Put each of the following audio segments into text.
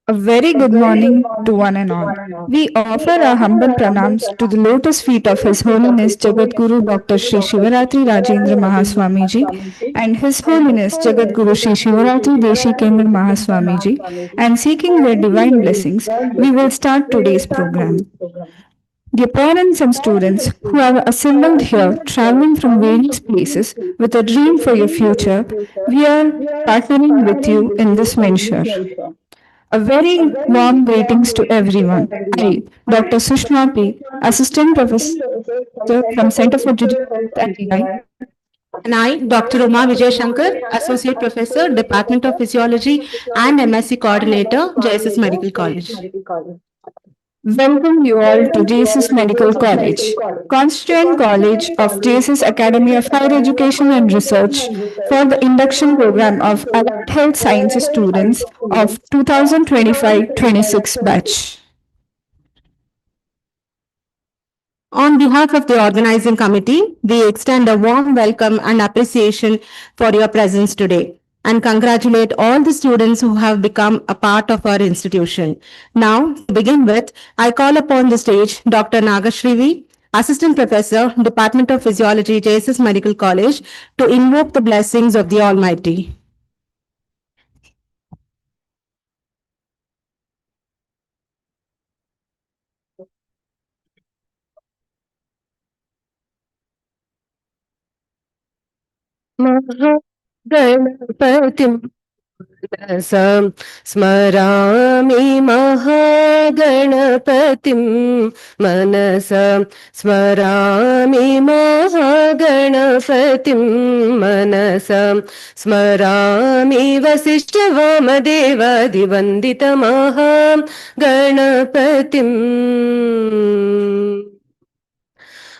A very good morning to one and all. We offer our humble pranams to the lotus feet of His Holiness Jagadguru Dr. Sri Shivaratri Rajendra Mahaswamiji and His Holiness Jagadguru Sri Shivaratri Deshikendra Mahaswamiji, and seeking their divine blessings, we will start today's program. Dear parents and students who have assembled here, traveling from various places with a dream for your future, we are partnering with you in this venture. A very warm greetings to everyone. I, Dr. Sushma P., Assistant Professor from Center for Digital Health and AI. And I, Dr. Uma Vijay Shankar, Associate Professor, Department of Physiology and MSc Coordinator, JSS Medical College. Welcome you all to JSS Medical College, Constituent College of JSS Academy of Higher Education and Research for the Induction Program of Allied Health Sciences students of 2025-26 batch. On behalf of the organizing committee, we extend a warm welcome and appreciation for your presence today and congratulate all the students who have become a part of our institution. Now, to begin with, I call upon the stage Dr. Nagashrivi, Assistant Professor, Department of Physiology, JSS Medical College, to invoke the blessings of the Almighty. Mahaganapatim Smarami Mahaganapatim Manasa Smarami Mahaganapatim Manasa Smarami Vasishtavamadeva Divandita Mahaganapatim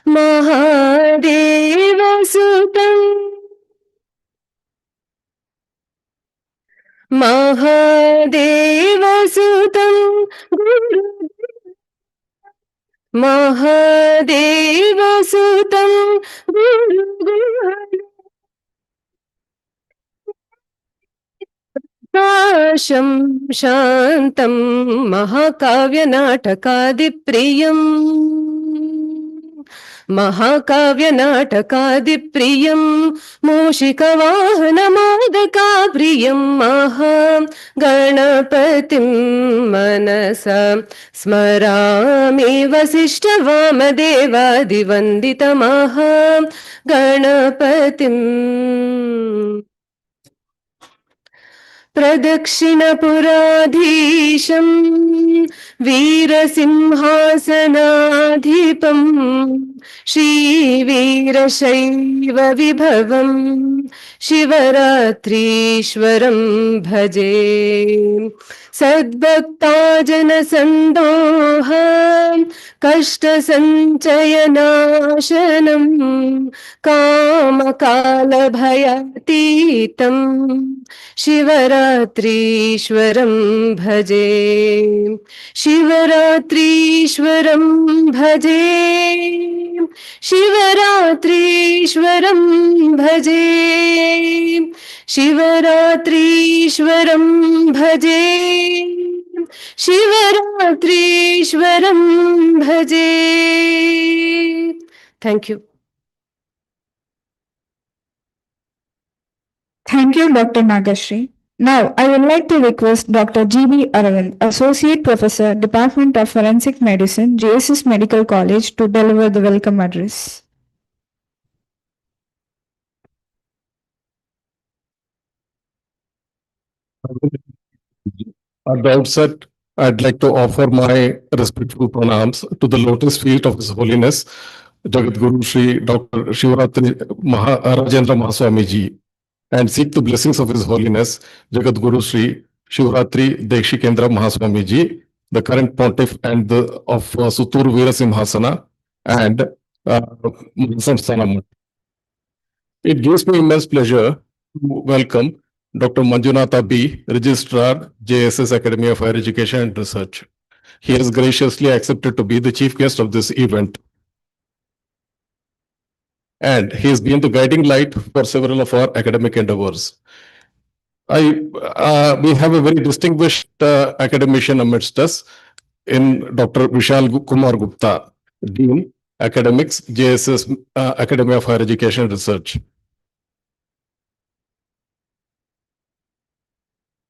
Mahadeva Sutam Mahadeva Sutam Guru Mahadeva Sutam Guru Kasham Shantam Mahakavya Natakadipriyam Mahakavya Natakadipriyam Mushikavahanamodakapriyam Maha Ganapatim Manasa Smarami Vasishtavamadeva Divandita Maha Ganapatim Pradakshinapuradhisham Veerasimhasanadhipam Shri Veerashaiva Vibhavam Shivaratriswaram Bhaje Sadbhaktajana Sandoham Kashta Sanchayanashanam Kamakala Bhayatitam Shivaratriswaram Bhaje Shivaratriswaram Bhaje Shivaratriswaram Bhaje Shivaratriswaram Bhaje Shivaratriswaram Bhaje. Thank you. Thank you, Dr. Nagashri. Now, I would like to request Dr. G.B. Aravind, Associate Professor, Department of Forensic Medicine, JSS Medical College, to deliver the welcome address. At the outset, I'd like to offer my respectful pranams to the lotus feet of His Holiness Jagadguru Sri Dr. Shivaratri Rajendra Mahaswamiji, and seek the blessings of His Holiness Jagadguru Sri Shivaratri Deshikendra Mahaswamiji, the current pontiff and of Sutur Veerasimhasana and Samsthanam. It gives me immense pleasure to welcome Dr. Manjunatha B., Registrar, JSS Academy of Higher Education and Research. He has graciously accepted to be the chief guest of this event. and he has been the guiding light for several of our academic endeavors. We have a very distinguished academician amidst us in Dr. Vishal Kumar Gupta, Dean, Academics, JSS Academy of Higher Education and Research.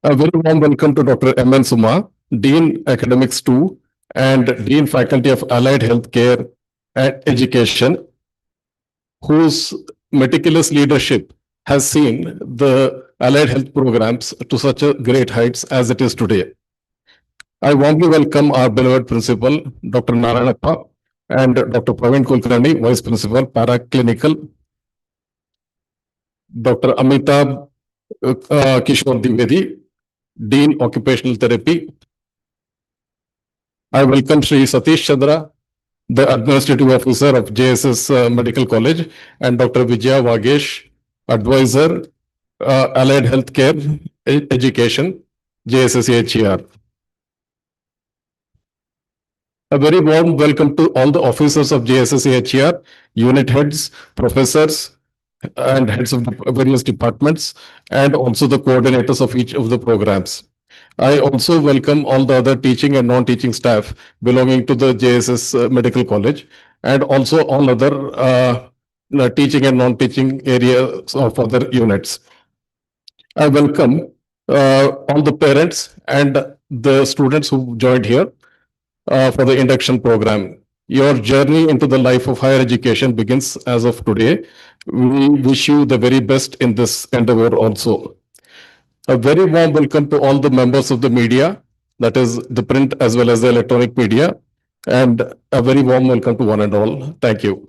A very warm welcome to Dr. M.N. Suma, Dean Academics 2 and Dean Faculty of Allied Healthcare and Education, whose meticulous leadership has seen the allied health programs to such a great heights as it is today. I warmly welcome our beloved principal, Dr. Narayanappa, and Dr. Praveen Kulkarni, Vice Principal, Paraclinical, Dr. Amitabh Kishore Dwivedi, Dean Occupational Therapy. I welcome Sri Satish Chandra, the Administrative Officer of JSS Medical College, and Dr. Vijaya Vagesh, Advisor, Allied Healthcare Education, JSS HER. A very warm welcome to all the officers of JSS HER, unit heads, professors, and heads of various departments, and also the coordinators of each of the programs. I also welcome all the other teaching and non-teaching staff belonging to the JSS Medical College, and also all other teaching and non-teaching areas of other units. I welcome all the parents and the students who joined here for the induction program. Your journey into the life of higher education begins as of today. We wish you the very best in this endeavor also. A very warm welcome to all the members of the media, that is the print as well as the electronic media, and a very warm welcome to one and all. Thank you.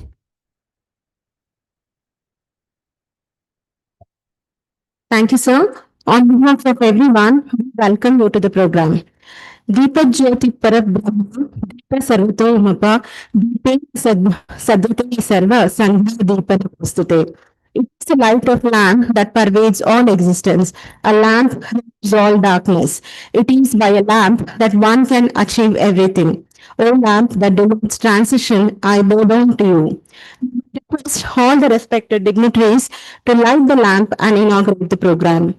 Thank you, sir. On behalf of everyone, we welcome you to the program. Deepak Jyoti Parab Brahma, Deepa Sarvato Mapa, Deepe Sadhute Sarva, Sangha Deepa Namostute. It is the light of lamp that pervades all existence, a lamp that removes all darkness. It is by a lamp that one can achieve everything. O lamp that denotes transition, I bow down to you. Request all the respected dignitaries to light the lamp and inaugurate the program.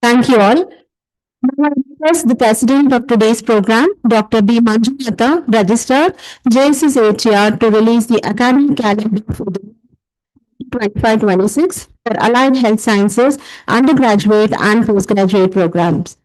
Thank you all. Now I request the president of today's program, Dr. B. Manjunatha, Registrar, JSSHR, to release the academic calendar for the 25-26 for Allied Health Sciences undergraduate and postgraduate programs.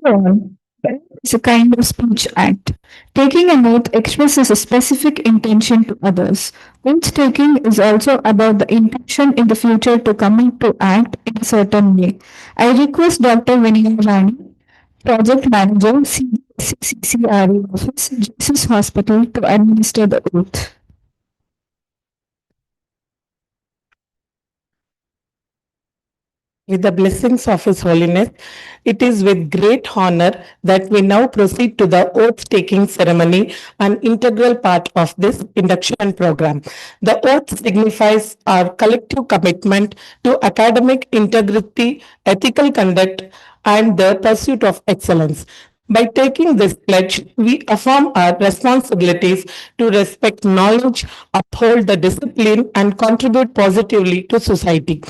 on, it's a kind of speech act. Taking an oath expresses a specific intention to others. Oath taking is also about the intention in the future to commit to act in a certain way. I request Dr. Vinaya Rani, Project Manager, CCCRE Office, Jesus Hospital, to administer the oath. With the blessings of His Holiness, it is with great honor that we now proceed to the oath taking ceremony, an integral part of this induction program. The oath signifies our collective commitment to academic integrity, ethical conduct, and the pursuit of excellence. By taking this pledge, we affirm our responsibilities to respect knowledge, uphold the discipline, and contribute positively to society.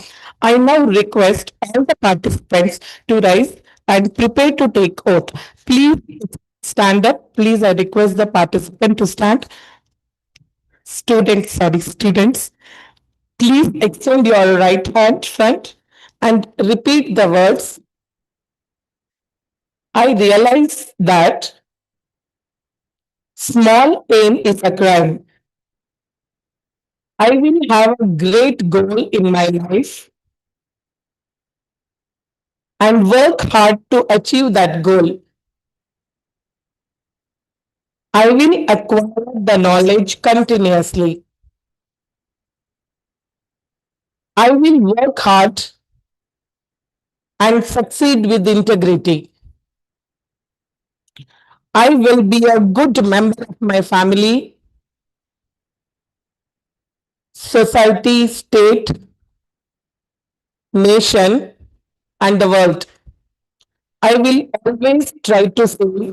I now request all the participants to rise and prepare to take oath. Please stand up. Please, I request the participant to stand. Students, please extend your right hand front and repeat the words. I realize that small pain is a crime. I will have a great goal in my life and work hard to achieve that goal. I will acquire the knowledge continuously. I will work hard and succeed with integrity. I will be a good member of my family, society, state, nation, and the world. I will always try to see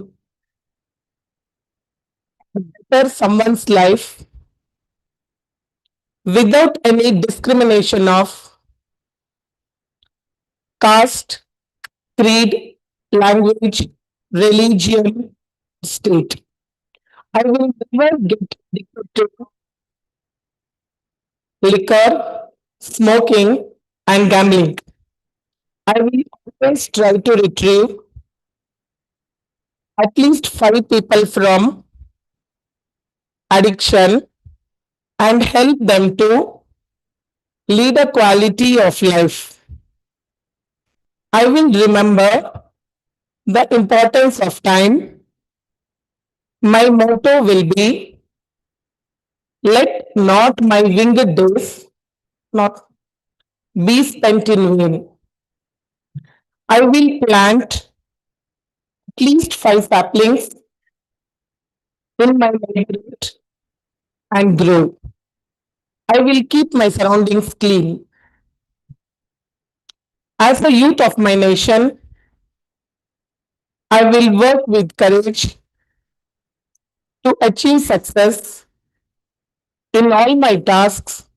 better someone's life without any discrimination of caste, creed, language, religion, state. I will never get addicted to liquor, smoking, and gambling. I will always try to retrieve at least 5 people from addiction and help them to lead a quality of life. I will remember the importance of time. My motto will be let not my winged days not be spent in vain. I will plant at least 5 saplings in my neighborhood and grow. I will keep my surroundings clean. As a youth of my nation, I will work with courage to achieve success in all my tasks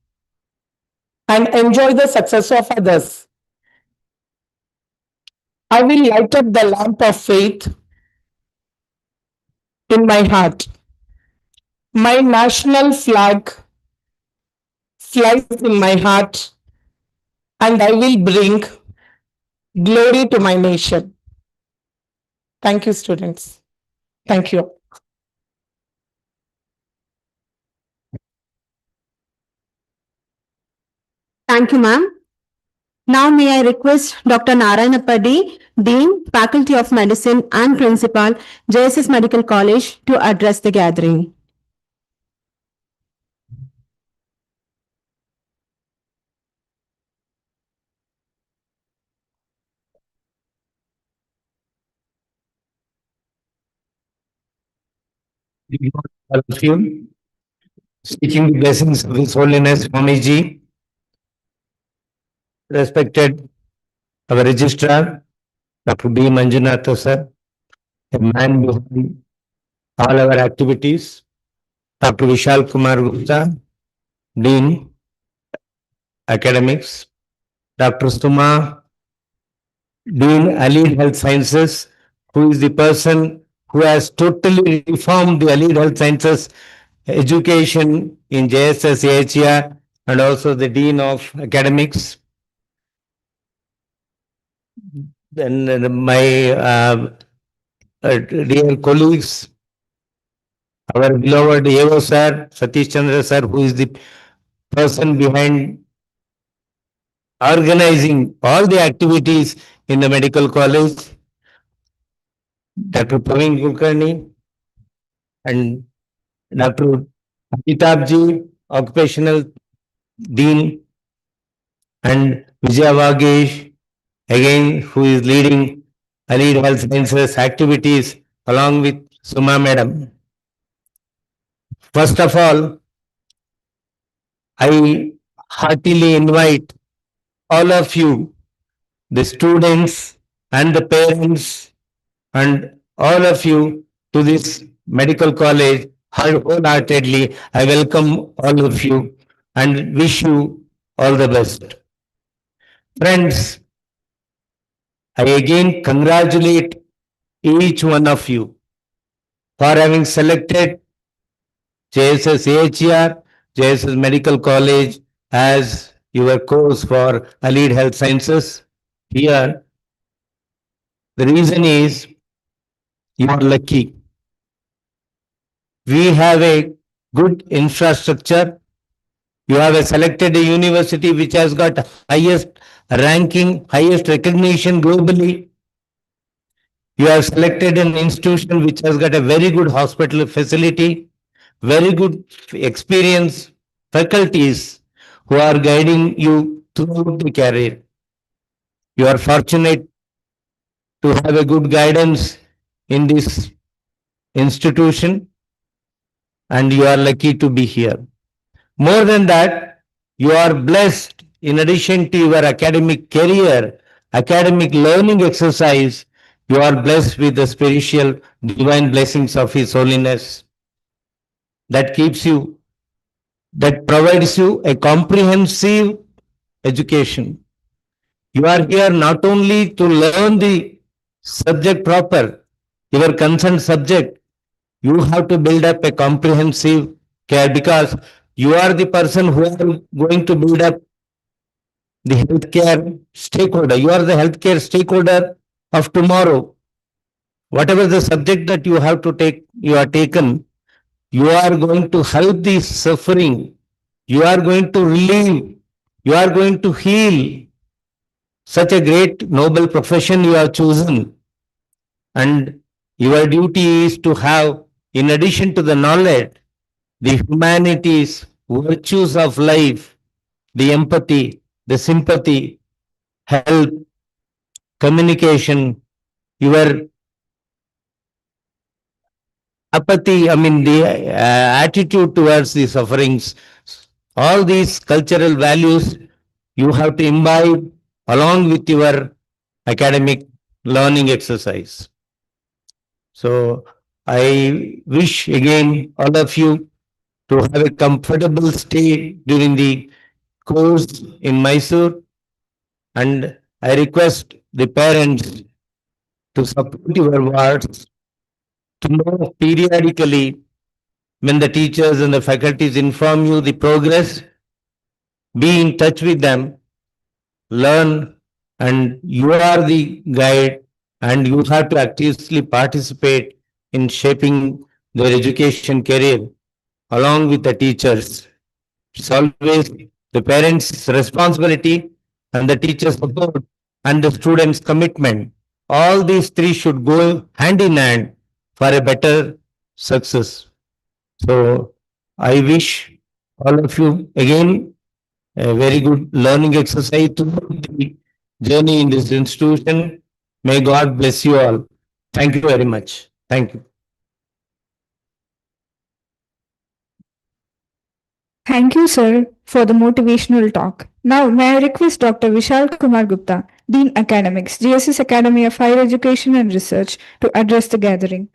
and enjoy the success of others. I will light up the lamp of faith in my heart. My national flag flies in my heart, and I will bring glory to my nation. Thank you, students. Thank you. Thank you, ma'am. Now may I request Dr. Narayanapadi, Dean, Faculty of Medicine and Principal, JSS Medical College, to address the gathering. All of you, seeking the blessings of His Holiness Swamiji, respected our registrar, Dr. B. Manjunatha sir, a man behind all our activities, Dr. Vishal Kumar Gupta, Dean, Academics, Dr. Suma, Dean Allied Health Sciences, who is the person who has totally reformed the Allied Health Sciences education in JSS AHR, and also the Dean of Academics. Then my dear colleagues, our beloved AO sir, Satish Chandra sir, who is the person behind organizing all the activities in the medical college, Dr. Praveen Kulkarni and Dr. Amitabh ji, occupational dean, and Vijay Vagesh, again, who is leading allied health sciences activities along with Suma madam. First of all, I heartily invite all of you, the students and the parents and all of you to this medical college wholeheartedly. I welcome all of you and wish you all the best. Friends, I again congratulate each one of you for having selected JSS AHER, JSS Medical College as your course for allied health sciences. Here, the reason is you are lucky. We have a good infrastructure. You have a selected a university which has got highest ranking, highest recognition globally. You have selected an institution which has got a very good hospital facility, very good experience, faculties who are guiding you throughout the career. You are fortunate to have a good guidance in this institution and you are lucky to be here. More than that, you are blessed in addition to your academic career, academic learning exercise, you are blessed with the spiritual divine blessings of His Holiness that keeps you, that provides you a comprehensive education. You are here not only to learn the subject proper, your concerned subject, you have to build up a comprehensive care because you are the person who are going to build up the healthcare stakeholder. You are the healthcare stakeholder of tomorrow. Whatever the subject that you have to take, you are taken, you are going to help the suffering, you are going to relieve, you are going to heal. Such a great noble profession you have chosen. And your duty is to have, in addition to the knowledge, the humanities, virtues of life, the empathy, the sympathy, help, communication, your apathy, I mean, the attitude towards the sufferings, all these cultural values you have to imbibe along with your academic learning exercise. So I wish again all of you to have a comfortable stay during the course in Mysore, and I request the parents to support your wards, to know periodically when the teachers and the faculties inform you the progress, be in touch with them, learn, and you are the guide and you have to actively participate in shaping their education career along with the teachers. It's always the parents' responsibility and the teacher's support and the student's commitment. All these three should go hand in hand for a better success. So I wish all of you again a very good learning exercise to the journey in this institution. May God bless you all. Thank you very much. Thank you. Thank you, sir, for the motivational talk. Now, may I request Dr. Vishal Kumar Gupta, Dean Academics, GSS Academy of Higher Education and Research, to address the gathering.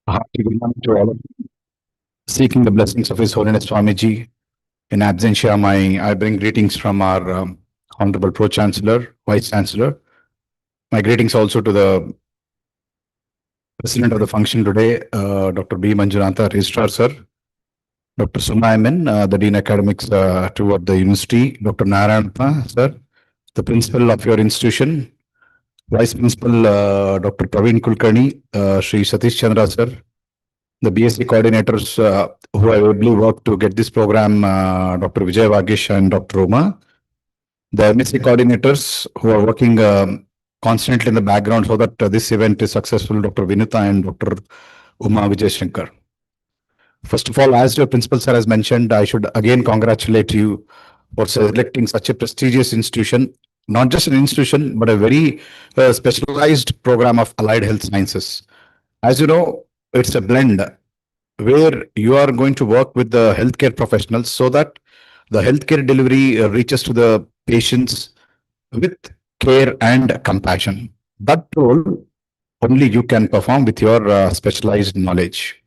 Hearty good morning to all of you. Seeking the blessings of His Holiness Swamiji. In absentia, I bring greetings from our Honorable Pro Chancellor, Vice Chancellor. My greetings also to the President of the function today, Dr. B. Manjunatha, Registrar Sir, Dr. Suma Amin, the Dean Academics toward the University, Dr. Narayana Sir, the Principal of your institution, Vice Principal Dr. Praveen Kulkarni, Sri Satish Chandra Sir, the BSc coordinators who have ably worked to get this program, Dr. Vijay Vagish and Dr. Uma, the MSc coordinators who are working constantly in the background so that this event is successful, Dr. Vinita and Dr. Uma Vijay Shankar. First of all, as your principal sir has mentioned, I should again congratulate you for selecting such a prestigious institution, not just an institution, but a very specialized program of allied health sciences. As you know, it's a blend where you are going to work with the healthcare professionals so that the healthcare delivery reaches to the patients with care and compassion. That role only you can perform with your specialized knowledge.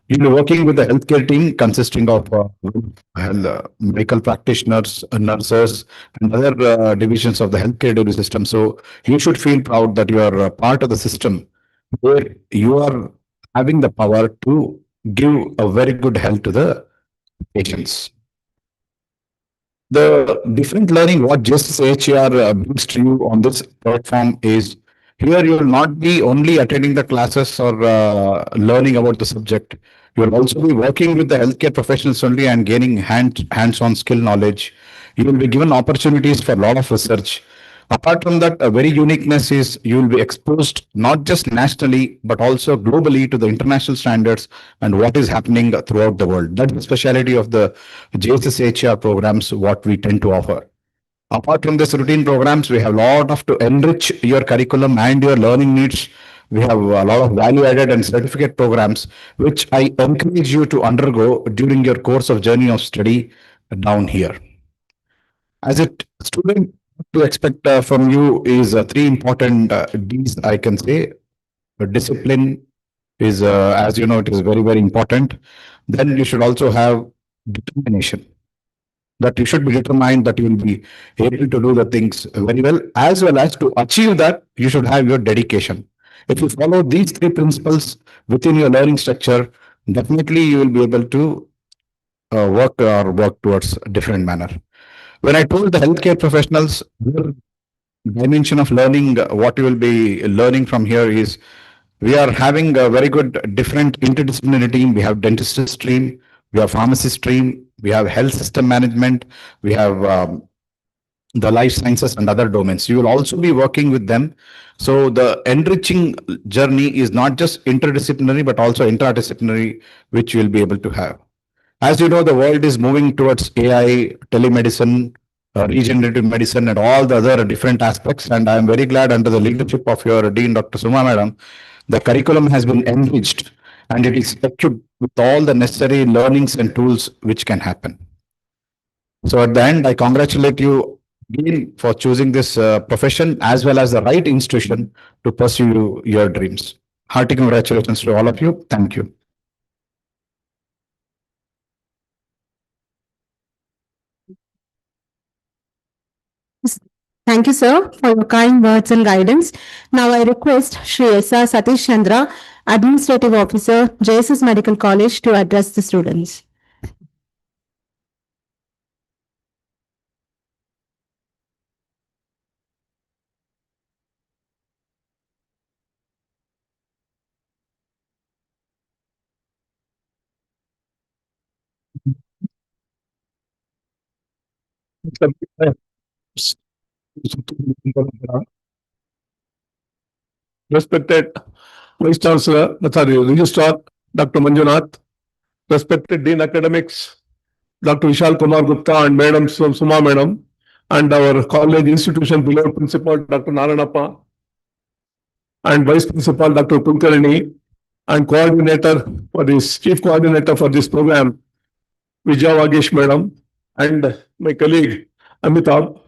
You'll be working with the healthcare team consisting of medical practitioners, nurses, and other divisions of the healthcare delivery system. So you should feel proud that you are part of the system where you are having the power to give a very good health to the patients. The different learning what JSHR brings to you on this platform is here you will not be only attending the classes or learning about the subject. You will also be working with the healthcare professionals only and gaining hands-on skill knowledge. You will be given opportunities for a lot of research. Apart from that, a very uniqueness is you will be exposed not just nationally, but also globally to the international standards and what is happening throughout the world. That's the speciality of the JSSHR programs, what we tend to offer. Apart from this routine programs, we have a lot of to enrich your curriculum and your learning needs. We have a lot of value added and certificate programs, which I encourage you to undergo during your course of journey of study down here. As a student, to expect from you is three important D's, I can say. Discipline is, as you know, it is very, very important. Then you should also have determination. That you should be determined that you will be able to do the things very well as to achieve that, you should have your dedication. If you follow these three principles within your learning structure, definitely you will be able to work towards a different manner. When I told the healthcare professionals, their dimension of learning, what you will be learning from here is we are having a very good different interdisciplinary team. We have dentist stream, we have pharmacy stream, we have health system management, we have the life sciences and other domains. You will also be working with them. So the enriching journey is not just interdisciplinary, but also interdisciplinary, which you will be able to have. As you know, the world is moving towards AI, telemedicine, regenerative medicine, and all the other different aspects. And I am very glad under the leadership of your Dean, Dr. Suma Madam, the curriculum has been enriched and it is equipped with all the necessary learnings and tools which can happen. So at the end, I congratulate you again for choosing this profession as well as the right institution to pursue your dreams. Hearty congratulations to all of you. Thank you. Thank you, sir, for your kind words and guidance. Now I request Shri S.R. Satish Chandra, Administrative Officer, JSS Medical College, to address the students. Respected Vice Chancellor, sorry, Registrar Dr. Manjunath, respected Dean Academics, Dr. Vishal Kumar Gupta and Madam Suma Madam, and our college institution below Principal Dr. Naranappa, and Vice Principal Dr. Kulkarni, and coordinator for this, Chief Coordinator for this program, Vijay Vagish Madam, and my colleague Amitabh,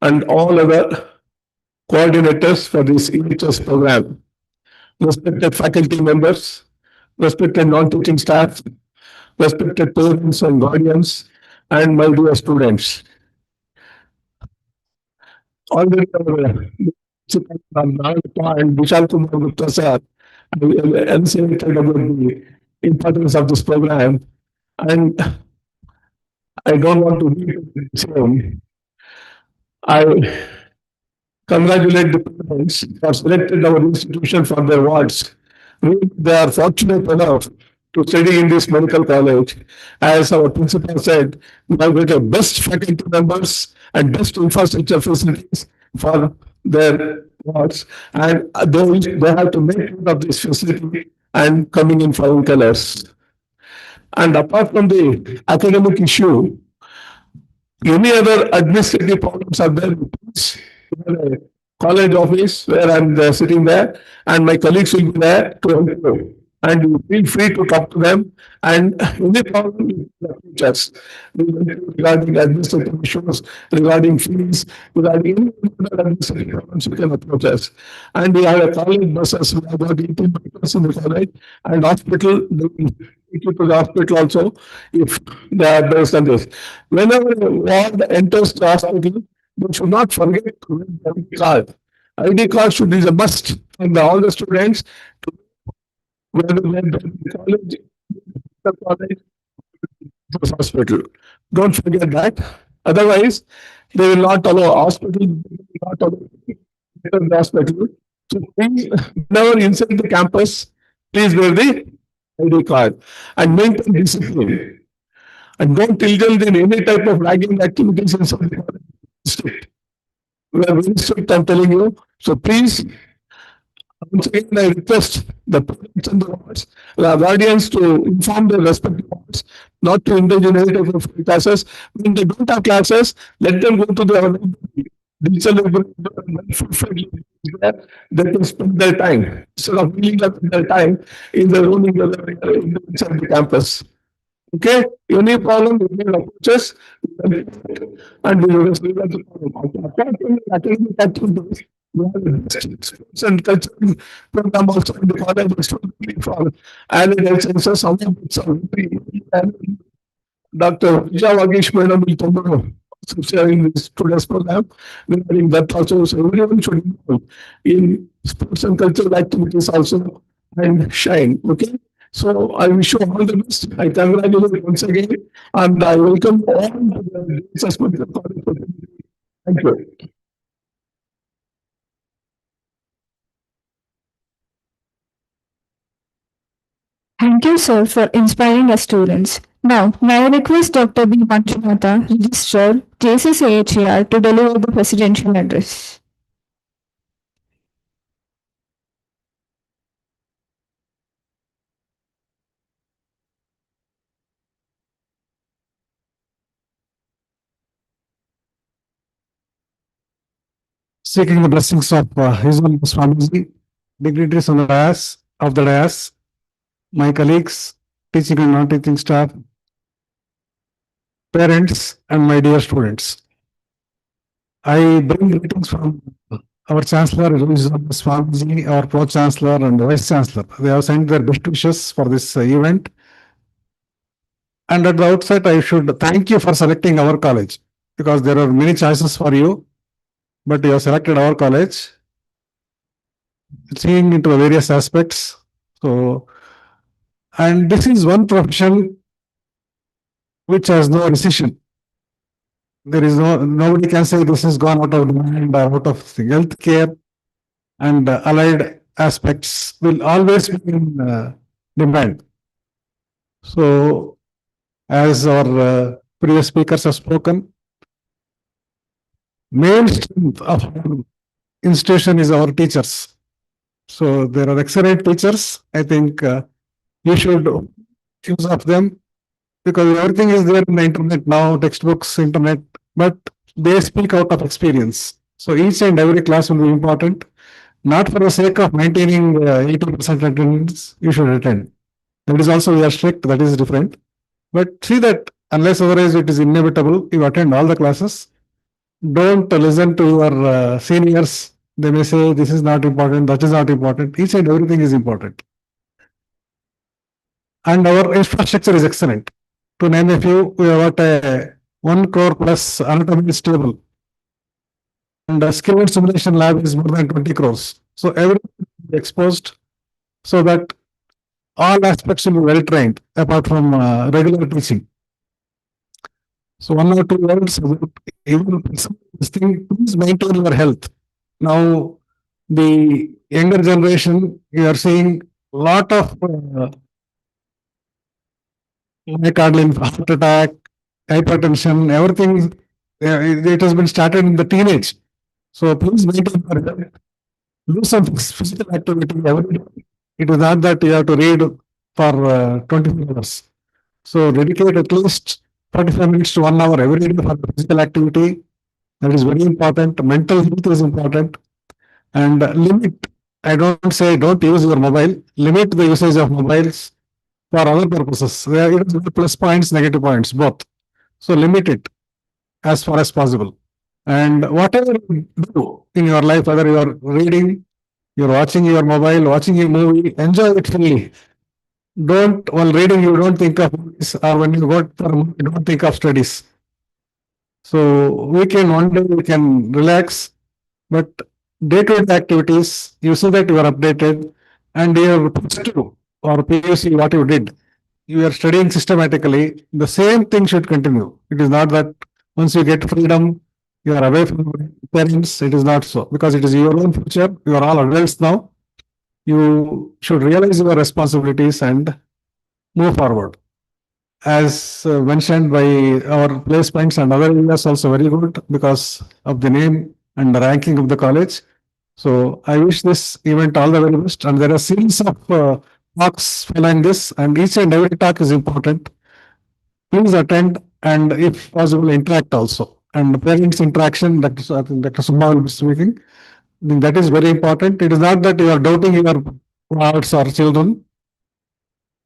and all other coordinators for this EHS program. Respected faculty members, respected non-teaching staff, respected parents and guardians, and my dear students. Already our and Vishal Kumar Gupta sir elucidated about the importance of this program. And I don't want to read the same. I congratulate the parents who have selected our institution for their wards. They are fortunate enough to study in this medical college. As our principal said, we have got the best faculty members and best infrastructure facilities for their wards. And they have to make use of this facility and coming in flying colors. And apart from the academic issue, any other administrative problems are there, please, we have a college office where I'm sitting there, and my colleagues will be there to help you. And you feel free to talk to them, and any problem you can approach us. Regarding administrative issues, regarding fees, regarding any other administrative problems, you can approach us. And we have a college buses, we have got 18 buses in the college, and hospital, they will take you to the hospital also if they are based on this. Whenever a ward enters the hospital, they should not forget to bring the ID card. ID card should be a must for all the students to whether they the college, the college, the hospital. Don't forget that. Otherwise, they will not allow hospital, they will not allow the hospital. So please, whenever inside the campus, please wear the ID card and maintain discipline. And don't indulge in any type of ragging activities inside the college district. We are very strict, I'm telling you. So please, once again, I request the parents and the wards, the guardians to inform their respective wards not to indulge in any type of classes. When they don't have classes, let them go to the digital library, they can spend their time instead of filling up their time in the roaming inside the campus. Okay, any problem, you can approach us and we will resolve the problem. Apart from the academic activities, we have the sports and cultural program also in the college, especially for allied health sciences. Some of it's Dr. Vagish Madam will tomorrow sharing this today's program regarding that also. So everyone should involve in sports and cultural activities also and shine. Okay. So I wish you all the best. I congratulate you once again, and I welcome all to the assessment college. Thank you. Thank you, sir, for inspiring our students. Now, may I request Dr. B. Manjunatha, Registrar, JCCHER, to deliver the presidential address. Seeking the blessings of His Holiness Swamiji, dignitaries on the dais, my colleagues, teaching and non-teaching staff, parents, and my dear students. I bring greetings from our Chancellor, His Holiness Swamiji, our Pro-Chancellor and Vice Chancellor. They have sent their best wishes for this event. And at the outset, I should thank you for selecting our college, because there are many choices for you, but you have selected our college, seeing into various aspects. So, and this is one profession which has no recession. There is nobody can say this has gone out of demand or out of health care, and allied aspects will always be in demand. So, as our previous speakers have spoken, main strength of our institution is our teachers. So there are excellent teachers. I think you should use of them, because everything is there in the internet now, textbooks, internet, but they speak out of experience. So each and every class will be important, not for the sake of maintaining 80% attendance, you should attend. That is also, we are strict, that is different. But see that unless otherwise it is inevitable, you attend all the classes. Don't listen to your seniors. They may say this is not important, that is not important. Each and everything is important. And our infrastructure is excellent. To name a few, we have got a 1 crore plus anatomy stable. And a skill and simulation lab is more than 20 crores. So everything is exposed. so that all aspects will be well trained apart from regular teaching. So one or two words about even this thing, please maintain your health. Now, the younger generation, you are seeing a lot of myocardial heart attack, hypertension, everything. It has been started in the teenage. So please maintain your health. Do some physical activity every day. It is not that you have to read for 24 hours. So dedicate at least 45 minutes to 1 hour every day for physical activity. That is very important. Mental health is important. And limit, I don't say don't use your mobile, limit the usage of mobiles for other purposes. There is plus points, negative points, both. So limit it as far as possible. And whatever you do in your life, whether you are reading, you're watching your mobile, watching a movie, enjoy it fully. Don't, while reading, you don't think of movies, or when you go for a movie, you don't think of studies. So one day we can relax, but day-to-day activities, you see that you are updated and your plus 2 or PUC, what you did, you are studying systematically, the same thing should continue. It is not that once you get freedom, you are away from parents. It is not so, because it is your own future. You are all adults now. You should realize your responsibilities and move forward. As mentioned by our placements and other areas, also very good because of the name and the ranking of the college. So I wish this event all the very best. And there are series of talks following this, and each and every talk is important. Please attend and, if possible, interact also. And parents' interaction, that I think Dr. Summa will be speaking. I think that is very important. It is not that you are doubting your parents or children.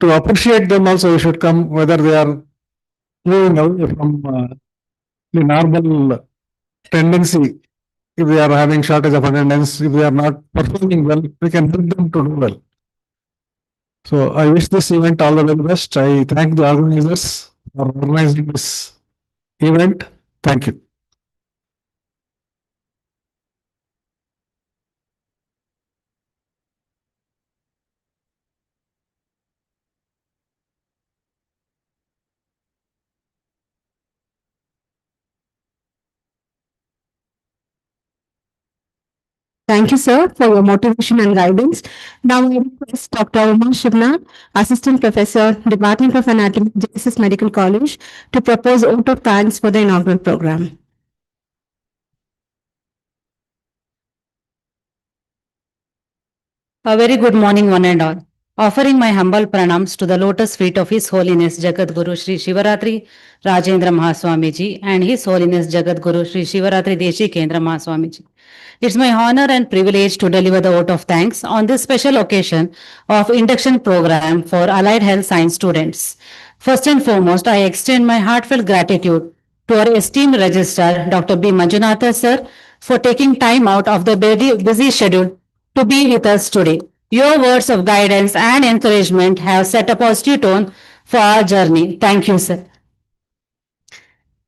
To appreciate them also, you should come, whether they are moving away from the normal tendency. If they are having shortage of attendance, if they are not performing well, we can help them to do well. So I wish this event all the very best. I thank the organizers for organizing this event. Thank you. Thank you, sir, for your motivation and guidance. Now I request Dr. Uma Shivna, Assistant Professor, Department of Anatomy, JSS Medical College, to propose vote of thanks for the inaugural program. A very good morning, one and all. Offering my humble pranams to the lotus feet of His Holiness Jagat Guru Sri Shivaratri Rajendra Mahaswamiji and His Holiness Jagat Guru Sri Shivaratri Deshi Kendra Mahaswamiji. It's my honor and privilege to deliver the vote of thanks on this special occasion of induction program for allied health science students. First and foremost, I extend my heartfelt gratitude to our esteemed registrar, Dr. B. Manjunatha sir, for taking time out of the busy schedule to be with us today. Your words of guidance and encouragement have set a positive tone for our journey. Thank you, sir.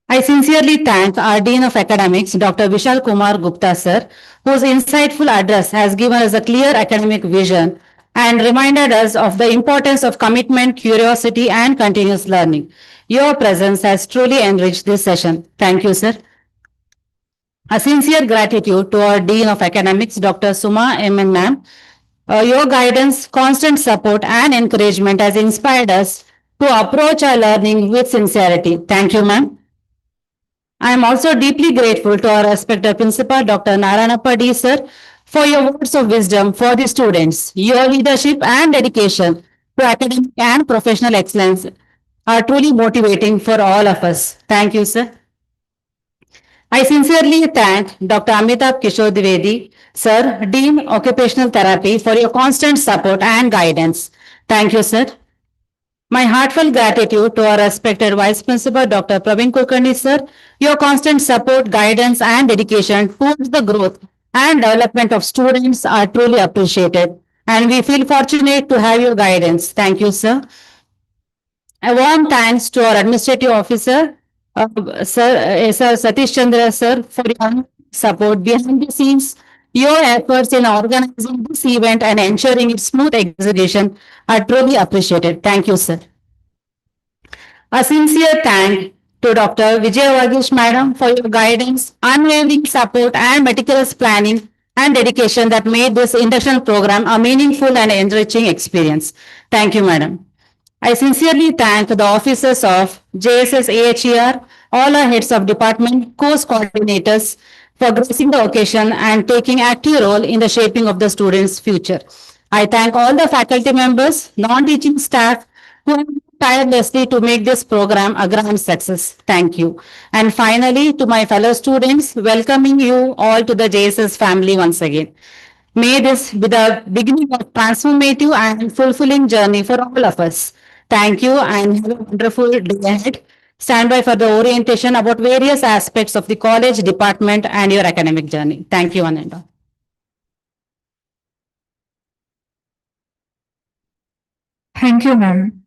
I sincerely thank our Dean of Academics, Dr. Vishal Kumar Gupta, sir, whose insightful address has given us a clear academic vision and reminded us of the importance of commitment, curiosity, and continuous learning. Your presence has truly enriched this session. Thank you, sir. A sincere gratitude to our Dean of Academics, Dr. Suma M.N. Ma'am. Your guidance, constant support, and encouragement has inspired us to approach our learning with sincerity. Thank you, ma'am. I am also deeply grateful to our respected principal, Dr. Naranappa D. sir, for your words of wisdom for the students. Your leadership and dedication to academic and professional excellence are truly motivating for all of us. Thank you, sir. I sincerely thank Dr. Amitabh Kishore Dwivedi, Sir, Dean Occupational Therapy, for your constant support and guidance. Thank you, sir. My heartfelt gratitude to our respected Vice Principal, Dr. Praveen Kulkarni, sir. Your constant support, guidance, and dedication towards the growth and development of students are truly appreciated. And we feel fortunate to have your guidance. Thank you, sir. A warm thanks to our administrative officer, Sir Satish Chandra, sir, for your support behind the scenes Your efforts in organizing this event and ensuring its smooth execution are truly appreciated. Thank you, sir. A sincere thank to Dr. Vijay Vagish Madam for your guidance, unwavering support, and meticulous planning and dedication that made this induction program a meaningful and enriching experience. Thank you, Madam. I sincerely thank the officers of JSS AHER, all our heads of department, course coordinators for gracing the occasion and taking active role in the shaping of the students' future. I thank all the faculty members, non-teaching staff who have worked tirelessly to make this program a grand success. Thank you. And finally, to my fellow students, welcoming you all to the JSS family once again. May this be the beginning of transformative and fulfilling journey for all of us. Thank you and have a wonderful day ahead. Stand by for the orientation about various aspects of the college, department, and your academic journey. Thank you, one and all. Thank you, ma'am.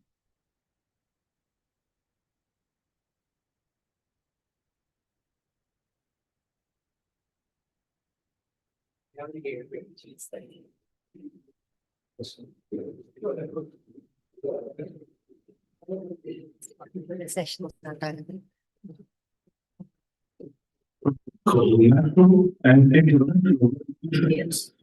And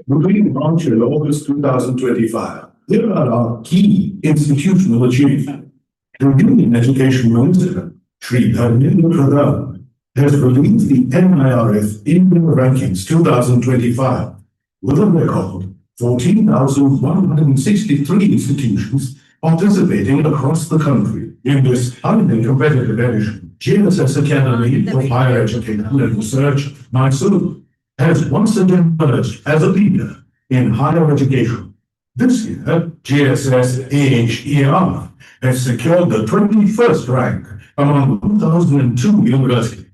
between March and August 2025, here are our key institutional achievements. The Union Education Minister, Shri Dharmendra Pradhan, has released the NIRF India Rankings 2025 with a record 14,163 institutions participating across the country. In this highly competitive edition, GSS Academy of Higher Education and Research, Mysore, has once again emerged as a leader in higher education. This year, GSS AHER has secured the 21st rank among 1,002 universities,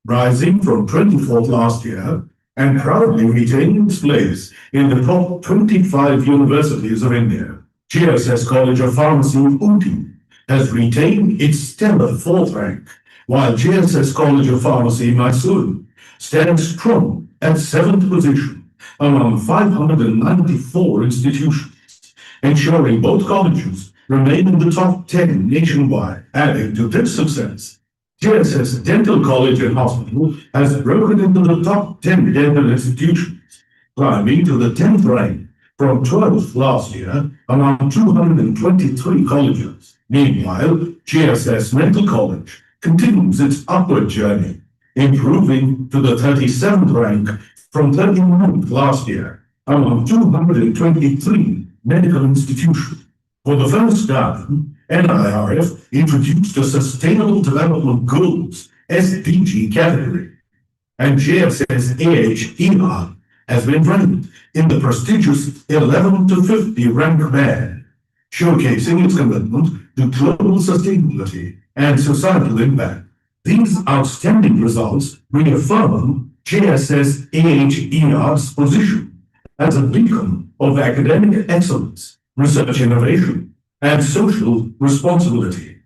rising from 24th last year and proudly retaining its place in the top 25 universities of India. GSS College of Pharmacy, Ooty, has retained its stellar 4th rank, while GSS College of Pharmacy, Mysore, stands strong at 7th position among 594 institutions, ensuring both colleges remain in the top 10 nationwide. Adding to this success, GSS Dental College and Hospital has broken into the top 10 dental institutions, climbing to the 10th rank from 12th last year among 223 colleges. Meanwhile, GSS Mental College continues its upward journey, improving to the 37th rank from 39th last year among 223 medical institutions. For the first time, NIRF introduced a Sustainable Development Goals SDG category, and GSS AHER has been ranked in the prestigious 11 to 50 rank band, showcasing its commitment to global sustainability and societal impact. These outstanding results reaffirm GSS AHER's position as a beacon of academic excellence, research innovation, and social responsibility.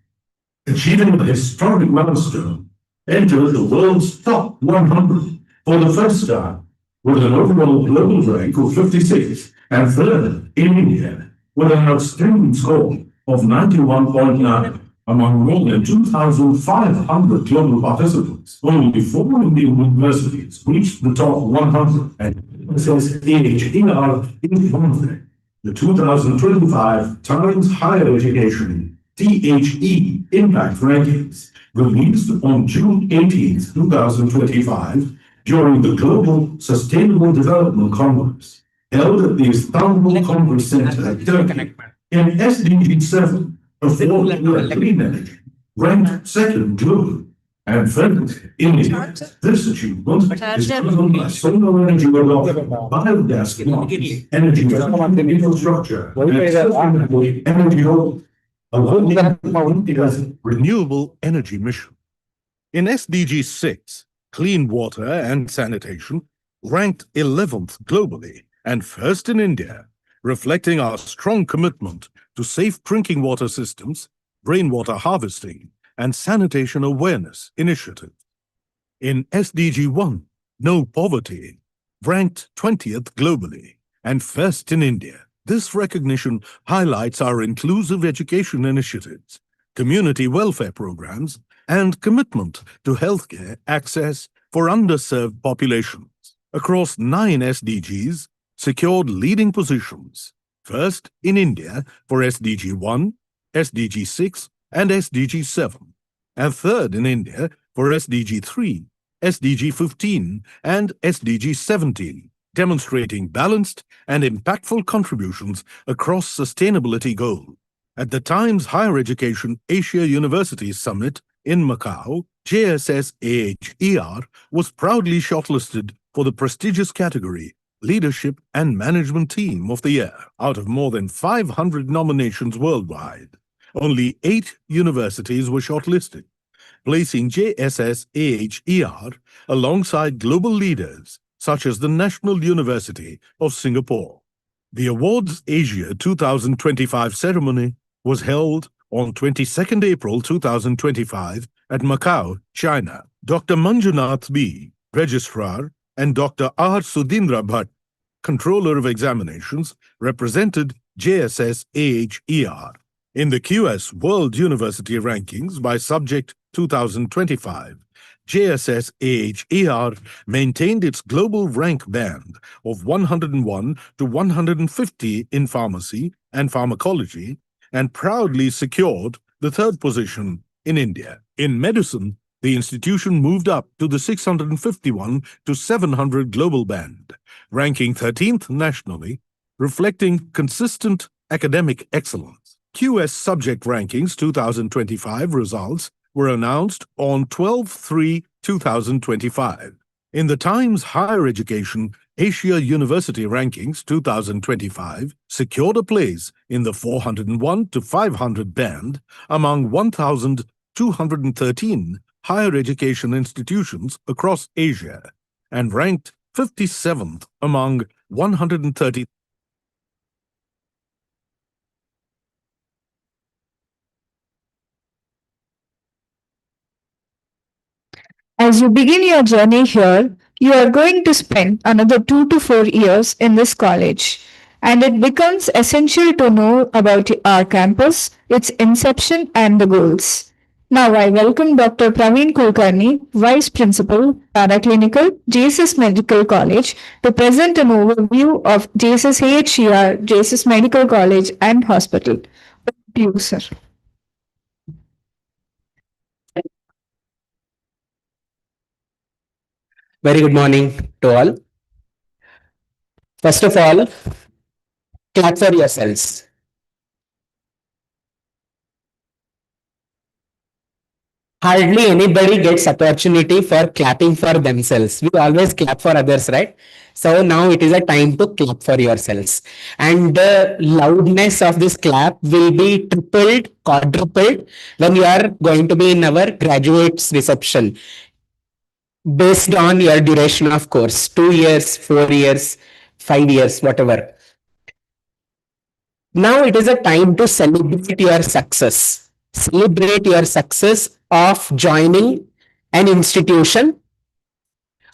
Achieving the historic milestone, entered the world's top 100 for the first time, with an overall global rank of 56 and third in India, with an outstanding score of 91.9 among more than 2,500 global participants. Only 4 Indian universities reached the top 100, and GSS AHER is one of them. The 2025 Times Higher Education THE Impact Rankings, released on June 18, 2025, during the Global Sustainable Development Congress, held at the Istanbul Congress Center, Turkey. In SDG 7, affordable clean energy ranked second globally and third in India. This achievement is driven by solar energy adoption, biogas plants, energy efficient infrastructure, and sustainable energy growth, along with India's renewable energy mission. In SDG 6, clean water and sanitation ranked 11th globally and first in India, reflecting our strong commitment to safe drinking water systems, rainwater harvesting, and sanitation awareness initiatives. In SDG 1, no poverty, ranked 20th globally, and first in India. This recognition highlights our inclusive education initiatives, community welfare programs, and commitment to healthcare access for underserved populations. Across 9 SDGs, secured leading positions. First in India for SDG 1, SDG 6, and SDG 7, and third in India for SDG 3, SDG 15, and SDG 17, demonstrating balanced and impactful contributions across sustainability goals. At the Times Higher Education Asia Universities Summit in Macau, JSS AHER was proudly shortlisted for the prestigious category Leadership and Management Team of the Year out of more than 500 nominations worldwide. Only 8 universities were shortlisted, placing JSS AHER alongside global leaders such as the National University of Singapore. The Awards Asia 2025 ceremony was held on 22nd April 2025 at Macau, China. Dr. Manjunath B., Registrar, and Dr. R. Sudhindra Bhatt, Controller of Examinations, represented JSS AHER. In the QS World University Rankings by Subject 2025, JSS AHER maintained its global rank band of 101 to 150 in pharmacy and pharmacology and proudly secured the third position in India. In medicine, the institution moved up to the 651 to 700 global band, ranking 13th nationally, reflecting consistent academic excellence. QS Subject Rankings 2025 results were announced on 12/3/2025. In the Times Higher Education Asia University Rankings 2025 secured a place in the 401 to 500 band among 1,213 higher education institutions across Asia and ranked 57th among 130. As you begin your journey here, you are going to spend another 2 to 4 years in this college, and it becomes essential to know about our campus, its inception, and the goals. Now, I welcome Dr. Praveen Kulkarni, Vice Principal, Paraclinical, JSS Medical College, to present an overview of JSS AHER, JSS Medical College and Hospital. Over to you, sir. Very good morning to all. First of all, clap for yourselves. Hardly anybody gets opportunity for clapping for themselves. We always clap for others, right? So now it is a time to clap for yourselves. And the loudness of this clap will be tripled, quadrupled when you are going to be in our graduates reception, based on your duration of course, 2 years, 4 years, 5 years, whatever. Now it is a time to celebrate your success. Celebrate your success of joining an institution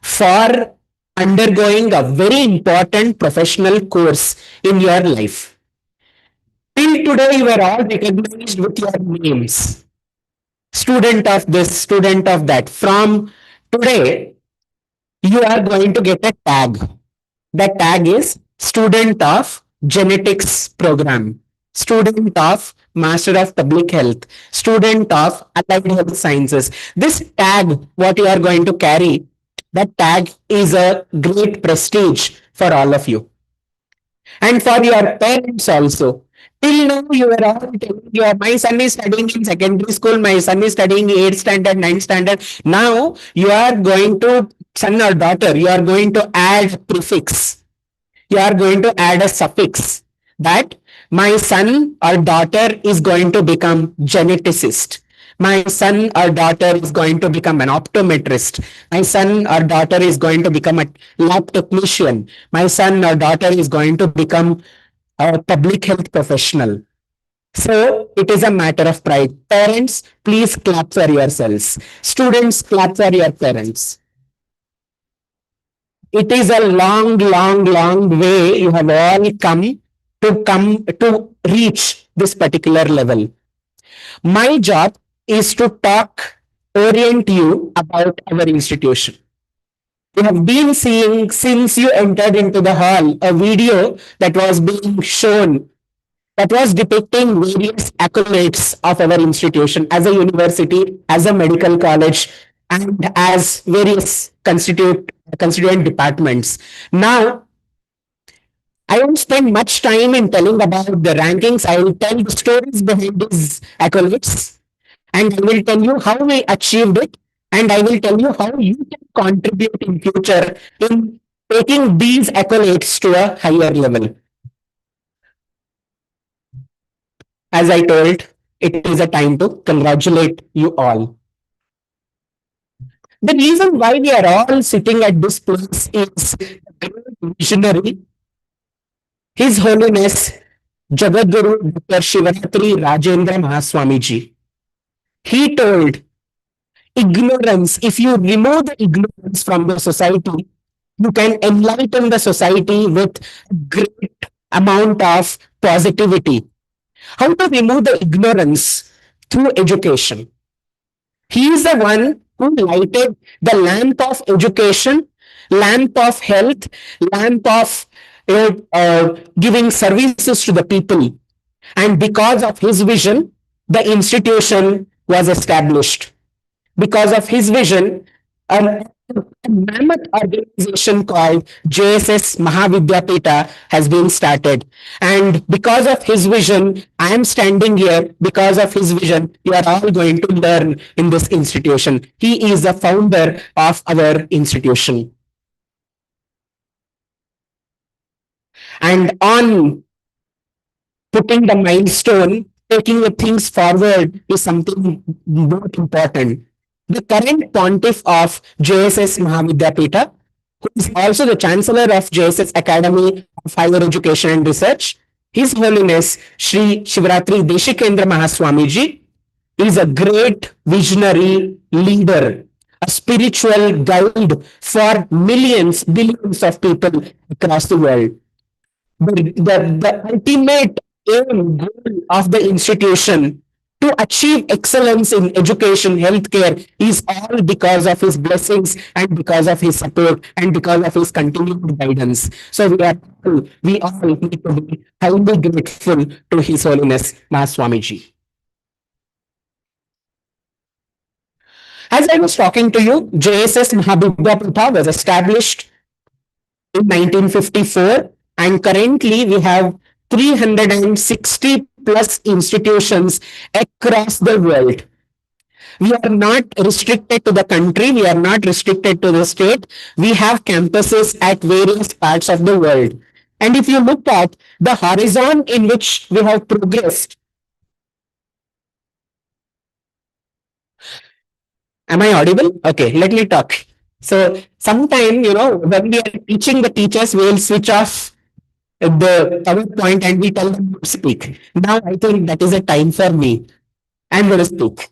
for undergoing a very important professional course in your life. Till today, you are all recognized with your names. Student of this, student of that. From today, you are going to get a tag. That tag is student of genetics program, student of Master of Public Health, student of Allied Health Sciences. This tag, what you are going to carry, that tag is a great prestige for all of you. And for your parents also. Till now, you were all telling you, my son is studying in secondary school, my son is studying 8th standard, 9th standard. Now, you are going to, son or daughter, you are going to add prefix. You are going to add a suffix that my son or daughter is going to become geneticist. My son or daughter is going to become an optometrist. My son or daughter is going to become a lab technician. My son or daughter is going to become a public health professional. So it is a matter of pride. Parents, please clap for yourselves. Students, clap for your parents. it is a long, long, long way you have all come to reach this particular level. My job is to orient you about our institution. You have been seeing since you entered into the hall a video that was being shown that was depicting various accolades of our institution as a university, as a medical college, and as various constituent departments. Now, I won't spend much time in telling about the rankings. I will tell the stories behind these accolades, and I will tell you how we achieved it, and I will tell you how you can contribute in future in taking these accolades to a higher level. As I told, it is a time to congratulate you all. The reason why we are all sitting at this place is the great visionary, His Holiness Jagadguru Dr. Shivaratri Rajendra Mahaswami Ji. He told, ignorance, if you remove the ignorance from the society, you can enlighten the society with great amount of positivity. How to remove the ignorance? Through education. He is the one who lighted the lamp of education, lamp of health, lamp of giving services to the people. And because of his vision, the institution was established. Because of his vision, a mammoth organization called JSS Mahavidyapita has been started. And because of his vision, I am standing here. Because of his vision, you are all going to learn in this institution. He is the founder of our institution. And on putting the milestone, taking the things forward is something more important. The current pontiff of JSS Mahavidyapita, who is also the chancellor of JSS Academy of Higher Education and Research, His Holiness Shri Shivaratri Deshikendra Mahaswami Ji, is a great visionary leader, a spiritual guide for millions, billions of people across the world. The ultimate aim, goal of the institution to achieve excellence in education, healthcare is all because of his blessings and because of his support and because of his continued guidance. So we all need to be highly grateful to His Holiness Mahaswami Ji. As I was talking to you, JSS Mahavidyapita was established in 1954, and currently we have 360 plus institutions across the world. We are not restricted to the country. We are not restricted to the state. We have campuses at various parts of the world. And if you look at the horizon in which we have progressed, am I audible? Okay, let me talk. So sometime, when we are teaching the teachers, we will switch off the PowerPoint and we tell them to speak. Now I think that is a time for me. I'm going to speak.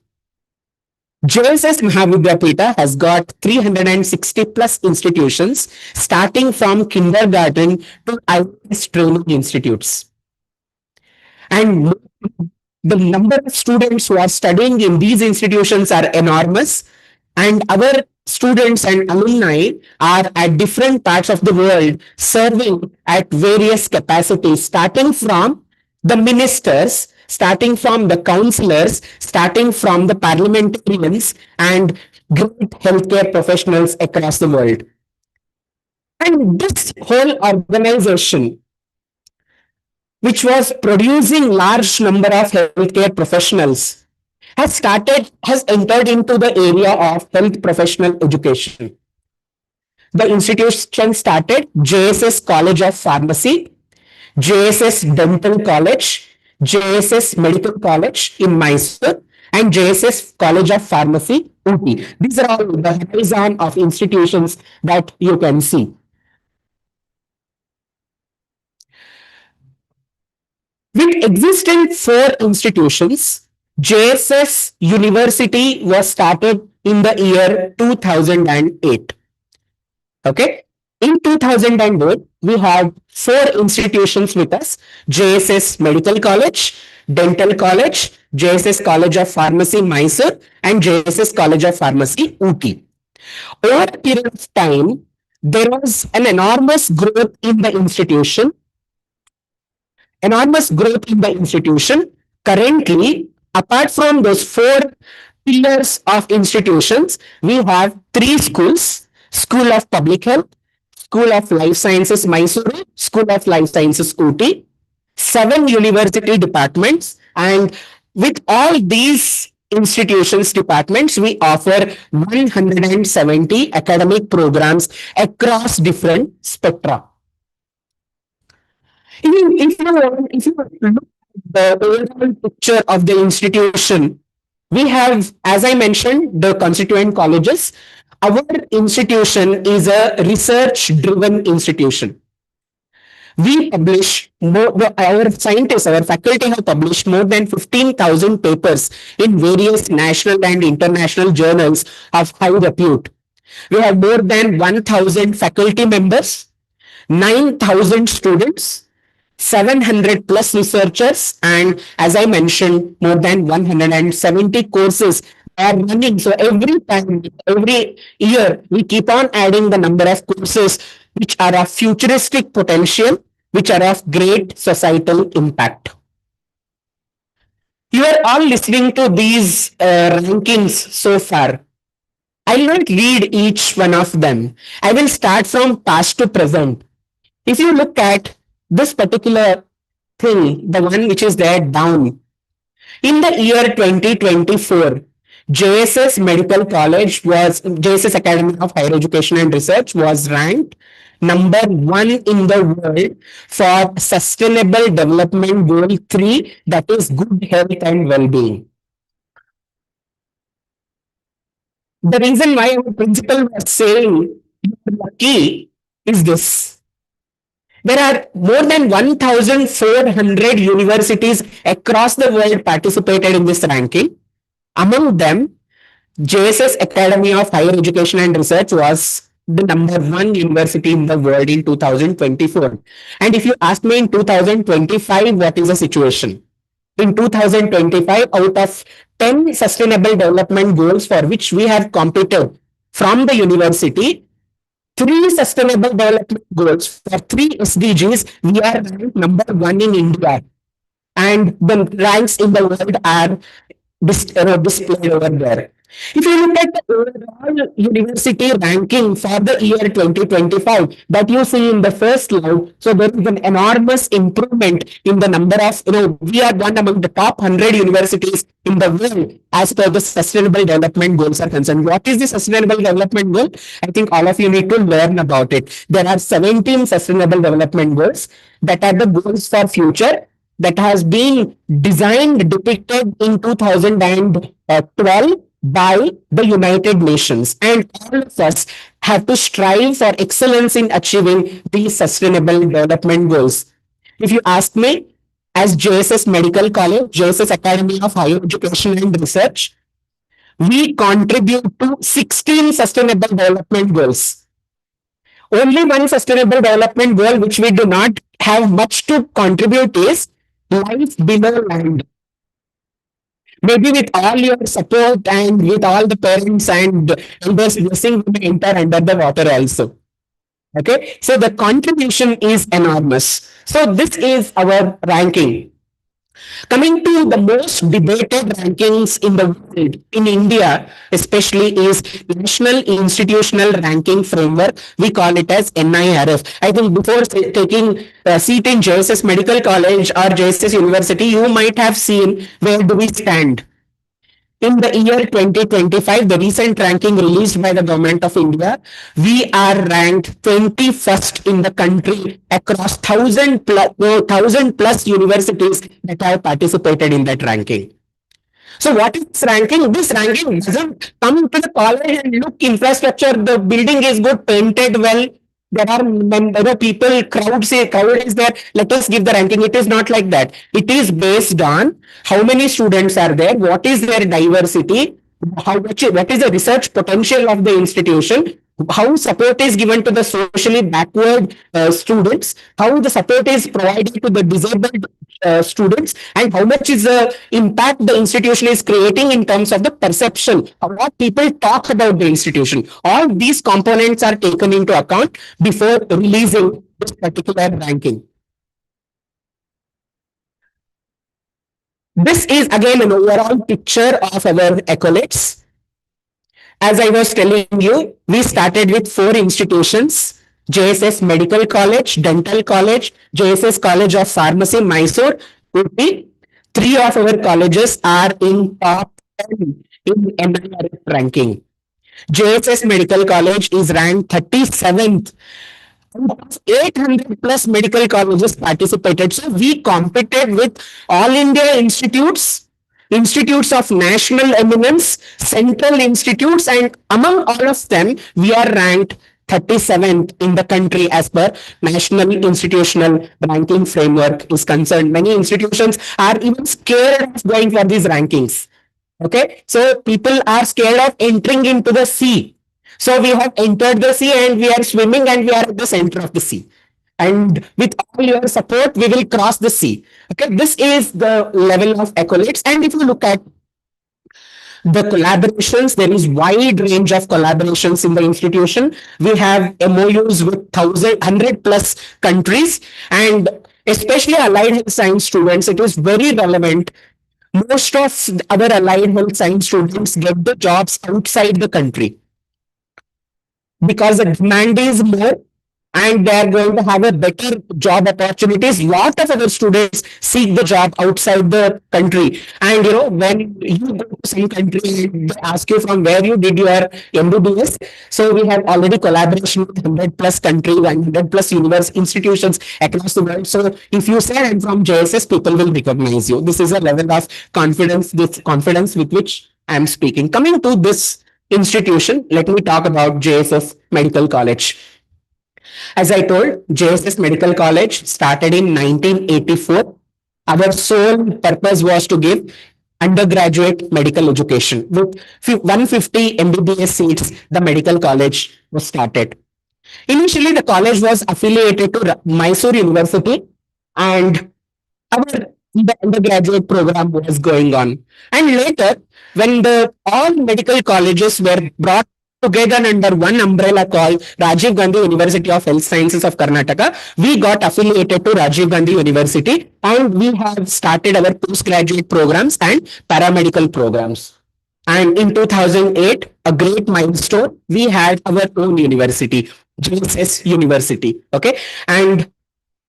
JSS Mahavidyapita has got 360 plus institutions starting from kindergarten to IAS training institutes. And the number of students who are studying in these institutions are enormous, and our students and alumni are at different parts of the world serving at various capacities, starting from the ministers, starting from the councillors, starting from the parliamentarians and great healthcare professionals across the world. And this whole organization, which was producing large number of healthcare professionals, has entered into the area of health professional education. The institution started JSS College of Pharmacy, JSS Dental College, JSS Medical College in Mysore, and JSS College of Pharmacy, Ooty. These are all the horizon of institutions that you can see. With existing 4 institutions, JSS University was started in the year 2008. Okay. In 2008, we had 4 institutions with us: JSS Medical College, Dental College, JSS College of Pharmacy, Mysore, and JSS College of Pharmacy, Ooty. Over a period of time, there was an enormous growth in the institution. Currently, apart from those 4 pillars of institutions, we have 3 schools: School of Public Health, School of Life Sciences, Mysuru, School of Life Sciences, Ooty, 7 university departments, and with all these institutions departments, we offer 170 academic programs across different spectra. If you look at the overall picture of the institution, we have, as I mentioned, the constituent colleges. Our institution is a research-driven institution. We publish our scientists, our faculty have published more than 15,000 papers in various national and international journals of high repute. We have more than 1,000 faculty members, 9,000 students, 700 plus researchers, and as I mentioned, more than 170 courses are running. So every year, we keep on adding the number of courses which are of futuristic potential, which are of great societal impact. You are all listening to these rankings so far. I will not read each one of them. I will start from past to present. If you look at this particular thing, the one which is there down, in the year 2024, JSS Academy of Higher Education and Research was ranked number 1 in the world for Sustainable Development Goal 3, that is good health and well-being. The reason why our principal was saying you're lucky is this. There are more than 1,400 universities across the world participated in this ranking. Among them, JSS Academy of Higher Education and Research was the number 1 university in the world in 2024. And if you ask me in 2025, what is the situation? In 2025, out of 10 sustainable development goals for which we have competed from the university, 3 sustainable development goals for 3 SDGs, we are ranked number 1 in India. And the ranks in the world are displayed over there. If you look at the overall university ranking for the year 2025 that you see in the first slide, so there is an enormous improvement in the number of, we are one among the top 100 universities in the world as per the sustainable development goals are concerned. What is the sustainable development goal? I think all of you need to learn about it. There are 17 sustainable development goals that are the goals for future that has been designed, depicted in 2012 by the United Nations, and all of us have to strive for excellence in achieving these sustainable development goals. If you ask me, as JSS Medical College, JSS Academy of Higher Education and Research, we contribute to 16 sustainable development goals. Only one sustainable development goal which we do not have much to contribute is life below land. Maybe with all your support and with all the parents and elders blessing, we may enter under the water also. Okay, so the contribution is enormous. So this is our ranking. Coming to the most debated rankings in the world, in India especially, is National Institutional Ranking Framework. We call it as NIRF. I think before taking a seat in JSS Medical College or JSS University, you might have seen where do we stand. In the year 2025, the recent ranking released by the Government of India, we are ranked 21st in the country across 1,000 plus universities that have participated in that ranking. So what is this ranking? This ranking doesn't come to the college and look infrastructure, the building is good, painted well, there are people, crowd is there, let us give the ranking. It is not like that. It is based on how many students are there, what is their diversity, what is the research potential of the institution, how support is given to the socially backward students, how the support is provided to the disabled students, and how much is the impact the institution is creating in terms of the perception of what people talk about the institution. All these components are taken into account before releasing this particular ranking. This is again an overall picture of our accolades. As I was telling you, we started with 4 institutions: JSS Medical College, Dental College, JSS College of Pharmacy, Mysore, Udupi. 3 of our colleges are in top 10 in NIRF ranking. JSS Medical College is ranked 37th. Out of 800 plus medical colleges participated. So we competed with all India institutes, institutes of national eminence, central institutes, and among all of them, we are ranked 37th in the country as per National Institutional Ranking Framework is concerned. Many institutions are even scared of going for these rankings. Okay, so people are scared of entering into the sea. So we have entered the sea and we are swimming and we are at the center of the sea. And with all your support, we will cross the sea. Okay, this is the level of accolades. And if you look at the collaborations, there is wide range of collaborations in the institution. We have MOUs with 100 plus countries, and especially allied health science students, it is very relevant. Most of the other allied health science students get the jobs outside the country because the demand is more and they are going to have a better job opportunities. Lot of other students seek the job outside the country. And when you go to some country, they ask you from where you did your MBBS. So we have already collaboration with 100 plus countries and 100 plus university institutions across the world. So if you say I'm from JSS, people will recognize you. This is a level of confidence, this confidence with which I'm speaking. Coming to this institution, let me talk about JSS Medical College. As I told, JSS Medical College started in 1984. Our sole purpose was to give undergraduate medical education. With 150 MBBS seats, the medical college was started. Initially, the college was affiliated to Mysore University, and the undergraduate program was going on. And later, when all medical colleges were brought together under one umbrella called Rajiv Gandhi University of Health Sciences of Karnataka, we got affiliated to Rajiv Gandhi University, and we have started our postgraduate programs and paramedical programs. And in 2008, a great milestone, we had our own university, JSS University. Okay. And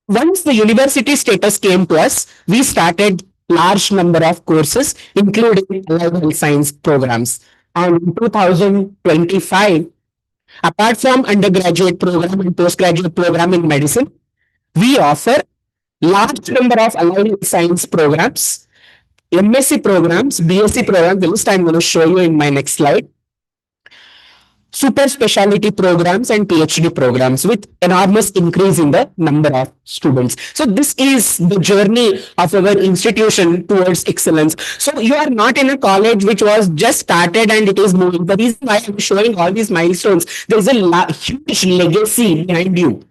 once the university status came to us, we started large number of courses, including allied health science programs. And in 2025, apart from undergraduate program and postgraduate program in medicine, we offer large number of allied health science programs, MSc programs, BSc programs. The list I'm going to show you in my next slide. Super specialty programs and PhD programs with enormous increase in the number of students. So this is the journey of our institution towards excellence. So you are not in a college which was just started and it is moving. The reason why I'm showing all these milestones, there is a huge legacy behind you.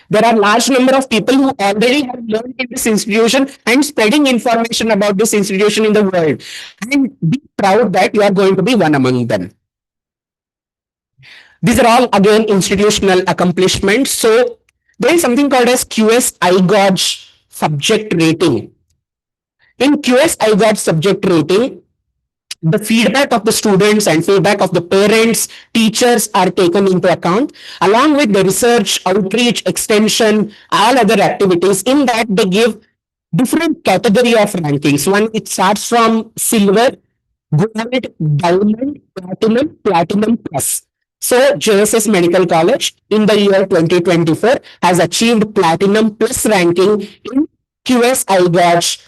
There are large number of people who already have learned in this institution and spreading information about this institution in the world. And be proud that you are going to be one among them. These are all again institutional accomplishments. So there is something called as QS iGOG subject rating. In QS iGOG subject rating, the feedback of the students and feedback of the parents, teachers are taken into account, along with the research, outreach, extension, all other activities. In that, they give different category of rankings. One, it starts from silver, gold, diamond, platinum plus. So JSS Medical College in the year 2024 has achieved platinum plus ranking in QS iGOG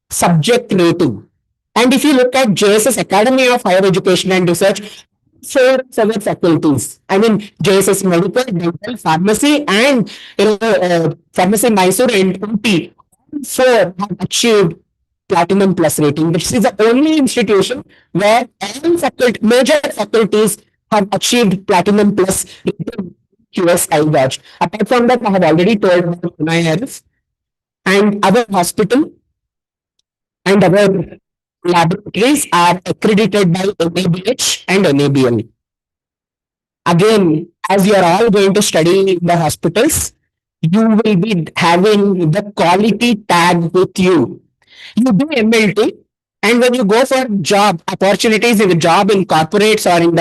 subject rating. And if you look at JSS Academy of Higher Education and Research, 4 faculties. I mean, JSS Medical, Dental, Pharmacy, and Pharmacy Mysore and UP, all 4 have achieved platinum plus rating. This is the only institution where all major faculties have achieved platinum plus QSI badge. Apart from that, I have already told about NIRF and our hospital and our laboratories are accredited by NABH and NABL. Again, as you are all going to study in the hospitals, you will be having the quality tag with you. You do MLT, and when you go for job opportunities in the job in corporates or in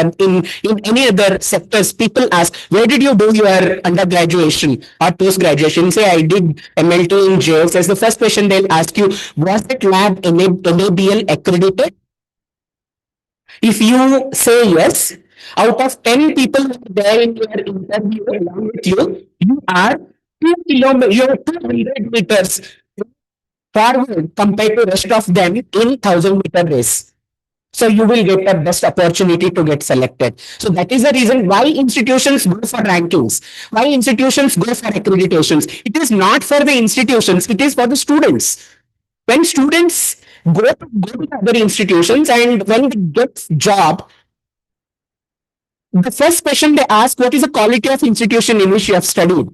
any other sectors, people ask, where did you do your undergraduation or post graduation? Say I did MLT in JSS. The first question they'll ask you, was that lab NABL accredited? If you say yes, out of 10 people who are there in your interview along with you, you are 2 kilometers, you're 200 meters forward compared to rest of them in 1,000-meter race. So you will get the best opportunity to get selected. So that is the reason why institutions go for rankings, why institutions go for accreditations. It is not for the institutions, it is for the students. When students go to other institutions and when they get job, the first question they ask, what is the quality of institution in which you have studied?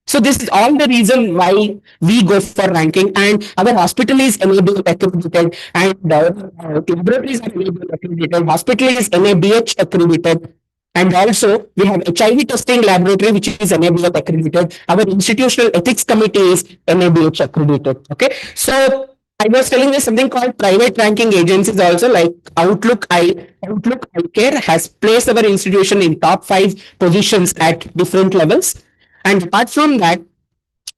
So this is all the reason why we go for ranking, and our hospital is NABL accredited and laboratories are NABL accredited, hospital is NABH accredited, and also we have HIV testing laboratory which is NABL accredited. Our institutional ethics committee is NABH accredited. Okay, so I was telling you something called private ranking agencies also, like Outlook iCare has placed our institution in top 5 positions at different levels. And apart from that,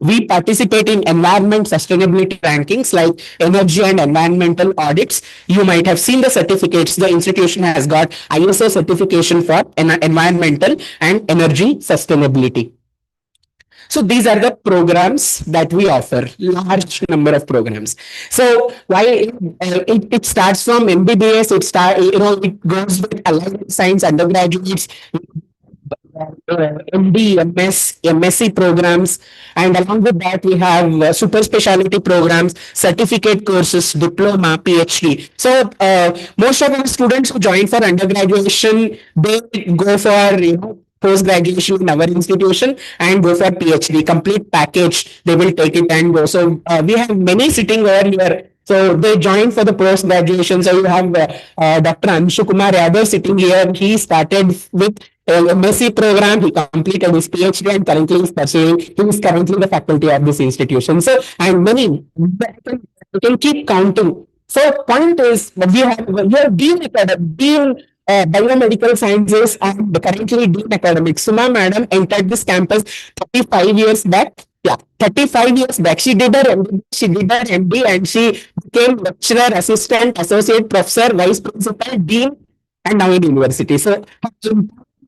we participate in environment sustainability rankings like energy and environmental audits. You might have seen the certificates. The institution has got ISO certification for environmental and energy sustainability. So these are the programs that we offer, large number of programs. So why it starts from MBBS, it goes with allied science undergraduates, MD, MS, MSc programs, and along with that we have super specialty programs, certificate courses, diploma, PhD. So most of our students who join for undergraduation, they go for post graduation in our institution and go for PhD. Complete package, they will take it and go. So we have many sitting over here. So they joined for the post graduation. So you have Dr. Anshu Kumar Yadav sitting here. He started with MSc program. He completed his PhD and currently is pursuing. He is currently the faculty of this institution. So and many you can keep counting. So point is we have Dean biomedical sciences and currently Dean academics. Suma madam entered this campus 35 years back. Yeah, 35 years back. She did her MD, and she became lecturer, assistant, associate professor, vice principal, dean, and now in university. So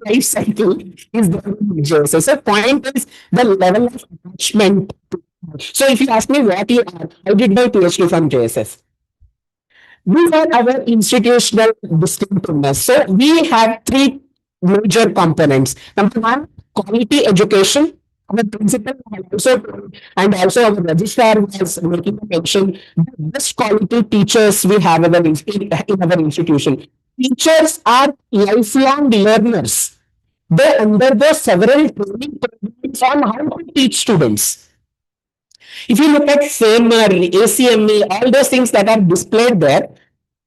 life cycle is the so point is the level of attachment. So if you ask me what you are, I did my PhD from JSS. These are our institutional distinctiveness. So we have 3 major components. Number 1, quality education. Our principal and also our registrar was making a mention, the best quality teachers we have in our institution. Teachers are lifelong learners. They undergo several training programs on how to teach students. If you look at FAMER, ACME, all those things that are displayed there,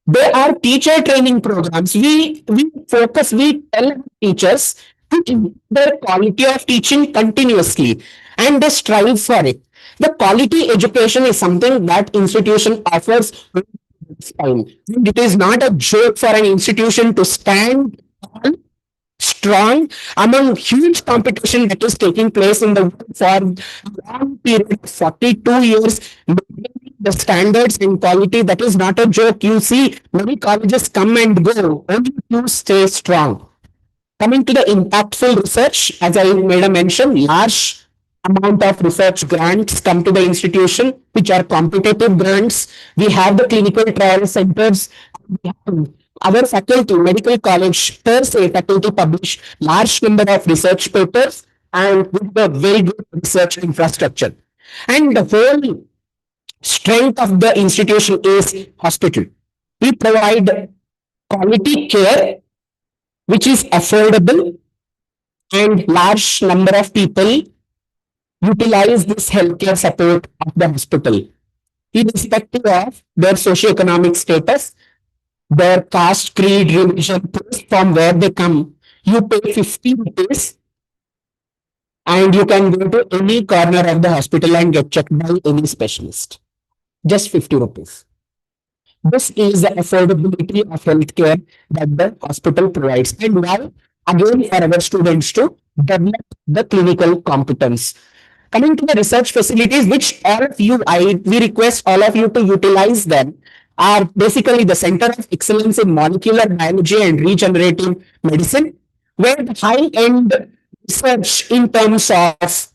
they are teacher training programs. We tell teachers to improve their quality of teaching continuously, and they strive for it. The quality education is something that institution offers time. It is not a joke for an institution to stand on strong among huge competition that is taking place in the world for a long period, 42 years. The standards in quality, that is not a joke. You see many colleges come and go, only you stay strong. Coming to the impactful research, as I made a mention, large amount of research grants come to the institution, which are competitive grants. We have the clinical trial centers. We have our faculty, medical college, per se, faculty publish large number of research papers and with a very good research infrastructure. And the whole strength of the institution is hospital. We provide quality care which is affordable, and large number of people utilize this healthcare support of the hospital, irrespective of their socioeconomic status, their caste, creed, religion, place from where they come. You pay 50 rupees and you can go to any corner of the hospital and get checked by any specialist. Just 50 rupees. This is the affordability of healthcare that the hospital provides. And why? Again, for our students to develop the clinical competence. Coming to the research facilities, which all of you, we request all of you to utilize them, are basically the Center of Excellence in Molecular Biology and Regenerative Medicine, where the high-end research in terms of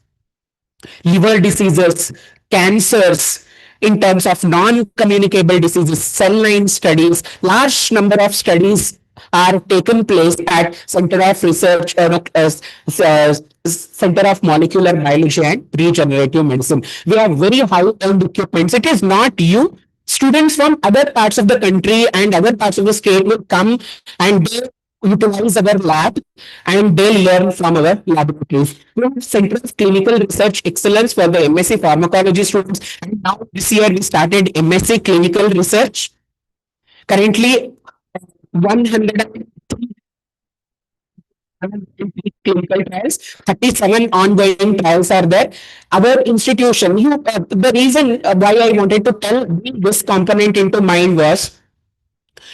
liver diseases, cancers, in terms of non-communicable diseases, cell line studies, large number of studies are taken place at Center of Research, Center of Molecular Biology and Regenerative Medicine. We have very high-end equipments. It is not you. Students from other parts of the country and other parts of the state will come and they utilize our lab and they learn from our laboratories. We have Center of Clinical Research Excellence for the MSc Pharmacology students, and now this year we started MSc Clinical Research. Currently, 103 clinical trials, 37 ongoing trials are there. Our institution, the reason why I wanted to tell this component into mind was,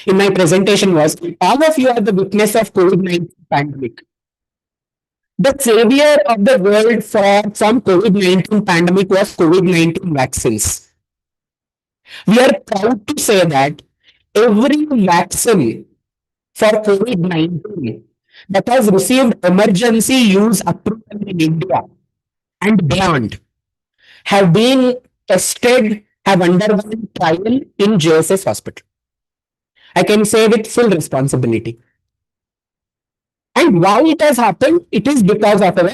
in my presentation was, all of you are the witness of COVID-19 pandemic. The savior of the world from COVID-19 pandemic was COVID-19 vaccines. We are proud to say that every vaccine for COVID-19 that has received emergency use approval in India and beyond have been tested, have undergone trial in JSS hospital. I can say with full responsibility. And why it has happened? It is because of our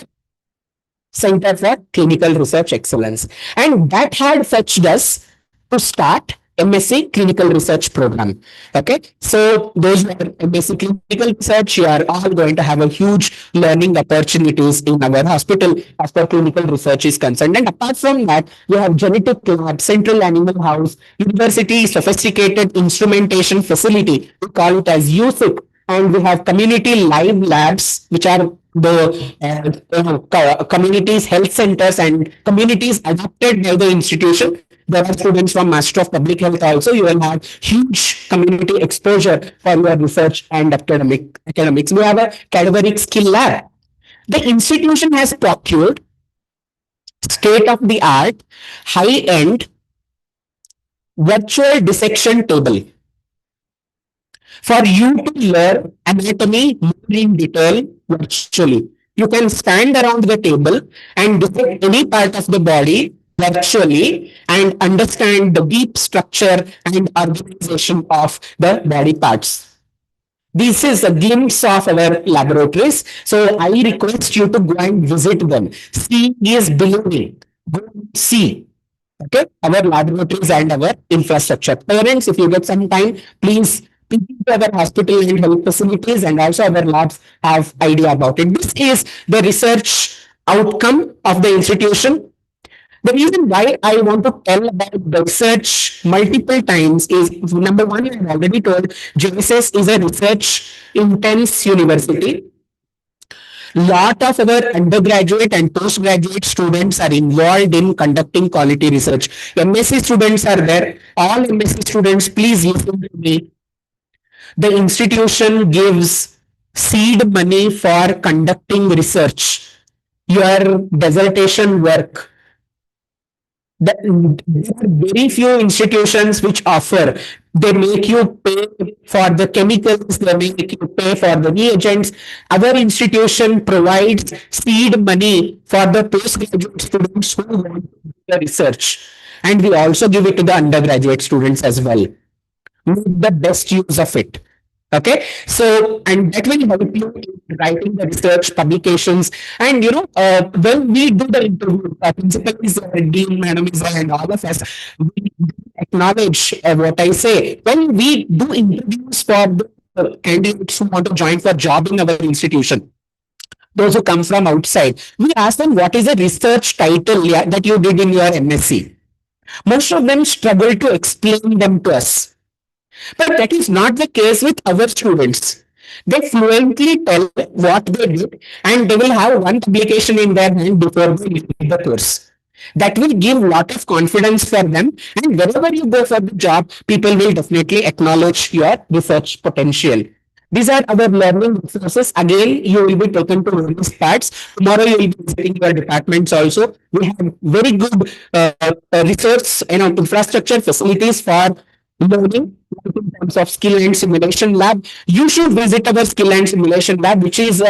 Center for Clinical Research Excellence. And that had fetched us to start MSc Clinical Research Program. Okay, so those who are MSc Clinical Research, you are all going to have a huge learning opportunities in our hospital as far clinical research is concerned. And apart from that, we have genetic lab, central animal house, university sophisticated instrumentation facility. We call it as USIC. And we have community live labs, which are the communities, health centers, and communities adopted by the institution. There are students from Master of Public Health also. You will have huge community exposure for your research and academics. We have a cadaveric skill lab. The institution has procured state-of-the-art, high-end virtual dissection table for you to learn anatomy more in detail virtually. You can stand around the table and dissect any part of the body virtually and understand the deep structure and organization of the body parts. This is a glimpse of our laboratories. So I request you to go and visit them. See is believing. Go see. Okay, our laboratories and our infrastructure. Parents, if you get some time, please visit our hospital and health facilities, and also our labs have idea about it. This is the research outcome of the institution. The reason why I want to tell about the research multiple times is, number one, I've already told, JSS is a research intense university. Lot of our undergraduate and postgraduate students are involved in conducting quality research. MSc students are there. All MSc students, please listen to me. The institution gives seed money for conducting research, your dissertation work. There are very few institutions which offer. They make you pay for the chemicals, they make you pay for the reagents. Our institution provides seed money for the postgraduate students who want to do the research. And we also give it to the undergraduate students as well. Make the best use of it. Okay, so, and that will help you in writing the research publications. And when we do the interview, principal is there, dean madam is there, and all of us, we acknowledge what I say. When we do interviews for the candidates who want to join for job in our institution, those who come from outside, we ask them what is a research title that you did in your MSc. Most of them struggle to explain them to us. But that is not the case with our students. They fluently tell what they did and they will have one publication in their hand before they leave the course. That will give a lot of confidence for them, and wherever you go for the job, people will definitely acknowledge your research potential. These are our learning resources. Again, you will be taken to various parts. Tomorrow you will be visiting your departments also. We have very good research and infrastructure facilities for learning in terms of skill and simulation lab. You should visit our skill and simulation lab, which is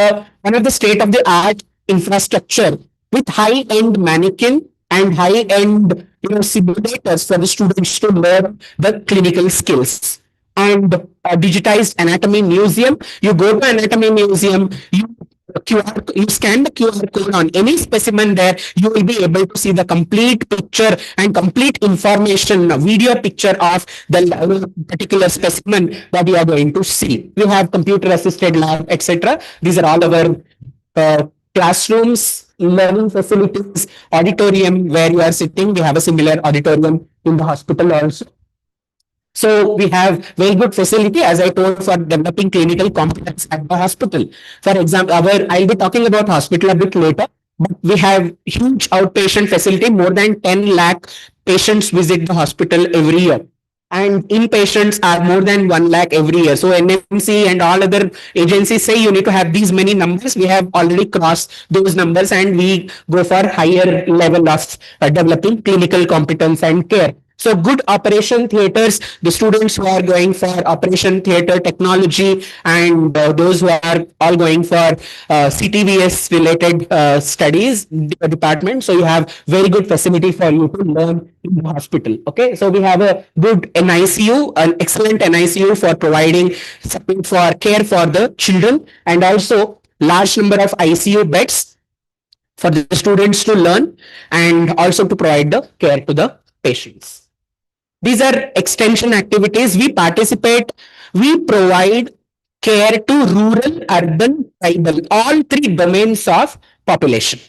one of the state of the art infrastructure with high end mannequin and high end simulators for the students to learn the clinical skills. And a digitized anatomy museum. You go to anatomy museum, you scan the QR code on any specimen there, you will be able to see the complete picture and complete information, a video picture of the particular specimen that you are going to see. We have computer assisted lab, etc. These are all our classrooms, learning facilities, auditorium where you are sitting. We have a similar auditorium in the hospital also. So we have very good facility, as I told, for developing clinical competence at the hospital. For example, I'll be talking about hospital a bit later, but we have huge outpatient facility. More than 10 lakh patients visit the hospital every year. And inpatients are more than 1 lakh every year. So NMC and all other agencies say you need to have these many numbers. We have already crossed those numbers and we go for higher level of developing clinical competence and care. So good operation theaters, the students who are going for operation theater technology and those who are all going for CTVS related studies department. So you have very good facility for you to learn in the hospital. Okay, so we have a good NICU, an excellent NICU for providing support for care for the children, and also large number of ICU beds for the students to learn and also to provide the care to the patients. These are extension activities. We participate, we provide care to rural, urban, tribal, all three domains of population.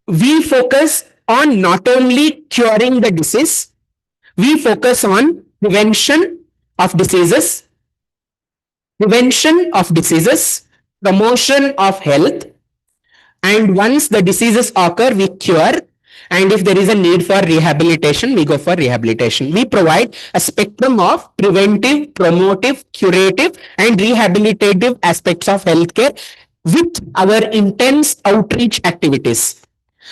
We focus on not only curing the disease, we focus on prevention of diseases, promotion of health, and once the diseases occur, we cure. And if there is a need for rehabilitation, we go for rehabilitation. We provide a spectrum of preventive, promotive, curative, and rehabilitative aspects of healthcare with our intense outreach activities.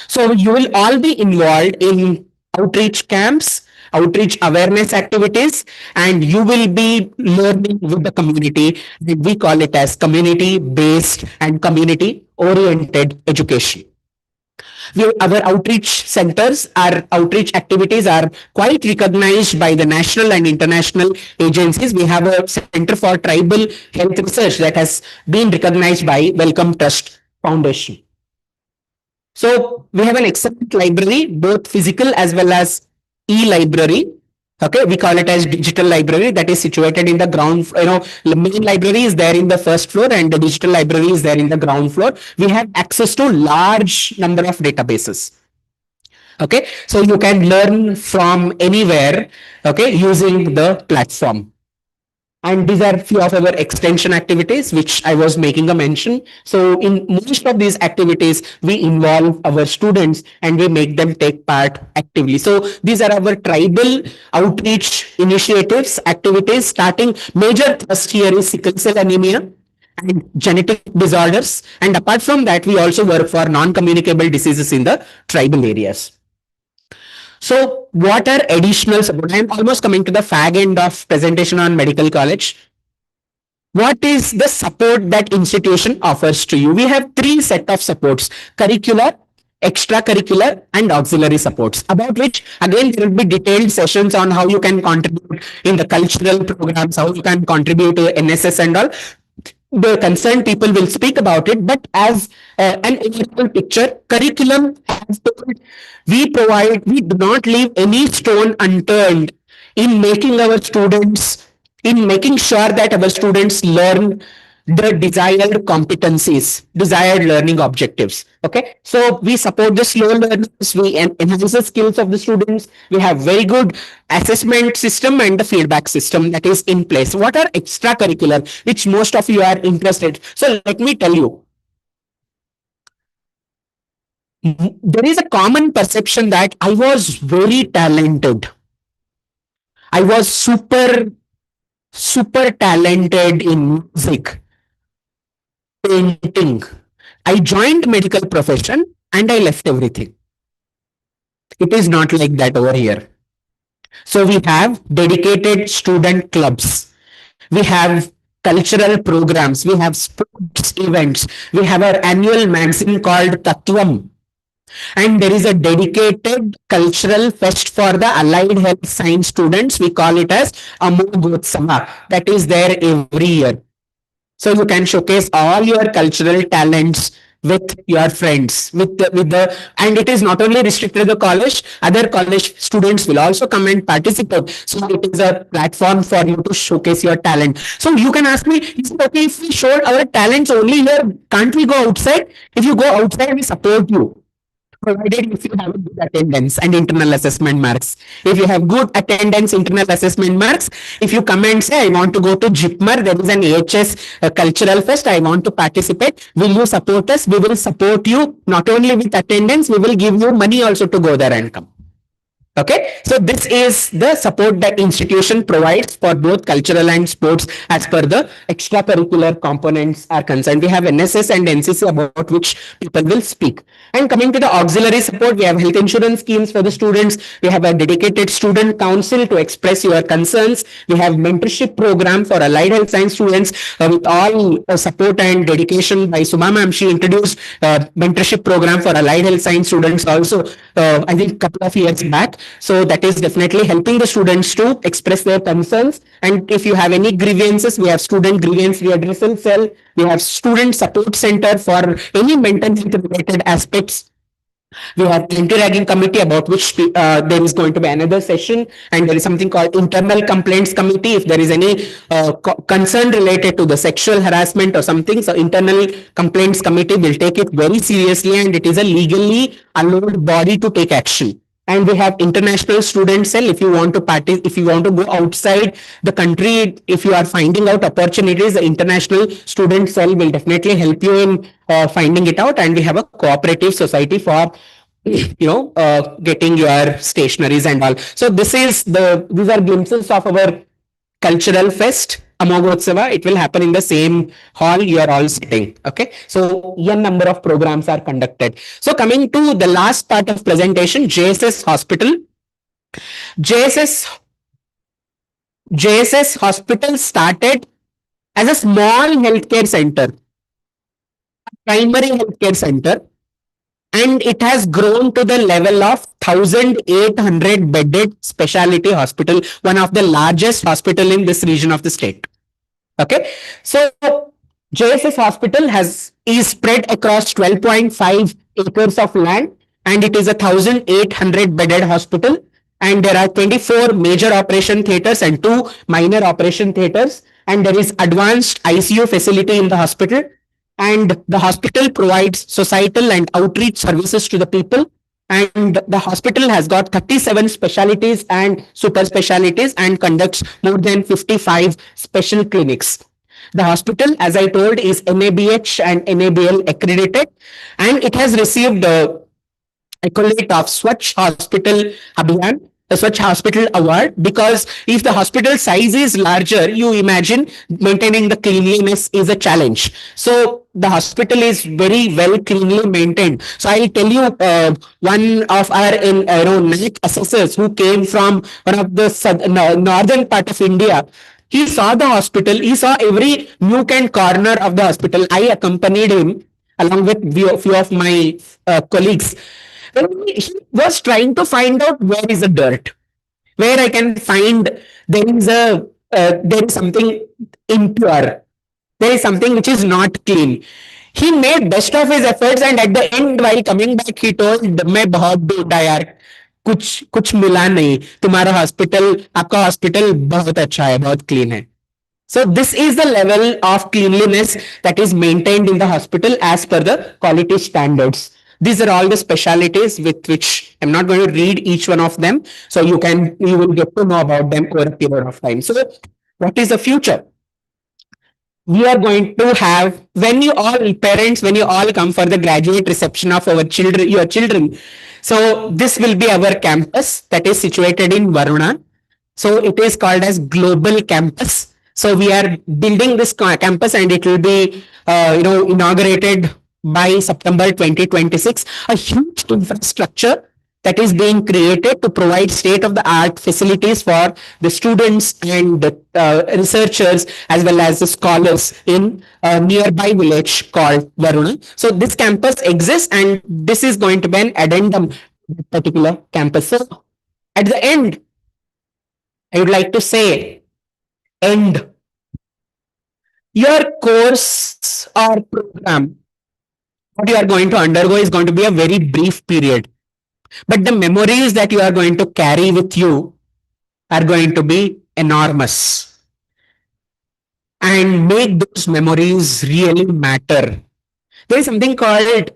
So you will all be involved in outreach camps, outreach awareness activities, and you will be learning with the community. We call it as community-based and community-oriented education. Our outreach centers, our outreach activities are quite recognized by the national and international agencies. We have a Center for Tribal Health Research that has been recognized by Wellcome Trust Foundation. So we have an excellent library, both physical as well as e-library. Okay, we call it as digital library, that is situated in the ground. The main library is there in the first floor and the digital library is there in the ground floor. We have access to large number of databases. Okay, so you can learn from anywhere, okay, using the platform. And these are few of our extension activities, which I was making a mention. So in most of these activities, we involve our students and we make them take part actively. So these are our tribal outreach initiatives, activities. Starting major thrust here is sickle cell anemia and genetic disorders. And apart from that, we also work for non-communicable diseases in the tribal areas. So what are additional support? I am almost coming to the fag end of presentation on medical college. What is the support that institution offers to you? We have three set of supports: curricular, extracurricular, and auxiliary supports, about which again there will be detailed sessions on how you can contribute in the cultural programs, how you can contribute to NSS and all. The concerned people will speak about it, but as an overall picture, curriculum has told, we do not leave any stone unturned in making our students in making sure that our students learn the desired competencies, desired learning objectives. Okay, so we support the slow learners, we enhance the skills of the students. We have very good assessment system and the feedback system that is in place. What are extracurricular, which most of you are interested? So let me tell you, there is a common perception that I was very talented. I was super talented in music, painting. I joined medical profession and I left everything. It is not like that over here. So we have dedicated student clubs. We have cultural programs. We have sports events. We have our annual magazine called Tattvam. And there is a dedicated cultural fest for the allied health science students. We call it as Amogotsava. That is there every year. So you can showcase all your cultural talents with your friends, and it is not only restricted to the college, other college students will also come and participate. So it is a platform for you to showcase your talent. So you can ask me, is it okay if we showed our talents only here? Can't we go outside? If you go outside, we support you, provided if you have a good attendance and internal assessment marks. If you have good attendance, internal assessment marks, if you come and say, I want to go to JIPMER, there is an AHS cultural fest, I want to participate, will you support us? We will support you not only with attendance, we will give you money also to go there and come. Okay, so this is the support that institution provides for both cultural and sports as per the extracurricular components are concerned. We have NSS and NCC about which people will speak. And coming to the auxiliary support, we have health insurance schemes for the students. We have a dedicated student council to express your concerns. We have mentorship program for allied health science students with all support and dedication by Suma ma'am. She introduced mentorship program for allied health science students also, I think a couple of years back. So that is definitely helping the students to express their concerns. And if you have any grievances, we have student grievance redressal cell. We have student support center for any mental health related aspects. We have anti-ragging committee about which there is going to be another session, and there is something called internal complaints committee. If there is any concern related to the sexual harassment or something, so internal complaints committee will take it very seriously, and it is a legally allowed body to take action. And we have international student cell. If you want to if you want to go outside the country, if you are finding out opportunities, the international student cell will definitely help you in finding it out. And we have a cooperative society for getting your stationaries and all. So these are glimpses of our cultural fest, Amogotsava. It will happen in the same hall you are all sitting. Okay, so n number of programs are conducted. So coming to the last part of presentation, JSS Hospital. JSS Hospital started as a small healthcare center, primary healthcare center, and it has grown to the level of 1,800 bedded specialty hospital, one of the largest hospital in this region of the state. Okay, so JSS Hospital is spread across 12.5 acres of land, and it is a 1,800 bedded hospital. And there are 24 major operation theaters and 2 minor operation theaters, and there is advanced ICU facility in the hospital. And the hospital provides societal and outreach services to the people. And the hospital has got 37 specialties and super specialties and conducts more than 55 special clinics. The hospital, as I told, is NABH and NABL accredited, and it has received the accolade of Swachh Hospital Abhiyan, the Swachh Hospital Award, because if the hospital size is larger, you imagine maintaining the cleanliness is a challenge. So the hospital is very well cleanly maintained. So I'll tell you one of our NAC assessors who came from one of the northern part of India. He saw the hospital, he saw every nook and corner of the hospital. I accompanied him along with few of my colleagues. He was trying to find out where is the dirt, where I can find there is something impure, there is something which is not clean. He made best of his efforts, and at the end, while coming back, he told, मैं बहुत ढूंढा यार, कुछ मिला नहीं. तुम्हारा hospital, आपका hospital बहुत अच्छा है, बहुत क्लीन है. So this is the level of cleanliness that is maintained in the hospital as per the quality standards. These are all the specialities with which I'm not going to read each one of them. So you will get to know about them over a period of time. So what is the future? We are going to have, when you all parents, when you all come for the graduate reception of our children, your children. So this will be our campus that is situated in Varuna. So it is called as Global Campus. So we are building this campus and it will be, inaugurated by September 2026. A huge infrastructure that is being created to provide state of the art facilities for the students and researchers as well as the scholars in a nearby village called Varuna. So this campus exists and this is going to be an addendum to that particular campus. So at the end, I would like to say, end. Your course or program, what you are going to undergo is going to be a very brief period. But the memories that you are going to carry with you are going to be enormous. And make those memories really matter. There is something called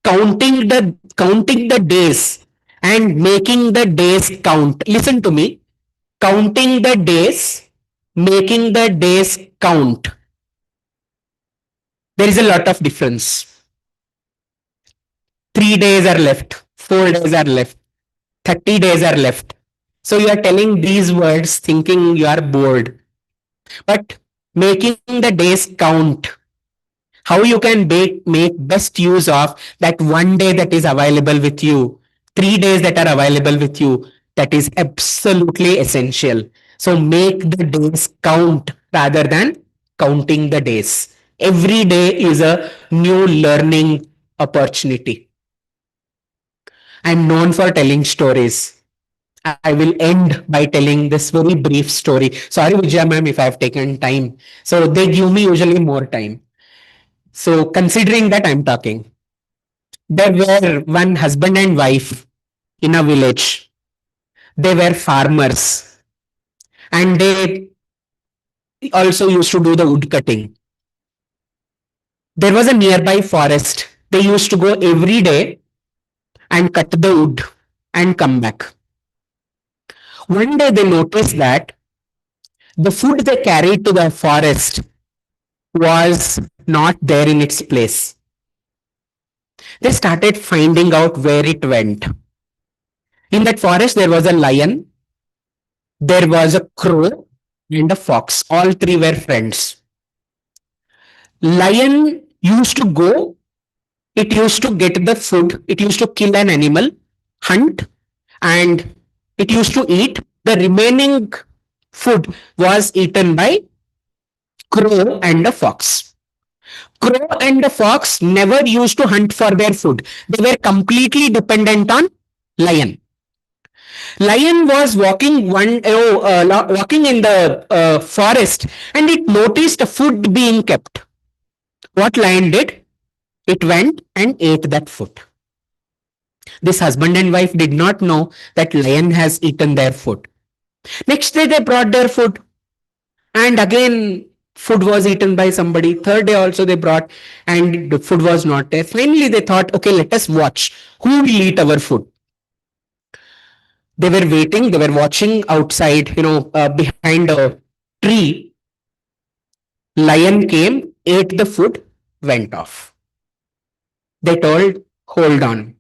counting the days and making the days count. Listen to me. Counting the days, making the days count. There is a lot of difference. 3 days are left, 4 days are left, 30 days are left. So you are telling these words thinking you are bored. But making the days count, how you can make best use of that 1 day that is available with you, 3 days that are available with you, that is absolutely essential. So make the days count rather than counting the days. Every day is a new learning opportunity. I'm known for telling stories. I will end by telling this very brief story. Sorry, Vijaya ma'am, if I have taken time. So they give me usually more time. So considering that I'm talking, there were one husband and wife in a village. They were farmers and they also used to do the wood cutting. There was a nearby forest. They used to go every day and cut the wood and come back. One day they noticed that the food they carried to the forest was not there in its place. They started finding out where it went. In that forest, there was a lion, there was a crow, and a fox. All three were friends. Lion used to go, it used to get the food, it used to kill an animal, hunt, and it used to eat. The remaining food was eaten by crow and a fox. Crow and the fox never used to hunt for their food. They were completely dependent on lion. Lion was walking walking in the forest and it noticed a food being kept. What lion did? It went and ate that food. This husband and wife did not know that lion has eaten their food. Next day they brought their food and again food was eaten by somebody. Third day also they brought and the food was not there. Finally they thought, okay, let us watch who will eat our food. They were waiting, they were watching outside, behind a tree. Lion came, ate the food, went off. They told, hold on,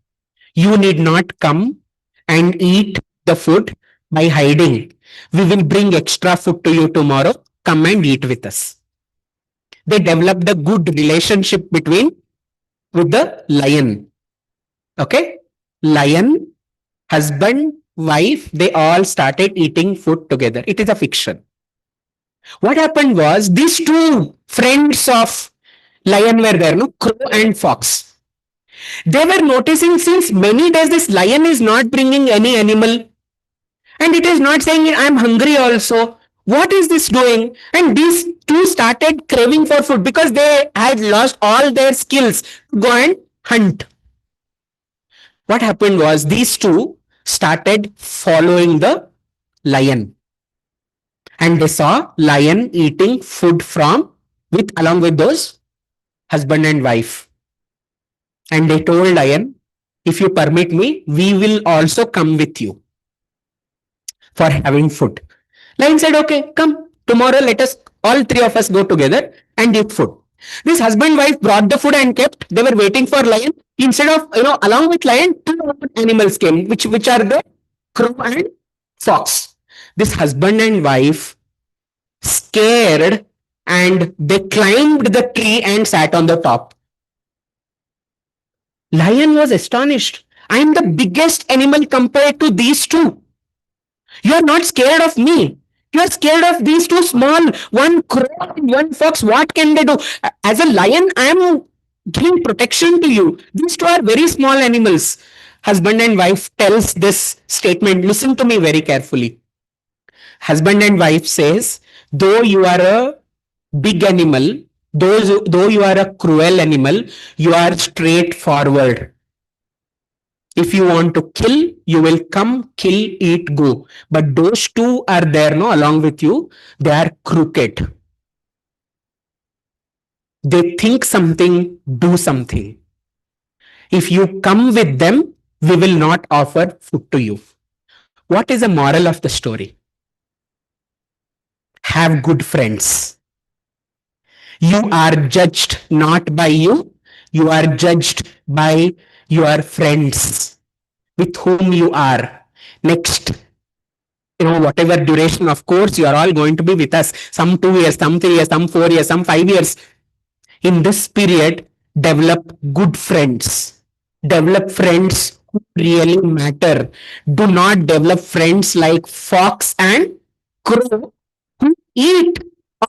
you need not come and eat the food by hiding. We will bring extra food to you tomorrow. Come and eat with us. They developed a good relationship with the lion. Okay? Lion, husband, wife, they all started eating food together. It is a fiction. What happened was these two friends of lion were there, crow and fox. They were noticing since many days this lion is not bringing any animal and it is not saying I'm hungry also. What is this doing? And these two started craving for food because they had lost all their skills to go and hunt. What happened was these two started following the lion. and they saw lion eating food from with along with those husband and wife. And they told lion, if you permit me, we will also come with you for having food. Lion said, okay, come. Tomorrow let us, all three of us go together and eat food. This husband wife brought the food and kept. They were waiting for lion. Instead of, along with lion, two animals came, which are the crow and fox. This husband and wife scared and they climbed the tree and sat on the top. Lion was astonished. I am the biggest animal compared to these two. You are not scared of me. You are scared of these two small, one crow and one fox. What can they do? As a lion, I am giving protection to you. These two are very small animals. Husband and wife tells this statement. Listen to me very carefully. Husband and wife says, though you are a big animal, though you are a cruel animal, you are straightforward. If you want to kill, you will come, kill, eat, go. But those two are there, no, along with you. They are crooked. They think something, do something. If you come with them, we will not offer food to you. What is the moral of the story? Have good friends. You are judged not by you. You are judged by your friends with whom you are. Next, whatever duration, of course, you are all going to be with us. Some 2 years, some 3 years, some 4 years, some 5 years. In this period, develop good friends. Develop friends who really matter. Do not develop friends like fox and crow who eat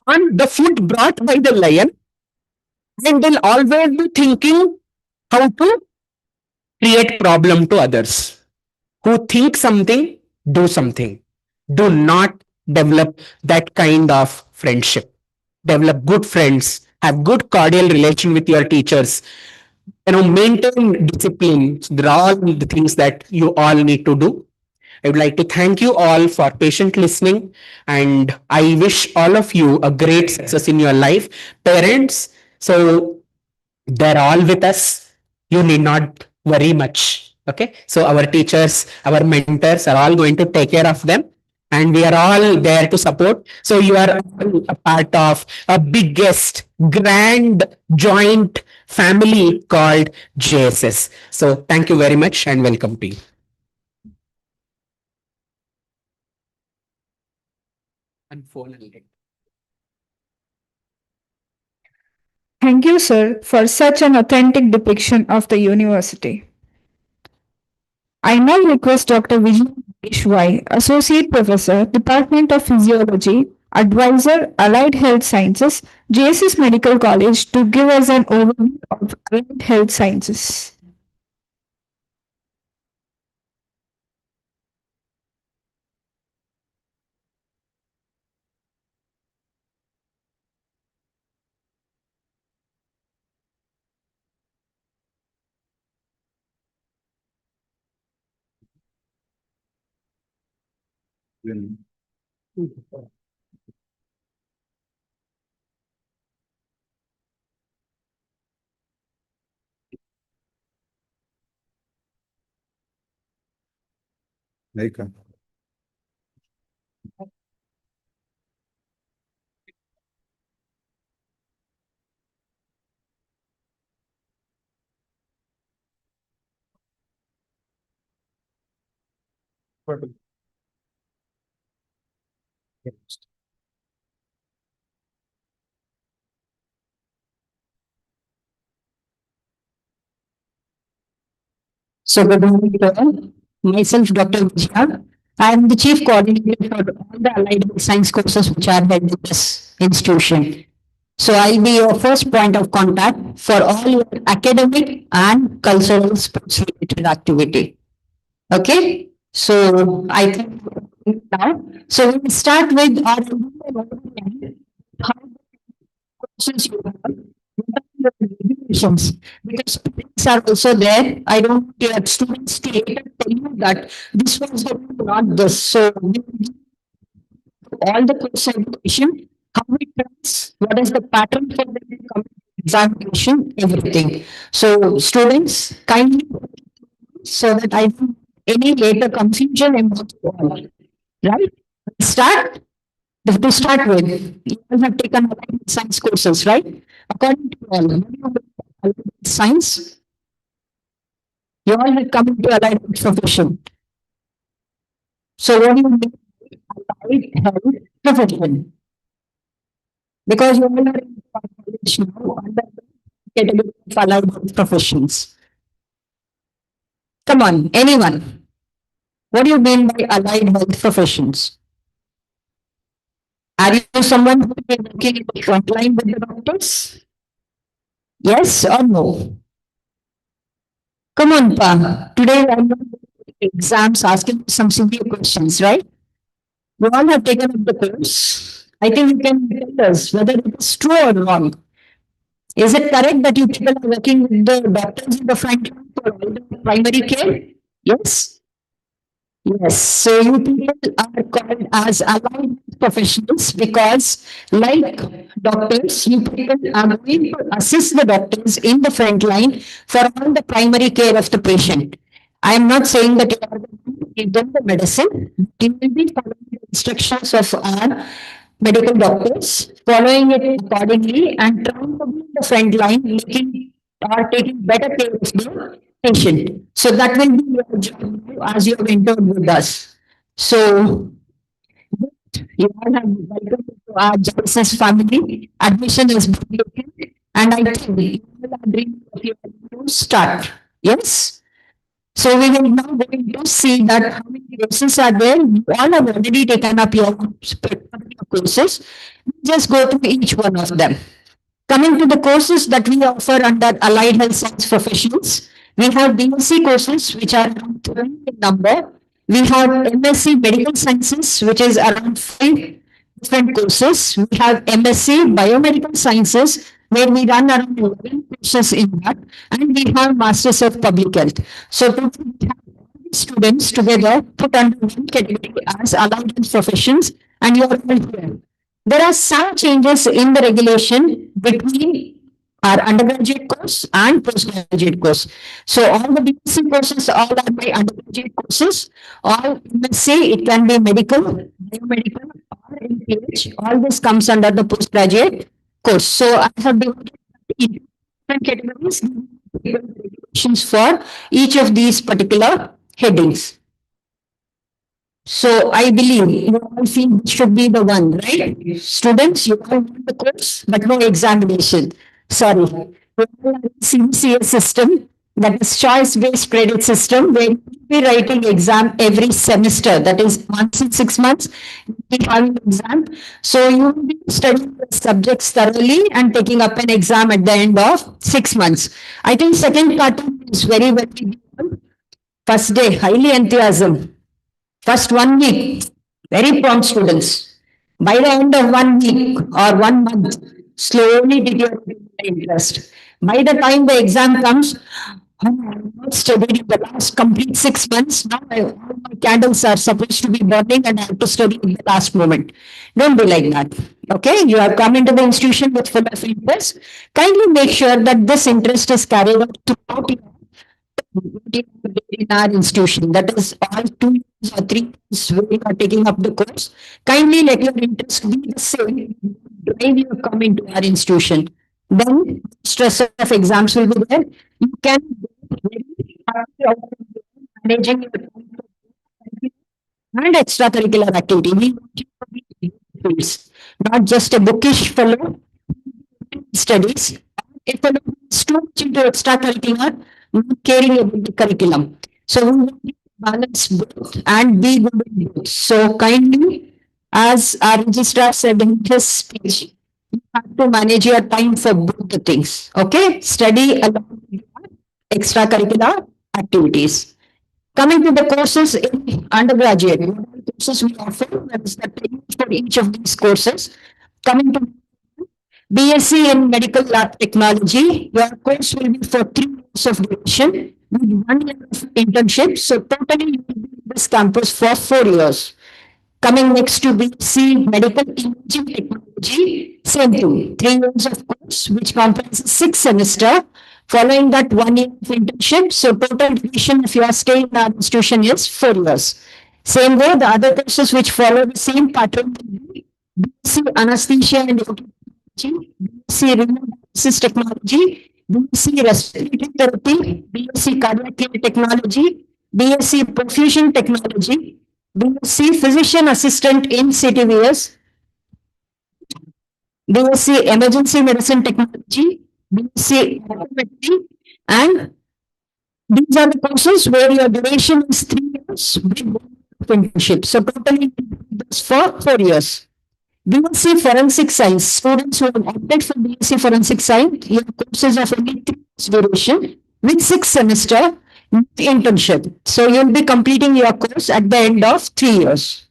on the food brought by the lion and will always be thinking how to create problem to others. Who think something, do something. Do not develop that kind of friendship. Develop good friends, have good cordial relation with your teachers. Maintain discipline. There are all the things that you all need to do. I would like to thank you all for patient listening, and I wish all of you a great success in your life. Parents, so they're all with us. You need not worry much. Okay. So our teachers, our mentors are all going to take care of them. And we are all there to support. So you are all a part of a biggest, grand, joint family called JSS. So thank you very much and welcome to you. Thank you, sir, for such an authentic depiction of the university. I now request Dr. Vijay Y, Associate Professor, Department of Physiology, Advisor, Allied Health Sciences, JSS Medical College, to give us an overview of Allied Health Sciences. So good morning to all. Myself, Dr. Vijaya. I am the Chief Coordinator for all the allied health science courses which are held in this institution. So I'll be your first point of contact for all your academic and cultural sports related activity. Okay. So I think now. So we'll start with our questions you have. Regulations, because students are also there. I don't want your students to later tell you that this was the rule, not this. So all the course education, how it runs, what is the pattern for the examination, everything. So students, kindly, so that I don't any later confusion about you all. Right? Start. To start with, you all have taken applied science courses, right? According to all, what do you mean by applied science? You all have come into allied profession. So what do you mean by allied health profession? Because you all are in college now under the category of allied health professions. Come on, anyone. What do you mean by allied health professions? Are you someone who is working in the front line with the doctors? Yes or no? Come on, Pa. Today I'm not exams asking some simple questions, right? You all have taken up the course. I think you can tell us whether it is true or wrong. Is it correct that you people are working with the doctors in the front line for all the primary care? Yes? Yes, so you people are called as allied professionals because, like doctors, you people are going to assist the doctors in the front line for all the primary care of the patient. I am not saying that you are going to give them the medicine. You will be following the instructions of our medical doctors, following it accordingly and trying to be in the front line, making or taking better care of the patient. So that will be your job as you have entered with us. So you all have welcome to our JSS family. Admission is taken, and I think you all are dreaming of your to start. Yes. So we will now going to see that how many courses are there. You all have already taken up your courses. Just go through each one of them. Coming to the courses that we offer under Allied Health Science Professionals, we have BSc courses which are around 3 in number. We have MSc Medical Sciences which is around 5 different courses. We have MSc Biomedical Sciences where we run around 11 courses in that, and we have Masters of Public Health. So total we have all these students together put under one category as allied health professions, and you are all here. There are some changes in the regulation between our undergraduate course and postgraduate course. So all the BSc courses all are by undergraduate courses. All MSc, it can be medical, biomedical, or MPH. All this comes under the postgraduate course. So I have divided into different categories, regulations for each of these particular headings. So I believe you all feel this should be the one, right? Students, you all want the course, but no examination. Sorry. We all have CBCS system, that is choice-based credit system, where you will be writing exam every semester. That is once in 6 months, you will be having an exam. So you will be studying the subjects thoroughly and taking up an exam at the end of 6 months. I think second pattern is very well. First day, highly enthusiasm. First 1 week, very prompt students. By the end of 1 week or 1 month, slowly deteriorating the interest. By the time the exam comes, I have not studied in the last complete 6 months. Now all my candles are supposed to be burning and I have to study in the last moment. Don't be like that. Okay, you have come into the institution with full of interest. Kindly make sure that this interest is carried out throughout in our institution. That is all 2 years or 3 years when you are taking up the course. Kindly let your interest be the same. Drive you come into our institution. Then stress of exams will be there. You can managing your time and extracurricular activity. We want you to be fields, not just a bookish fellow studies. A fellow who is too much into extracurricular, not caring about the curriculum. So we want you to balance both and be good in both. So kindly, as our registrar said in his speech, you have to manage your time for both the things. Okay, study along with your extracurricular activities. Coming to the courses in undergraduate, what are the courses we offer? That is the training for each of these courses. Coming to BSc in Medical Lab Technology, your course will be for 3 years of duration with 1 year of internship. So totally you will be in this campus for 4 years. Coming next to BSc Medical Imaging Technology, same thing, 3 years of course, which comprises 6 semesters. Following that 1 year of internship, so total duration of your stay in our institution is 4 years. Same way, the other courses which follow the same pattern will be BSc Anesthesia and Technology, BSc Renal Dialysis Technology, BSc Respiratory Therapy, BSc Cardiac Care Technology, BSc Perfusion Technology, BSc Physician Assistant in CTVS, BSc Emergency Medicine Technology, BSc Optometry, and these are the courses where your duration is 3 years with internship. So totally for 4 years. BSc Forensic Science, students who have opted for BSc Forensic Science, your courses of only 3 years duration with 6 semesters internship. So you'll be completing your course at the end of 3 years.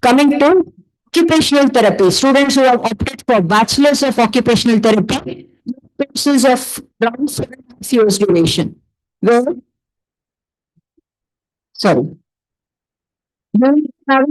Coming to occupational therapy, students who have opted for bachelor's of occupational therapy, courses of around 7.5 years duration. Where, sorry, you have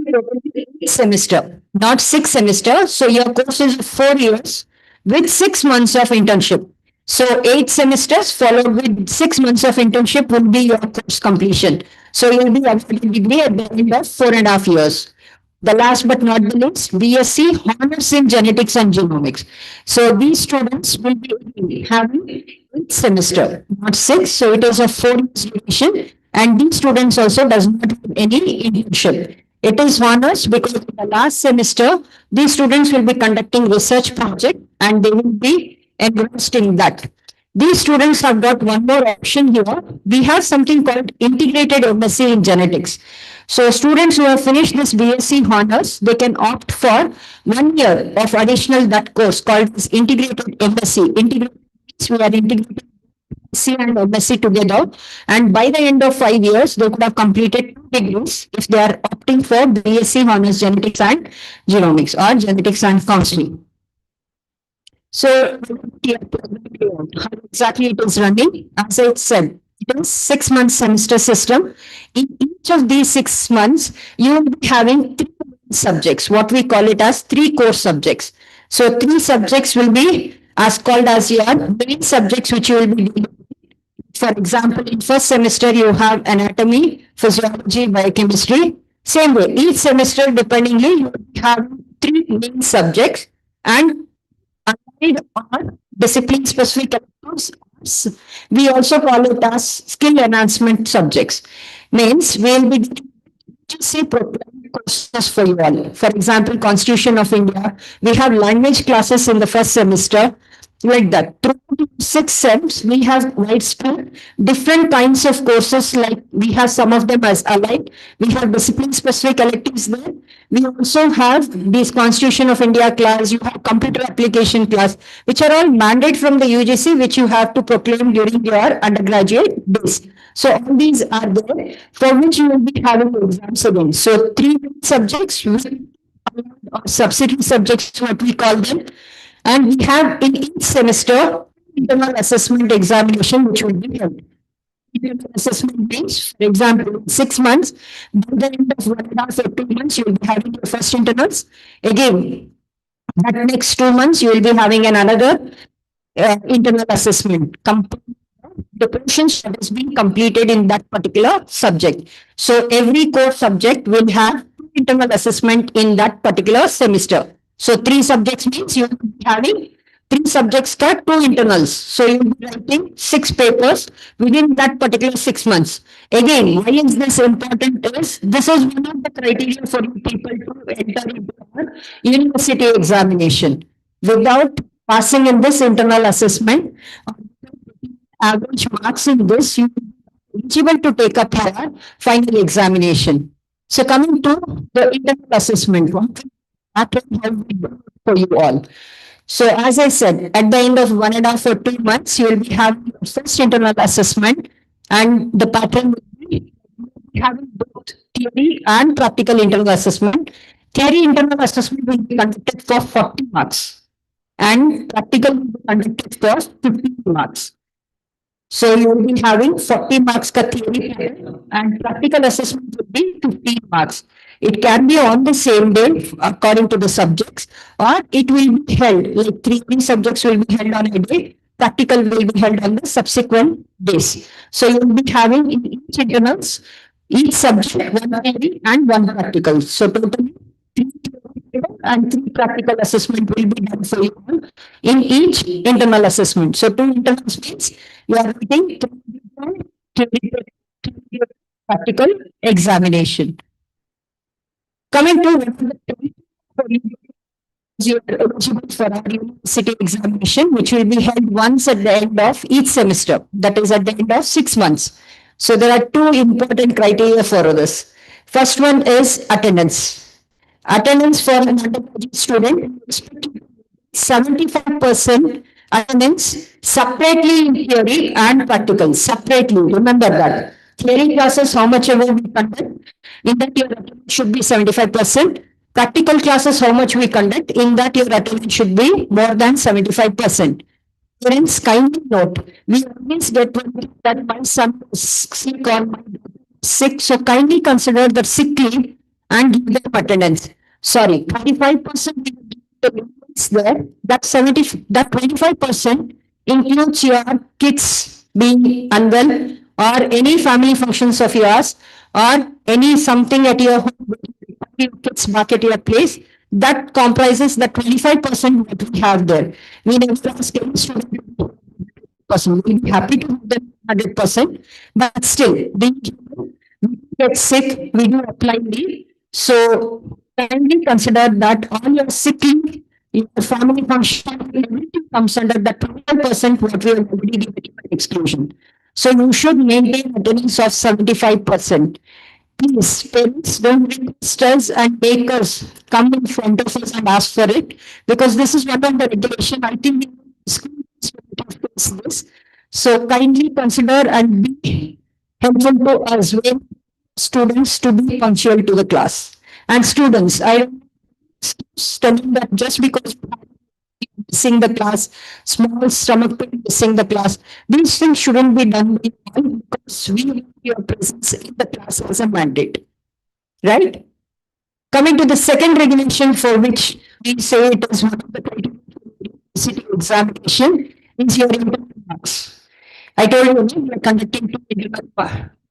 a semester, not 6 semesters. So your course is 4 years with 6 months of internship. So 8 semesters followed with 6 months of internship will be your course completion. So you'll be awarded a degree at the end of 4.5 years. The last but not the least, BSc Honors in Genetics and Genomics. So these students will be having 8 semesters, not 6. So it is a 4 years duration. And these students also does not have any internship. It is honors because in the last semester, these students will be conducting research project and they will be engrossed in that. These students have got one more option here. We have something called integrated MSc in genetics. So students who have finished this BSc honors, they can opt for 1 year of additional that course called this integrated MSc. Integrated means we are integrating BSc and MSc together, and by the end of 5 years, they could have completed 2 degrees if they are opting for BSc honors genetics and genomics or genetics and counseling. So how exactly it is running? As I said, it is 6 month semester system. In each of these 6 months, you will be having 3 subjects, what we call it as 3 core subjects. So 3 subjects will be as called as your main subjects which you will be doing. For example, in first semester, you have anatomy, physiology, biochemistry. Same way, each semester, dependingly, you have 3 main subjects and on discipline specific electives. We also call it as skill enhancement subjects. Means we will be say proclaimed courses for you all. For example, Constitution of India. We have language classes in the first semester. Like that. Through 6 sems, we have widespread different kinds of courses, like we have some of them as allied. We have discipline specific electives there. We also have this Constitution of India class, you have computer application class, which are all mandate from the UGC, which you have to proclaim during your undergraduate days. So all these are there for which you will be having exams again. So 3 subjects, or subsidiary subjects, what we call them. And we have in each semester internal assessment examination, which will be held. Internal assessment means, for example, in 6 months, by the end of 1.5 or 2 months, you will be having your first internals. Again, that next 2 months, you will be having another internal assessment. The portions that is being completed in that particular subject. So every core subject will have internal assessment in that particular semester. So 3 subjects means you will be having 3 subjects cut 2 internals. So you will be writing 6 papers within that particular 6 months. Again, why is this important is this is one of the criteria for people to enter into our university examination. Without passing in this internal assessment, average marks in this, you will be eligible to take up your final examination. So coming to the internal assessment, that will help for you all. So as I said, at the end of 1.5 or 2 months, you will be having your first internal assessment, and the pattern will be having both theory and practical internal assessment. Theory internal assessment will be conducted for 40 marks and practical will be conducted for 50 marks. So you will be having 40 marks ka theory and practical assessment will be 15 marks. It can be on the same day according to the subjects, or it will be held, like three subjects will be held on a day, practical will be held on the subsequent days. So you will be having in each internals, each subject one theory and one practical. So totally three theoretical and three practical assessment will be done for you all in each internal assessment. So two internals means you are writing three practical examination. Coming to you are eligible for our university examination, which will be held once at the end of each semester, that is at the end of 6 months. So there are two important criteria for this. First one is attendance. Attendance for an undergraduate student, 75% attendance separately in theory and practical, separately. Remember that. Theory classes, how much ever we conduct, in that your attendance should be 75%. Practical classes, how much we conduct, in that your attendance should be more than 75%. Parents, kindly note, we always get that my son is sick or my daughter is sick, so kindly consider the sick leave and give them attendance. Sorry, 25% is there, that 25% includes your kids being unwell or any family functions of yours or any something at your home, your kids back at your place, that comprises the 25% that we have there. We never ask any student person. We'll be happy to give them 100%, but still, we get sick, we do apply leave. So kindly consider that all your sick leave, your family function, everything comes under that 25% what we have already given you an exclusion. So you should maintain attendance of 75%. Please, parents, don't request us and make us come in front of us and ask for it, because this is one of the regulation. I think schools will have to face this. So kindly consider and be helpful to us when students to be punctual to the class. And students, I telling that just because missing the class, small stomach pain, missing the class, these things shouldn't be done by all, because we want your presence in the class as a mandate. Right? Coming to the second regulation for which we say it is one of the criteria for university examination is your internal marks. I told you we are conducting two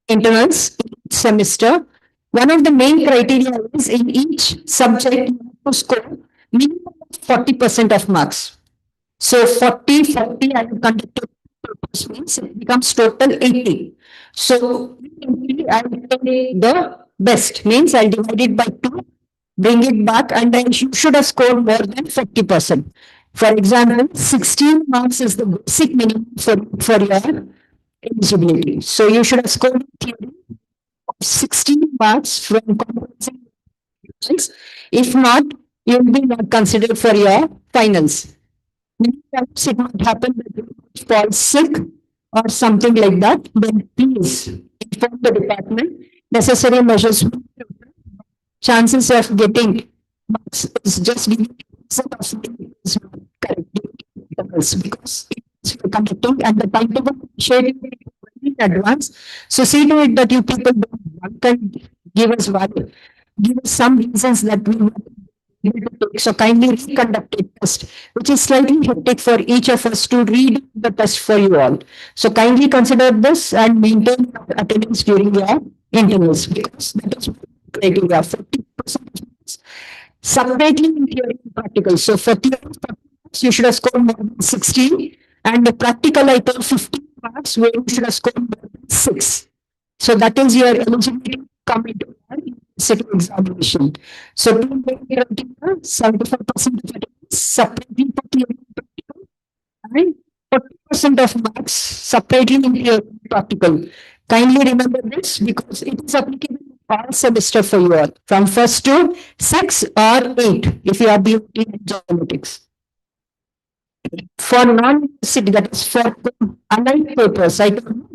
internals in each semester. One of the main criteria is in each subject you have to score minimum 40% of marks. So 40, I will conduct papers means it becomes total 80. So I will take the best means I'll divide it by 2, bring it back, and then you should have scored more than 50%. For example, 16 marks is the basic minimum for your eligibility. So you should have scored theory of 16 marks from comprehensive. If not, you will be not considered for your finals. Many times it might happen that you fall sick or something like that, then please inform the department. Necessary measures. Chances of getting marks is just is correct because it's conducting and the timetable sharing in advance. So see to it that you people don't give us value, give us some reasons that we want to take. So kindly reconduct a test, which is slightly hectic for each of us to read the test for you all. So kindly consider this and maintain attendance during your internals, because that is criteria. 40% separately in theory and practical. So for theory, you should have scored more than 16, and the practical I told 15 marks where you should have scored more than 6. So that is your eligibility coming to city examination. So 75% of it is separately for theory and practical, and 40% of marks separately in theory and practical. Kindly remember this because it is applicable all semester for you all, from first to 6 or 8 if you are beauty and genetics. For non-university, that is for allied papers, I don't know,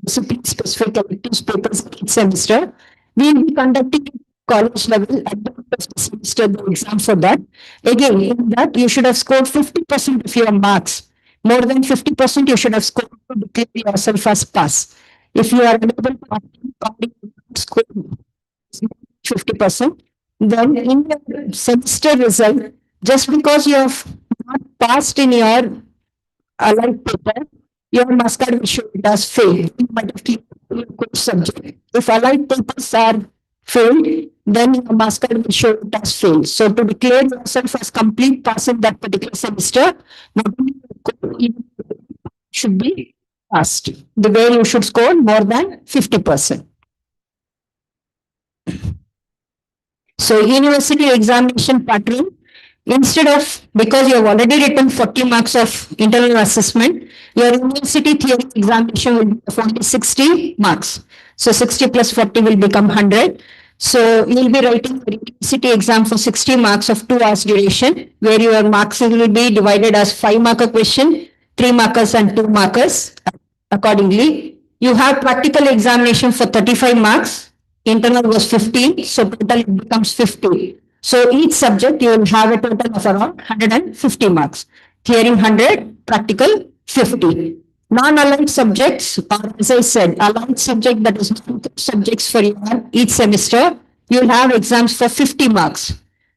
specific electives papers each semester, we will be conducting college level at the end of the semester the exam for that. Again, in that you should have scored 50% of your marks. More than 50% you should have scored to declare yourself as pass. If you are unable to score 50%. Then in your semester result, just because you have not passed in your allied paper, your marks card will show it as failed. You might have cleared your course subject. If allied papers are failed, then your marks card will show it as failed. So to declare yourself as complete pass in that particular semester, not only you should be passed. The way you should score more than 50%. So university examination pattern, instead of, because you have already written 40 marks of internal assessment, your university theory examination will be of only 60 marks. So 60 plus 40 will become 100. So you will be writing the university exam for 60 marks of 2 hours duration, where your marks will be divided as 5-marker question, 3 markers and 2 markers accordingly. You have practical examination for 35 marks. Internal was 15, so total it becomes 50. So each subject you will have a total of around 150 marks. Theory 100, practical 50. Non-aligned subjects, or as I said, aligned subject, that is subjects for each semester, you will have exams for 50 marks.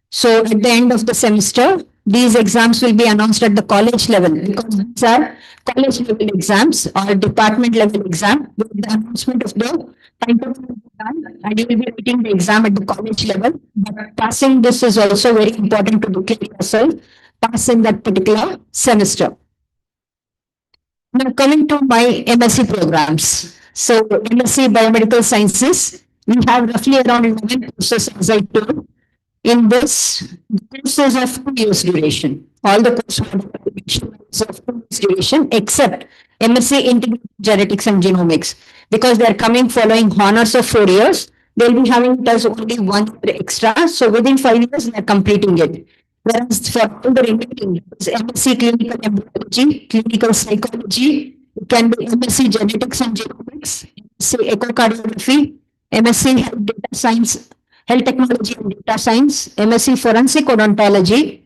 So at the end of the semester, these exams will be announced at the college level, because these are college level exams or department level exam, with the announcement of the timetable will be done, and you will be writing the exam at the college level. But passing this is also very important to declare yourself pass in that particular semester. Now coming to my MSc programs. So MSc Biomedical Sciences, we have roughly around 11 courses, as I told. In this, courses of 2 years duration. All the courses of 2 years duration, except MSc Integrated Genetics and Genomics, because they are coming following honors of 4 years. They'll be having it as only 1 year extra. So within 5 years, they are completing it. Whereas for all the remaining, MSc Clinical Embryology, Clinical Psychology, it can be MSc Genetics and Genomics, MSc Echocardiography, MSc Health Data Science, Health Technology and Data Science, MSc Forensic Odontology.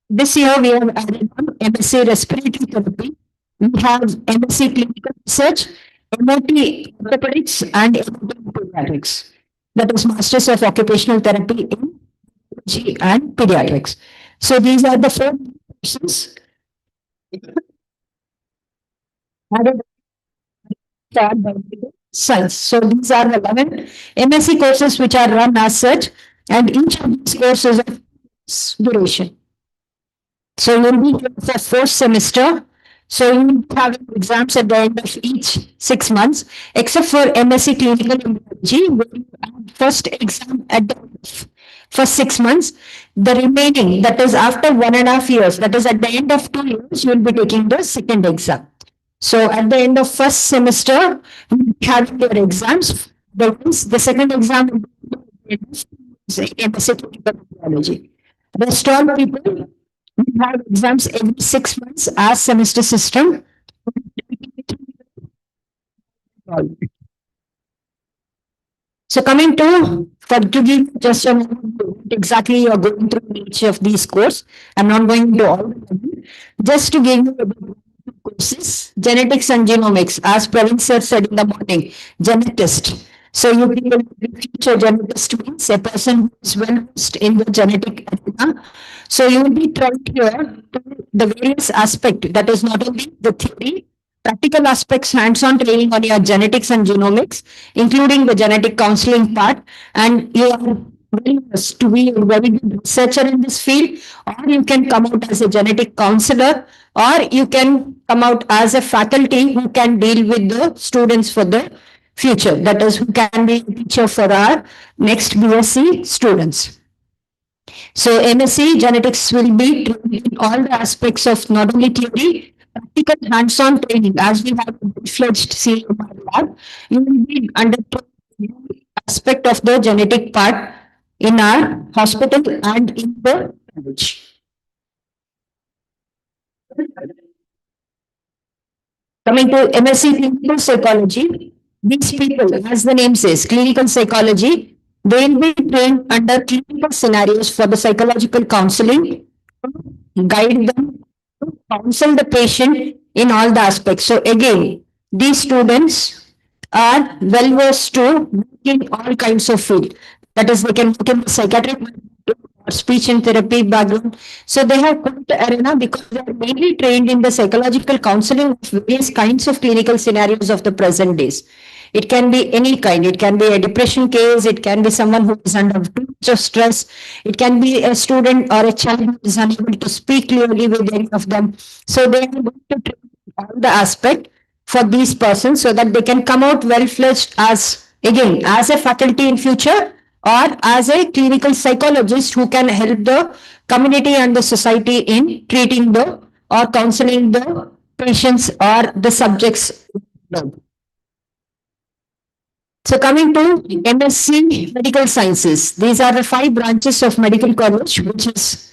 This year we have added on MSc Respiratory Therapy. We have MSc Clinical Research, MOT Orthopedics and MOT Pediatrics. That is Masters of Occupational Therapy in Oncology and Pediatrics. So these are the 4 courses added by science. So these are 11 MSc courses which are run as such, and each of these courses of duration. So you will be for 4th semester. So you will have exams at the end of each 6 months, except for MSc Clinical Embryology, where you have first exam at the first 6 months. The remaining, that is after 1.5 years, that is at the end of 2 years, you will be taking the second exam. So at the end of first semester, we have your exams. The second exam will be MSc Clinical Biology. Rest all people, we have exams every 6 months as semester system. So coming to give just a moment exactly you are going through each of these courses. I'm not going to all of them. Just to give you a bit courses, genetics and genomics, as Praveen sir said in the morning, genetist. So you people future genetist means a person who is well versed in the genetic arena. So you will be trying here to the various aspect, that is not only the theory, practical aspects, hands-on training on your genetics and genomics, including the genetic counseling part, and you are very much to be a very good researcher in this field, or you can come out as a genetic counselor, or you can come out as a faculty who can deal with the students for the future. That is, who can be a teacher for our next BSc students. So MSc Genetics will be in all the aspects of not only theory, practical hands-on training. As we have a fledged CMR lab, you will be under aspect of the genetic part in our hospital and in the college. Coming to MSc Clinical Psychology, these people, as the name says, clinical psychology, they will be trained under clinical scenarios for the psychological counseling, guide them, counsel the patient in all the aspects. So again, these students are well versed to work in all kinds of field. That is, they can work in the psychiatric or speech and therapy background. So they have come to arena because they are mainly trained in the psychological counseling of various kinds of clinical scenarios of the present days. It can be any kind. It can be a depression case. It can be someone who is under too much of stress. It can be a student or a child who is unable to speak clearly with any of them. So they are going to train all the aspect for these persons so that they can come out well-fledged as, again, as a faculty in future or as a clinical psychologist who can help the community and the society in treating the or counseling the patients or the subjects. So coming to MSc Medical Sciences, these are the 5 branches of medical college, which is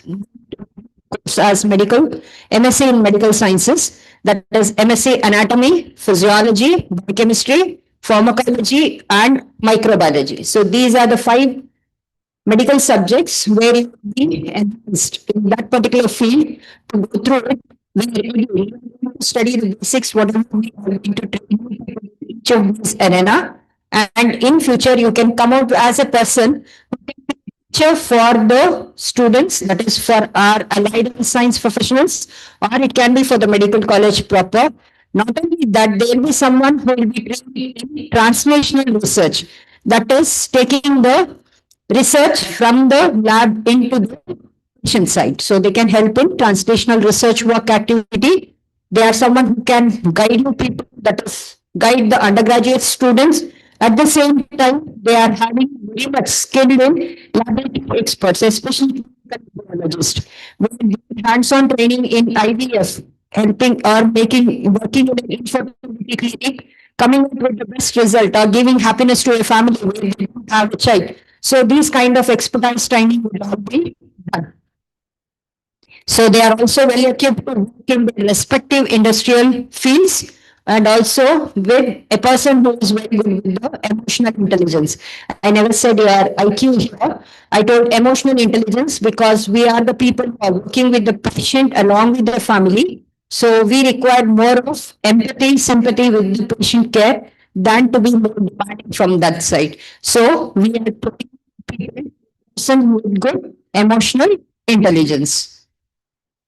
as medical, MSc in Medical Sciences, that is MSc Anatomy, Physiology, Biochemistry, Pharmacology, and Microbiology. So these are the 5 medical subjects where you will be enhanced in that particular field to go through it. Where you study the basics, whatever we are going to train each of these arena, and in future you can come out as a person who can be a teacher for the students, that is for our allied health science professionals, or it can be for the medical college proper. Not only that, there will be someone who will be trained in translational research, that is taking the research from the lab into the patient side. So they can help in translational research work activity. They are someone who can guide you people, that is guide the undergraduate students. At the same time, they are having very much skilled in laboratory experts, especially biologists, with hands-on training in IVF, helping or making working in an infertility clinic, coming up with the best result or giving happiness to a family where they don't have a child. So these kind of expertise training will all be done. So they are also well equipped to work in their respective industrial fields and also with a person who is very good with the emotional intelligence. I never said your IQ here. I told emotional intelligence because we are the people who are working with the patient along with the family. So we require more of empathy, sympathy with the patient care than to be more demanding from that side. So we are putting people person with good emotional intelligence.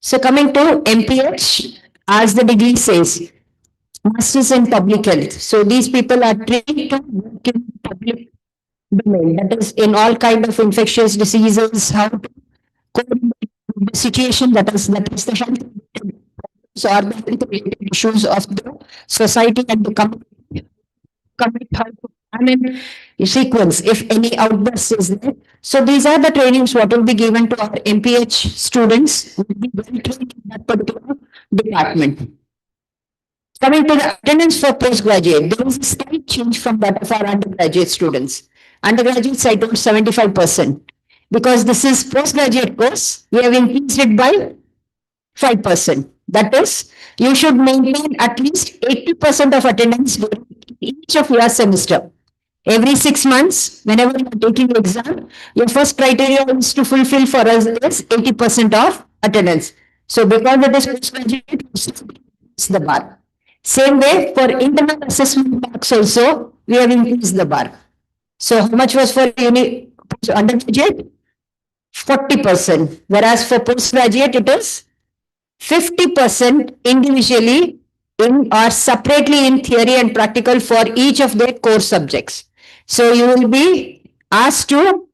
So coming to MPH, as the degree says, Masters in Public Health. So these people are trained to work in public domain, that is in all kind of infectious diseases, how to coordinate the situation, that is the health or the health related issues of the society and the community, how to plan in sequence if any outburst is there. So these are the trainings what will be given to our MPH students who will be well trained in that particular department. Coming to the attendance for postgraduate, there is a slight change from that of our undergraduate students. Undergraduates, I told 75%. Because this is postgraduate course, we have increased it by 5%. That is, you should maintain at least 80% of attendance during each of your semester. Every 6 months, whenever you are taking exam, your first criteria is to fulfill for us is 80% of attendance. So because it is postgraduate, it's the bar. Same way for internal assessment marks also, we have increased the bar. So how much was for undergraduate? 40%, whereas for postgraduate it is 50% individually in or separately in theory and practical for each of their core subjects. So you will be asked to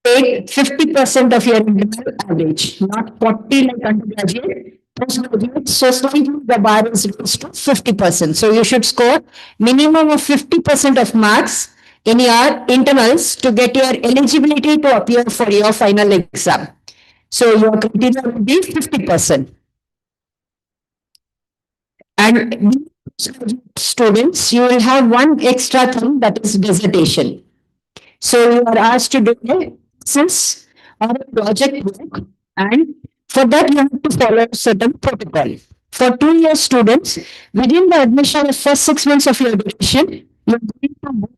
take 50% of your internal average, not 40 like undergraduate. Postgraduate, so slightly the bar is raised to 50%. So you should score minimum of 50% of marks in your internals to get your eligibility to appear for your final exam. So your criteria will be 50%. And students, you will have one extra thing, that is dissertation. So you are asked to do a thesis or a project work, and for that you have to follow a certain protocol. For 2 year students, within the admission of first 6 months of your education, you are going to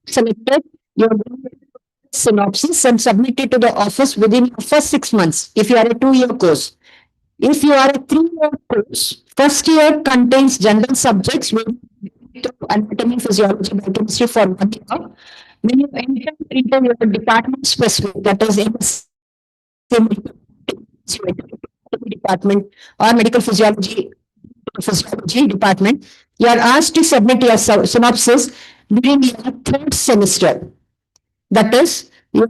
selected your synopsis and submit it to the office within your first 6 months if you are a 2 year course. If you are a 3 year course, first year contains general subjects through anatomy, physiology, biochemistry for 1 year. When you enter into your department specific, that is MSc department or medical physiology department, you are asked to submit your synopsis during your third semester. That is your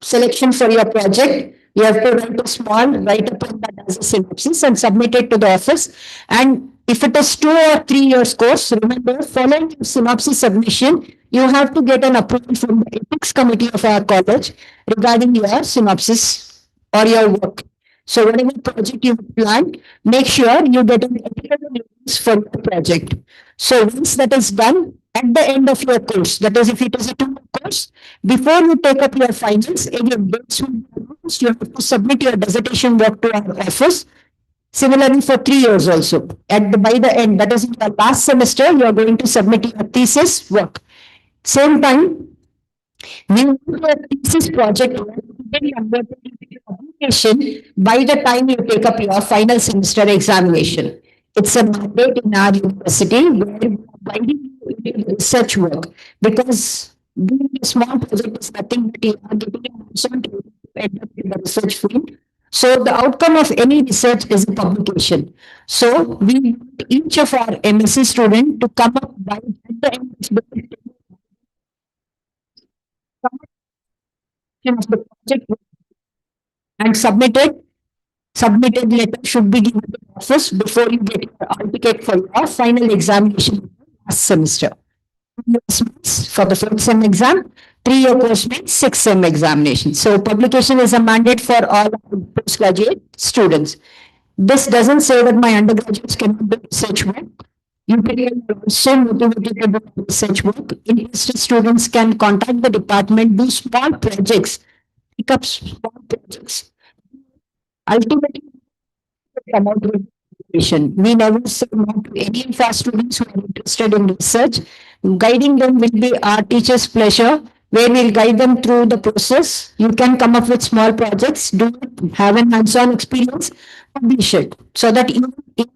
selection for your project. You have to write a small write-up on that as a synopsis and submit it to the office. And if it is 2 or 3 years course, remember, following your synopsis submission, you have to get an approval from the ethics committee of our college regarding your synopsis or your work. So whatever project you plan, make sure you get an ethical clearance for the project. So once that is done, at the end of your course, that is, if it is a 2 course, before you take up your finals, again, dates will be announced. You have to submit your dissertation work to our office. Similarly, for 3 years also. By the end, that is in the last semester, you are going to submit your thesis work. Same time, we want your thesis project to be converted into publication by the time you take up your final semester examination. It's a mandate in our university where we are guiding you in research work, because doing a small project is nothing but you are getting an option to end up in the research field. So the outcome of any research is a publication. So we want each of our MSc student to come up by at the end of the project and submitted letter should be given to the office before you get your hall ticket for your final examination last semester. 2 years means for the fourth sem exam, 3-year course means 6 sem examination. So publication is a mandate for all postgraduate students. This doesn't say that my undergraduates cannot do research work. You can also motivated to do research work. Interested students can contact the department, do small projects, pick up small projects. Ultimately, come out with education. We never say no to any of our students who are interested in research. Guiding them will be our teacher's pleasure, where we'll guide them through the process. You can come up with small projects, do it, have an hands-on experience, publish it, so that your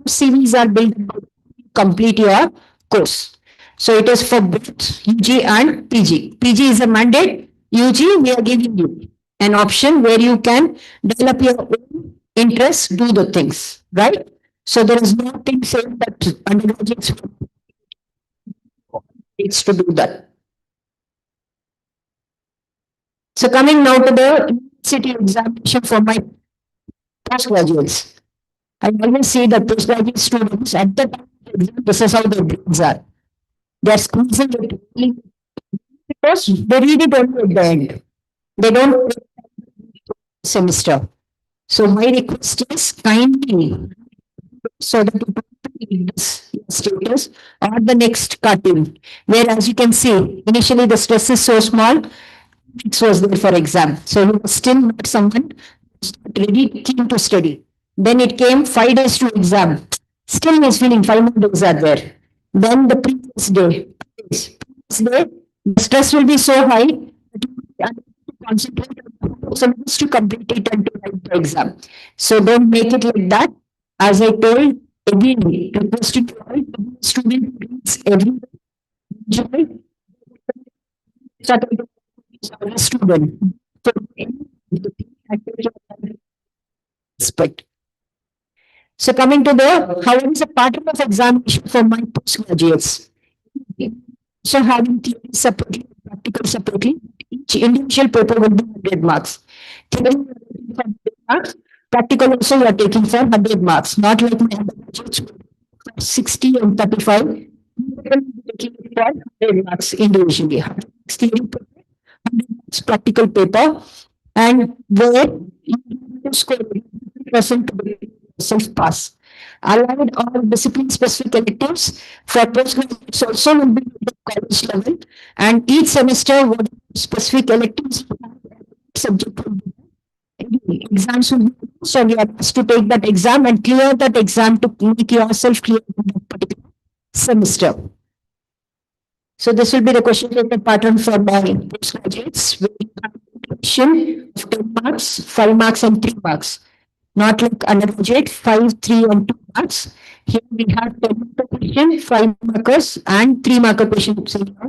CVs are built to complete your course. So it is for both UG and PG. PG is a mandate. UG, we are giving you an option where you can develop your own interests, do the things, right? So there is nothing saying that undergraduates needs to do that. So coming now to the university examination for my postgraduates. I always see that postgraduate students at the time of the exam, this is how their grades are. They are squeezing it really because they read it only at the end. They don't semester. So my request is kindly, so that you don't read this status or the next cartoon, where as you can see, initially the stress is so small, it was there for exam. So you were still not someone ready, keen to study. Then it came 5 days to exam. Still is feeling 5 more days are there. Then the previous day, the stress will be so high that you have to concentrate on the syllabus to complete it and to write the exam. So don't make it like that. As I told, again, requesting to all student reads every day. Student. Respect. So coming to the, how is a pattern of examination for my postgraduates? So having theory separately, practical separately, each individual paper will be 100 marks. Theory you are taking for 100 marks, practical also you are taking for 100 marks, not like my undergraduates 60 and 35. You will be taking it for 100 marks individually. 100 marks theory paper, 100 marks practical paper, and where you have to score 100% to be self-pass. Allowed all discipline-specific electives for postgraduates also will be at the college level, and each semester what specific electives subject will be. Exams will be, so you are asked to take that exam and clear that exam to make yourself clear in that particular semester. So this will be the question paper pattern for my postgraduates with question of 10 marks, 5 marks, and 3 marks. not like undergraduate, 5, 3 and 2 marks. Here we have 10 marker question, 5 markers and 3 marker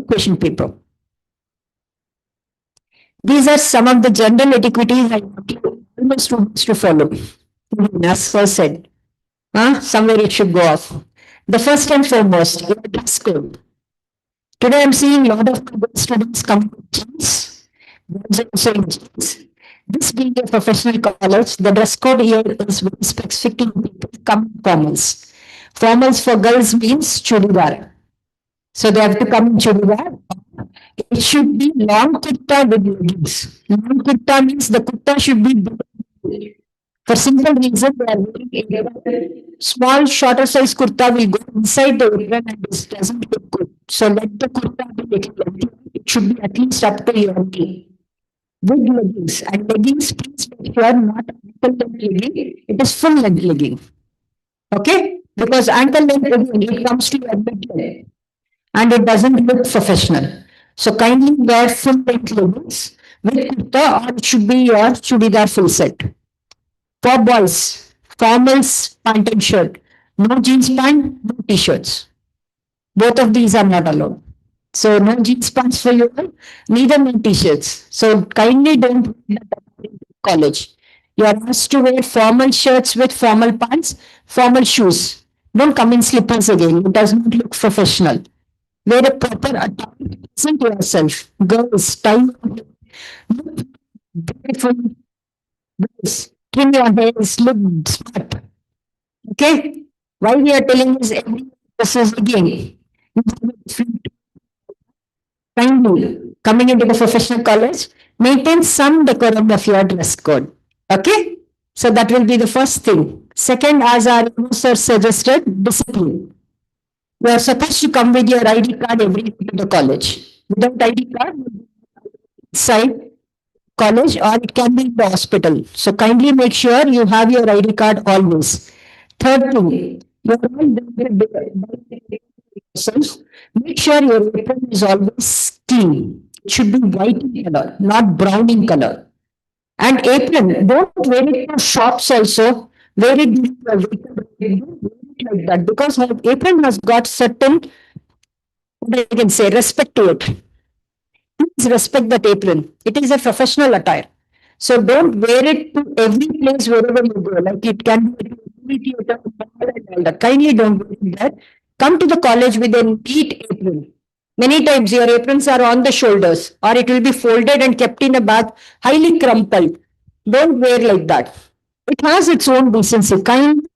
question paper. These are some of the general etiquettes I want you all my students to follow. As sir said, somewhere it should go off. The first and foremost, your dress code. Today I'm seeing a lot of good students come with jeans. Boys also in jeans. This being a professional college, the dress code here is very specific to people come formals. Formals for girls means chudidar. So they have to come in chudidar. It should be long kurta with leggings. Long kurta means the kurta should be big. For simple reason, they are wearing a small, shorter size kurta will go inside the apron and this doesn't look good. So let the kurta be little lengthy. It should be at least up to your knee. With leggings. And leggings, please make sure not ankle length legging. It is full length legging. Okay? Because ankle length legging, it comes to your mid leg. And it doesn't look professional. So kindly wear full length leggings with kurta or it should be your chudidar full set. For boys, formals, pant and shirt. No jeans pant, no t-shirts. Both of these are not allowed. So no jeans pants for you, neither no t-shirts. So kindly don't wear that in college. You are asked to wear formal shirts with formal pants, formal shoes. Don't come in slippers again. It does not look professional. Wear a proper attire. Present yourself. Girls, tie look beautiful. Girls, trim your hairs, look smart. Okay? Why we are telling is this is again. Kindly coming into the professional college, maintain some decorum of your dress code. Okay? So that will be the first thing. Second, as our sir suggested, discipline. You are supposed to come with your ID card every day to the college. Without ID card, inside college or it can be in the hospital. So kindly make sure you have your ID card always. Third thing, you are all yourself. Make sure your apron is always clean. It should be white in color, not brown in color. And apron, don't wear it to shops also. Wear it during your vehicle. Don't wear it like that because my apron has got certain, what I can say, respect to it. Please respect that apron. It is a professional attire. So don't wear it to every place wherever you go. Like it can be a movie theater, mall and all that. Kindly don't wear that. Come to the college with a neat apron. Many times your aprons are on the shoulders or it will be folded and kept in a bag, highly crumpled. Don't wear like that. It has its own decency. Kindly.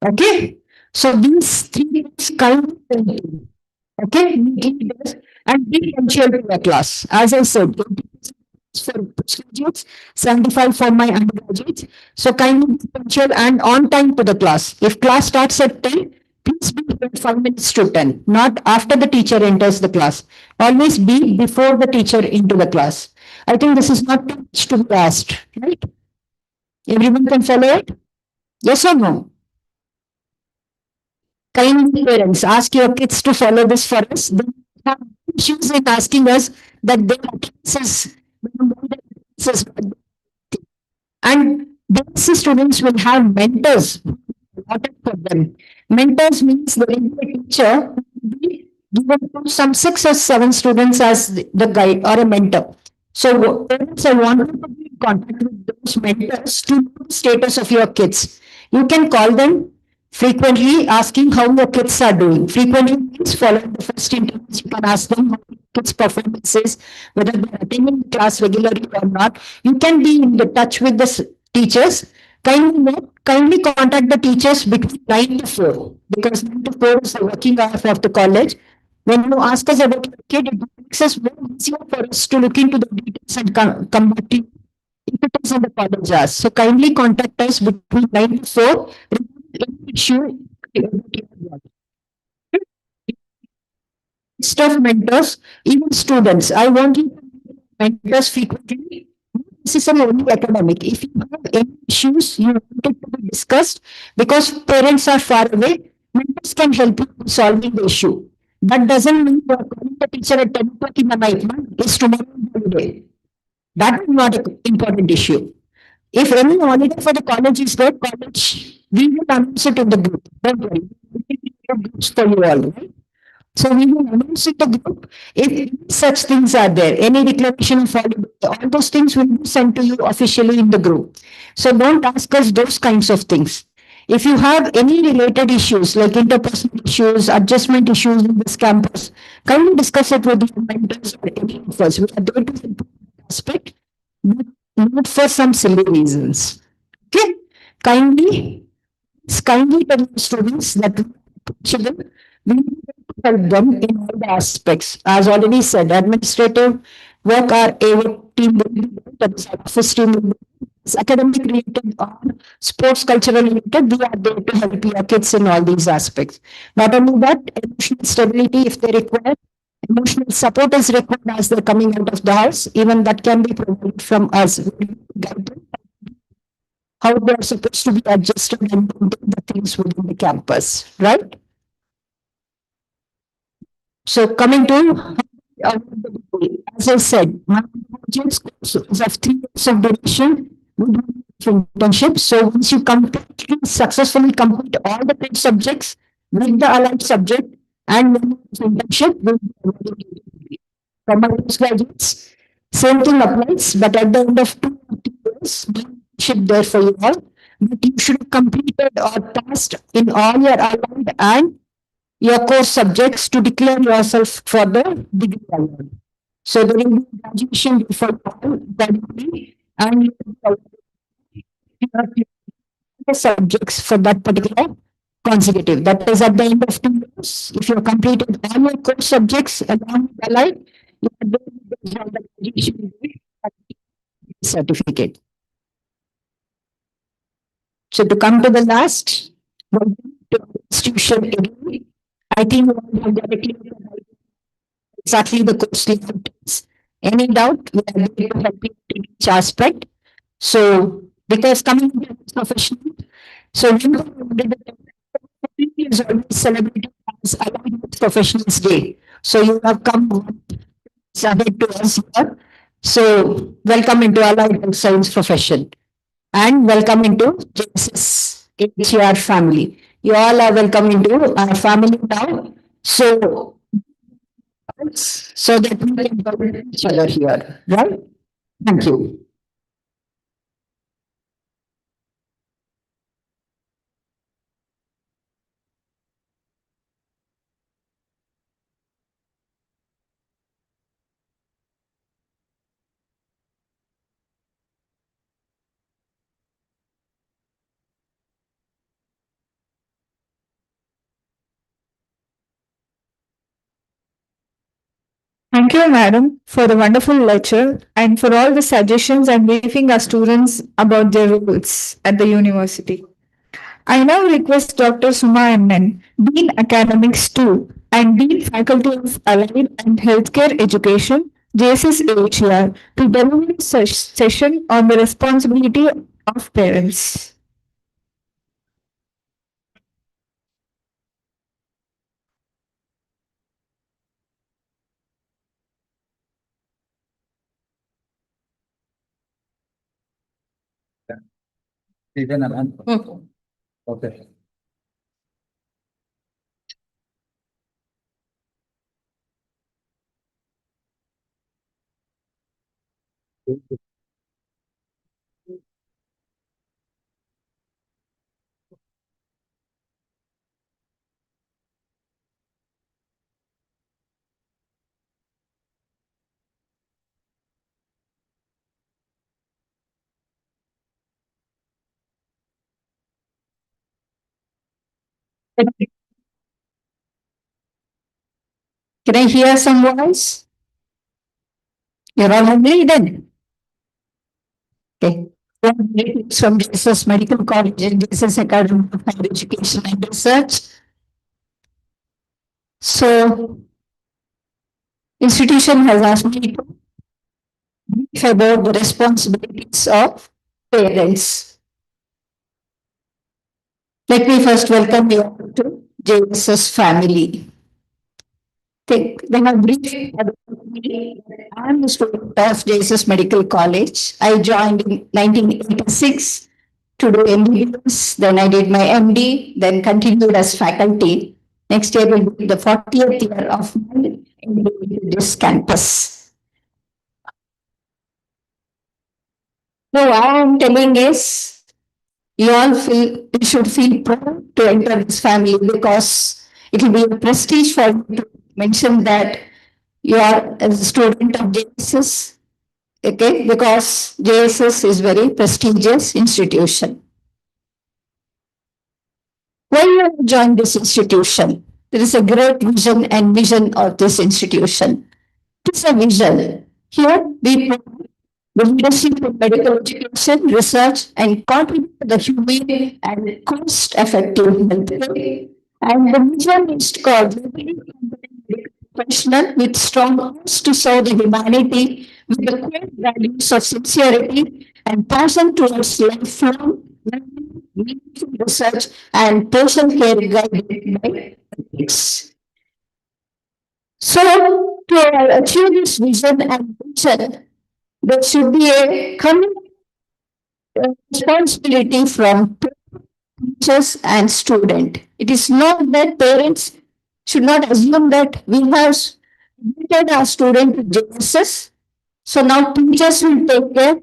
Okay? So these three things kindly. Okay? Neatly dress and be punctual to your class. As I said, 80% for postgraduates, 75 for my undergraduates. So kindly be punctual and on time to the class. If class starts at 10, please be here 5 minutes to 10, not after the teacher enters the class. Always be before the teacher into the class. I think this is not too much to be asked, right? Everyone can follow it? Yes or no? Kindly parents, ask your kids to follow this for us. They have issues in asking us that their attendances, and these students will have mentors allotted for them. Mentors means there will be a teacher who will be given to some 6 or 7 students as the guide or a mentor. So parents, I want you to be in contact with those mentors to know the status of your kids. You can call them frequently asking how your kids are doing. Frequently means following the first interviews. You can ask them how your kids' performance is, whether they are attending class regularly or not. You can be in the touch with the teachers. Kindly contact the teachers between 9 to 4 because 9 to 4 is the working hour of the college. When you ask us about your kid, it makes us very easier for us to look into the details and come back to you if it is in the college hours. So kindly contact us between 9 to 4. Issue stuff mentors, even students. I want you to mentors frequently. Not necessarily only academic. If you have any issues you want it to be discussed, because parents are far away, mentors can help you in solving the issue. That doesn't mean you are calling the teacher at 10 o'clock in the night. It's tomorrow holiday. That is not an important issue. If any holiday for the college is there, college, we will announce it in the group. Don't worry. We will make groups for you all, right? So we will announce it to the group. If such things are there, any declaration of holiday, all those things will be sent to you officially in the group. So don't ask us those kinds of things. If you have any related issues like interpersonal issues, adjustment issues in this campus, kindly discuss it with your mentors or any of us. We are there to help you in that aspect, but not for some silly reasons. Okay? Kindly tell the students that children, we need to help them in all the aspects. As already said, administrative work our AV team will be done, that is our office team will be done. It's academic related or sports cultural related, we are there to help your kids in all these aspects. Not only that, emotional stability if they require, emotional support is required as they're coming out of the house, even that can be provided from us. We will guide them how they are supposed to be adjusted and do the things within the campus, right? So coming to, as I said, my projects is of 3 years of duration with internship. So once you completely successfully complete all the 10 subjects with the allied subject and internship, will be awarded you. For my graduates, same thing applies, but at the end of 2 years, internship there for you all. But you should have completed or passed in all your allied and your course subjects to declare yourself for the degree award. So there will be graduation for all academically and you will be awarded the subjects for that particular consecutive. That is at the end of 2 years. If you have completed all your course subjects along with the line, you are going to get the graduation certificate. So to come to the last, to institution again, I think we have directly exactly the course limits. Any doubt, we are going to help you in each aspect. So, because coming to this professional, so is always celebrated as Allied Health Professionals Day. So you have come ahead to us here. So welcome into Allied Health Science profession and welcome into JSS HR family. You all are welcome into our family now. So that we can go with each other here, right? Thank you. Thank you, madam, for the wonderful lecture and for all the suggestions and briefing our students about their roles at the university. I now request Dr. Suma MN, Dean Academics 2 and Dean Faculty of Allied and Healthcare Education, JSS AHR, to deliver a session on the responsibility of parents. Okay. Can I hear some voice? You're all hungry then? Okay. From Jesus Medical College and Jesus Academy of Higher Education and Research. So, institution has asked me to brief about the responsibilities of parents. Let me first welcome you all to JSS family. They have briefed I am a student of Jesus Medical College. I joined in 1986 to do MBBS. Then I did my MD, then continued as faculty. Next year will be the 40th year of my MD in this campus. No, what I am telling is you should feel proud to enter this family because it will be a prestige for you to mention that you are a student of JSS, okay, because JSS is very prestigious institution. Why you have joined this institution? There is a great vision of this institution. It is a vision. Here we provide the leadership in medical education, research, and contribute to the humane and cost-effective healthcare. And the vision is called professional with strong hopes to serve the humanity with the core values of sincerity and passion towards lifelong learning, meaningful research, and patient care guided by ethics. So, to achieve this vision and mission, there should be a common responsibility from teachers and student. It is not that parents should not assume that we have admitted our student to JSS. So now teachers will take care,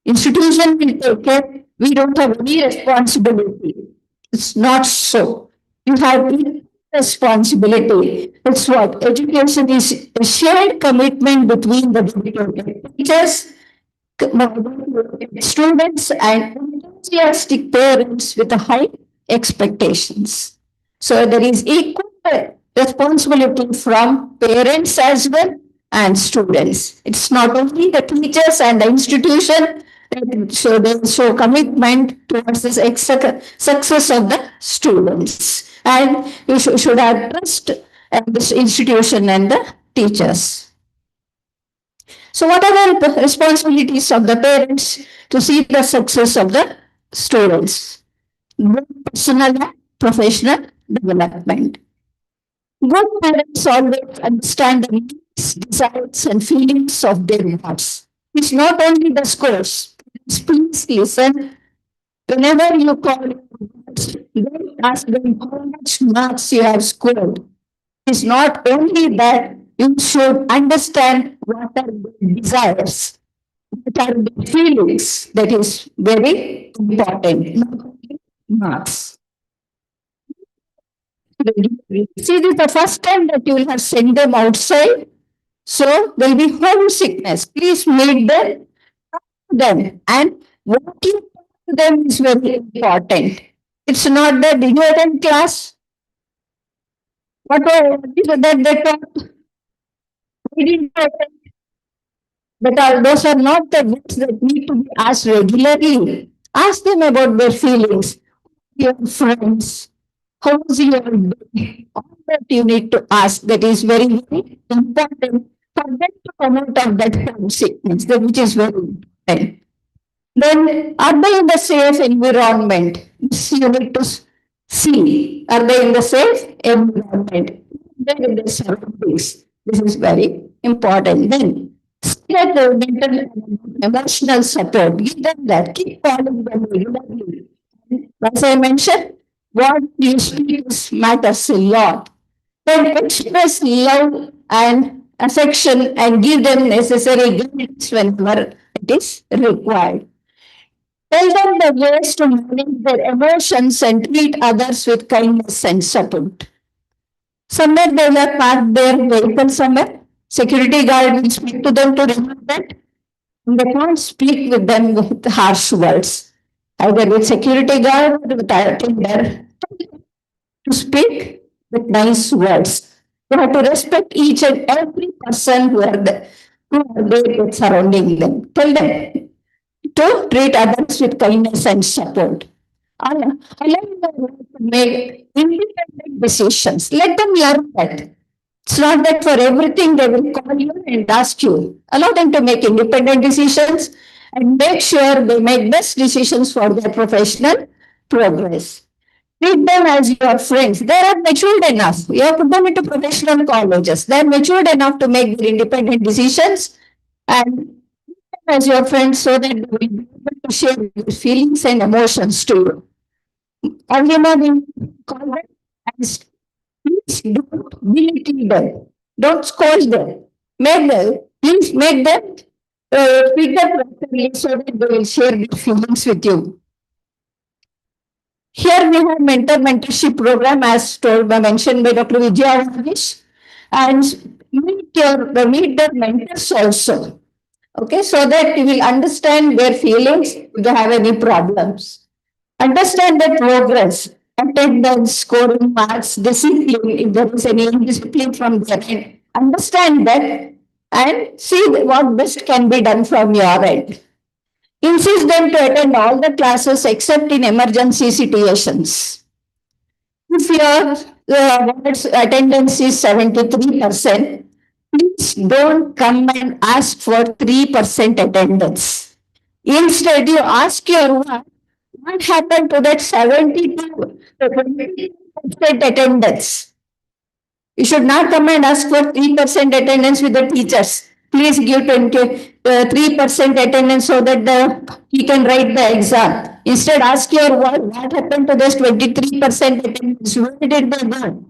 institution will take care. We don't have any responsibility. It's not so. You have responsibility. It's what education is a shared commitment between the teachers, students, and enthusiastic parents with high expectations. So there is equal responsibility from parents as well and students. It's not only the teachers and the institution so they show commitment towards the success of the students. And you should have trust in this institution and the teachers. So what are the responsibilities of the parents to see the success of the students? Personal and professional development. Good parents always understand the needs, desires, and feelings of their wards. It's not only the scores. Please listen. Whenever you call, don't ask them how much marks you have scored. It's not only that you should understand what are their desires, what are their feelings. That is very important. Not only marks. See, this is the first time that you will have sent them outside. So there will be homesickness. Please meet them. And what you talk to them is very important. It's not that did you attend class? What is it that they taught? We didn't attend. But those are not the words that need to be asked regularly. Ask them about their feelings, your friends, how was your day? All that you need to ask. That is very, very important for them to come out of that homesickness, which is very important. Then, are they in the safe environment? This you need to see. Are they in the safe environment? They're in the surroundings. This is very important. Then, get the mental and emotional support. Give them that. Keep calling them regularly. As I mentioned, what you speak matters a lot. Then express love and affection and give them necessary guidance whenever it is required. Tell them the ways to manage their emotions and treat others with kindness and support. Somewhere they will have parked their vehicle somewhere. Security guard will speak to them to remove that. And they can't speak with them with harsh words. Either with security guard or with attender to speak with nice words. You have to respect each and every person who are there surrounding them. Tell them to treat others with kindness and support. Allow them to make independent decisions. Let them learn that. It's not that for everything they will call you and ask you. Allow them to make independent decisions and make sure they make best decisions for their professional progress. Treat them as your friends. They are matured enough. You have put them into professional colleges. They are matured enough to make their independent decisions and treat them as your friends so that they will be able to share their feelings and emotions to you. And you know, we call them as please don't belittle them. Don't scold them. Please make them treat them properly so that they will share their feelings with you. Here we have mentorship program as told by mentioned by Dr. Vijaya Vagish, and meet their mentors also. Okay, so that you will understand their feelings if they have any problems. Understand their progress, attendance, scoring marks, discipline, if there is any indiscipline from their end. Understand that and see what best can be done from your end. Insist them to attend all the classes except in emergency situations. If your attendance is 73%, please don't come and ask for 3% attendance. Instead, you ask your wife, what happened to that 72 percent attendance? You should not come and ask for 3% attendance with the teachers. Please give 3% attendance so that he can write the exam. Instead, ask your wife, what happened to this 23% attendance? Where did they go?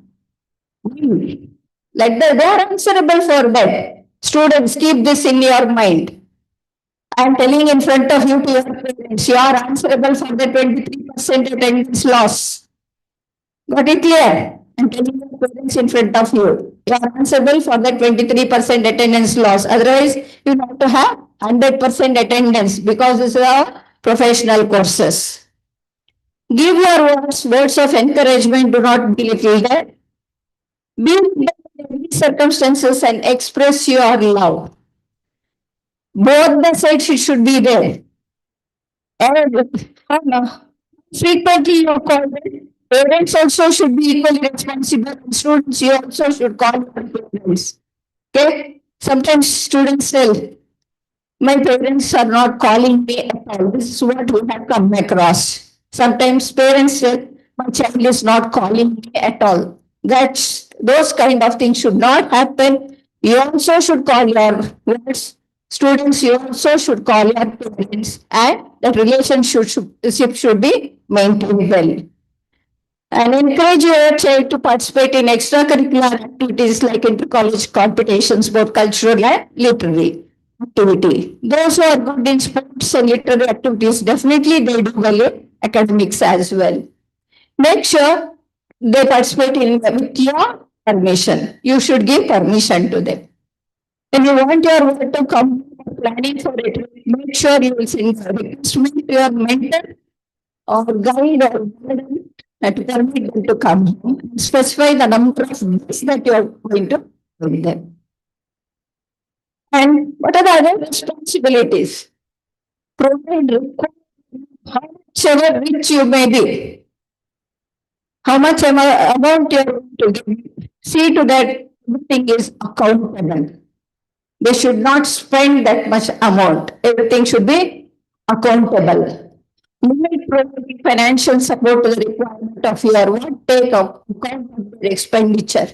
They are answerable for that. Students, keep this in your mind. I am telling in front of you to your parents, you are answerable for the 23% attendance loss. Got it clear? I'm telling your parents in front of you. You are answerable for the 23% attendance loss. Otherwise, you have to have 100% attendance because this is our professional courses. Give your words of encouragement. Do not belittle that. Be in these circumstances and express your love. Both the sides it should be there. And frequently you call them. Parents also should be equally responsible. And students, you also should call your parents. Okay? Sometimes students tell, my parents are not calling me at all. This is what we have come across. Sometimes parents say, my child is not calling me at all. Those kind of things should not happen. You also should call your parents. Students, you also should call your parents, and the relationship should be maintained well. And encourage your child to participate in extracurricular activities like inter-college competitions, both cultural and literary activity. Those who are good in sports and literary activities, definitely they do well in academics as well. Make sure they participate in with your permission. You should give permission to them. When you want your work to come planning for it, make sure you will send a request to your mentor or guide or guardian to permit them to come home. Specify the number of days that you are going to give them. And what are the other responsibilities? Provide how much ever rich you may be, how much amount you are going to give. See to that everything is accountable. They should not spend that much amount. Everything should be accountable. Limit providing financial support to the requirement of your work, take account of their expenditure.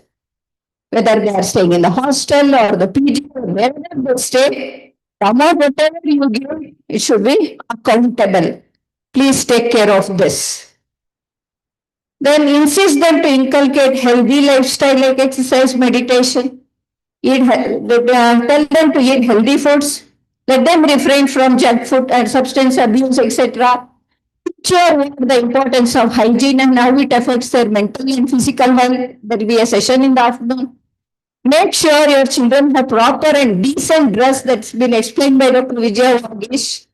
Whether they are staying in the hostel or the PG or wherever they stay, the amount whatever you give, it should be accountable. Please take care of this. Then insist them to inculcate healthy lifestyle like exercise, meditation. Tell them to eat healthy foods. Let them refrain from junk food and substance abuse, etc. Sure, the importance of hygiene and how it affects their mental and physical health. There will be a session in the afternoon. Make sure your children have proper and decent dress that's been explained by Dr. Vijaya Vagish.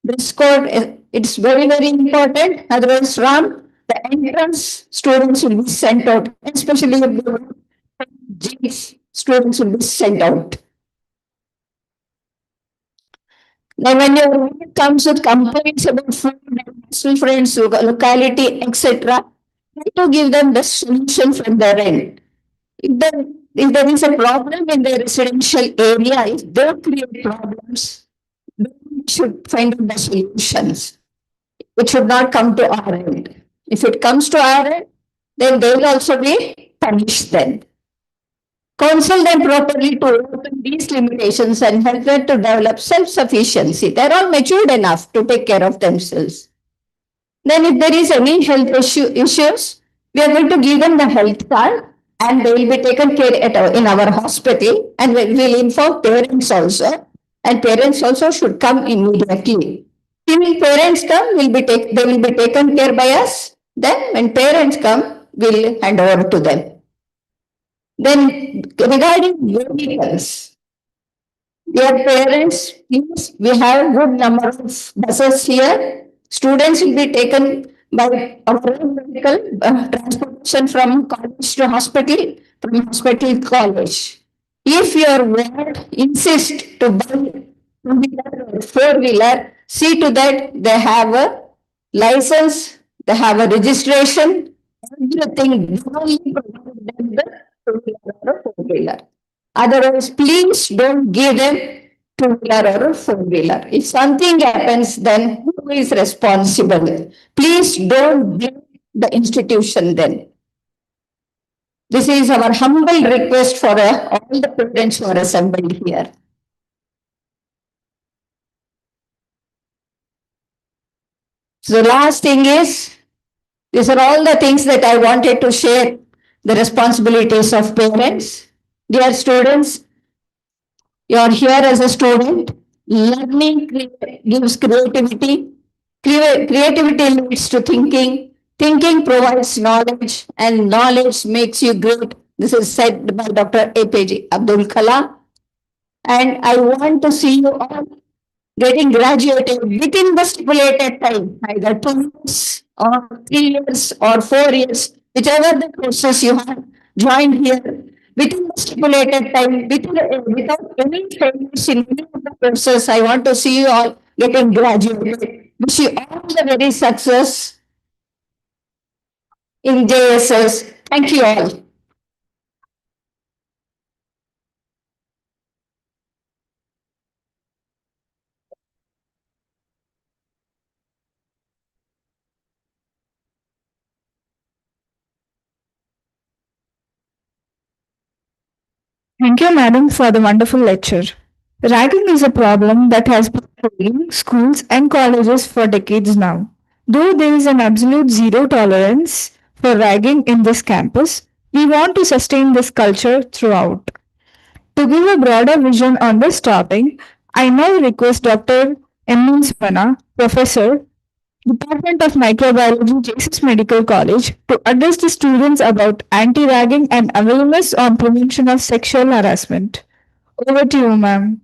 Dress code, it's very, very important. Otherwise, from the entrance, students will be sent out, especially if they want jeans, students will be sent out. Now, when your work comes with complaints about food, hostel friends, locality, etc., try to give them the solution from their end. If there is a problem in the residential area, if they create problems, we should find the solutions. It should not come to our end. If it comes to our end, then they will also be punished then. Counsel them properly to overcome these limitations and help them to develop self-sufficiency. They're all matured enough to take care of themselves. Then if there is any issues, we are going to give them the health card and they will be taken care in our hospital, and we will inform parents also, and parents also should come immediately. Till parents come, they will be taken care by us. Then when parents come, we'll hand over to them. Then regarding vehicles, dear parents, please, we have good number of buses here. Students will be taken by our own vehicle, transportation from college to hospital, from hospital to college. If your ward insist to buy two-wheeler or four-wheeler, see to that they have a license, they have a registration, everything. They only provide them the two-wheeler or a four-wheeler. Otherwise, please don't give them two-wheeler or four-wheeler. If something happens, then who is responsible? Please don't blame the institution then. This is our humble request for all the parents who are assembled here. So the last thing is, these are all the things that I wanted to share, the responsibilities of parents. Dear students, you are here as a student. Learning gives creativity. Creativity leads to thinking. Thinking provides knowledge, and knowledge makes you great. This is said by Dr. APJ Abdul Kalam. And I want to see you all getting graduated within the stipulated time, either 2 years or 3 years or 4 years, whichever the courses you have joined here, within the stipulated time, without any failures in any of the courses. I want to see you all getting graduated. Wish you all the very success in JSS. Thank you all. Thank you, madam, for the wonderful lecture. Ragging is a problem that has been plaguing schools and colleges for decades now. Though there is an absolute zero tolerance for ragging in this campus, we want to sustain this culture throughout. To give a broader vision on this topic, I now request Dr. M. Svana, Professor, Department of Microbiology, Jesus Medical College, to address the students about anti-ragging and awareness on prevention of sexual harassment. Over to you, ma'am.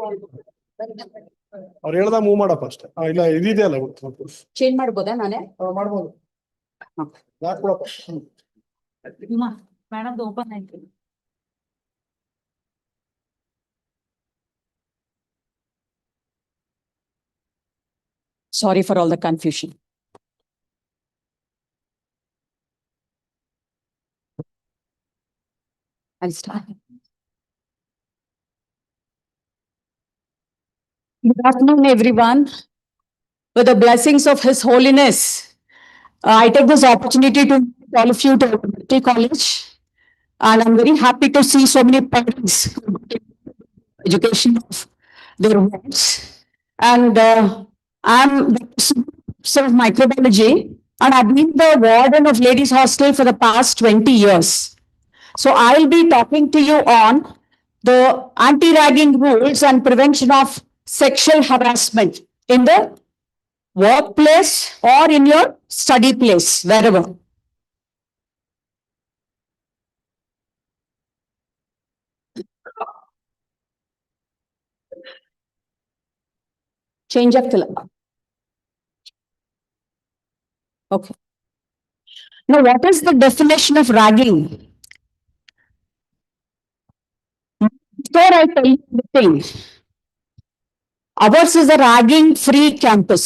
ಅವ್ರು ಹೇಳ್ದ move ಮಾಡ first ಇಲ್ಲ ಇದೆಯಲ್ಲ change ಮಾಡ್ಬೋದಾ ನಾನೇ ಮಾಡ್ಬೋದು ಯಾಕೆ ಕೊಡಪ್ಪ ಮೇಡಮ್ ಓಪನ್ ಆಯ್ತು. Sorry for all the confusion. I'll start. Good afternoon, everyone. With the blessings of His Holiness, I take this opportunity to invite all of you to University College. And I'm very happy to see so many parents education of their wards. And I'm the professor of microbiology, and I've been the warden of ladies hostel for the past 20 years. So I'll be talking to you on the anti-ragging rules and prevention of sexual harassment in the workplace or in your study place, wherever. Change of color. Okay. Now, what is the definition of ragging? Before I tell you anything, ours is a ragging-free campus.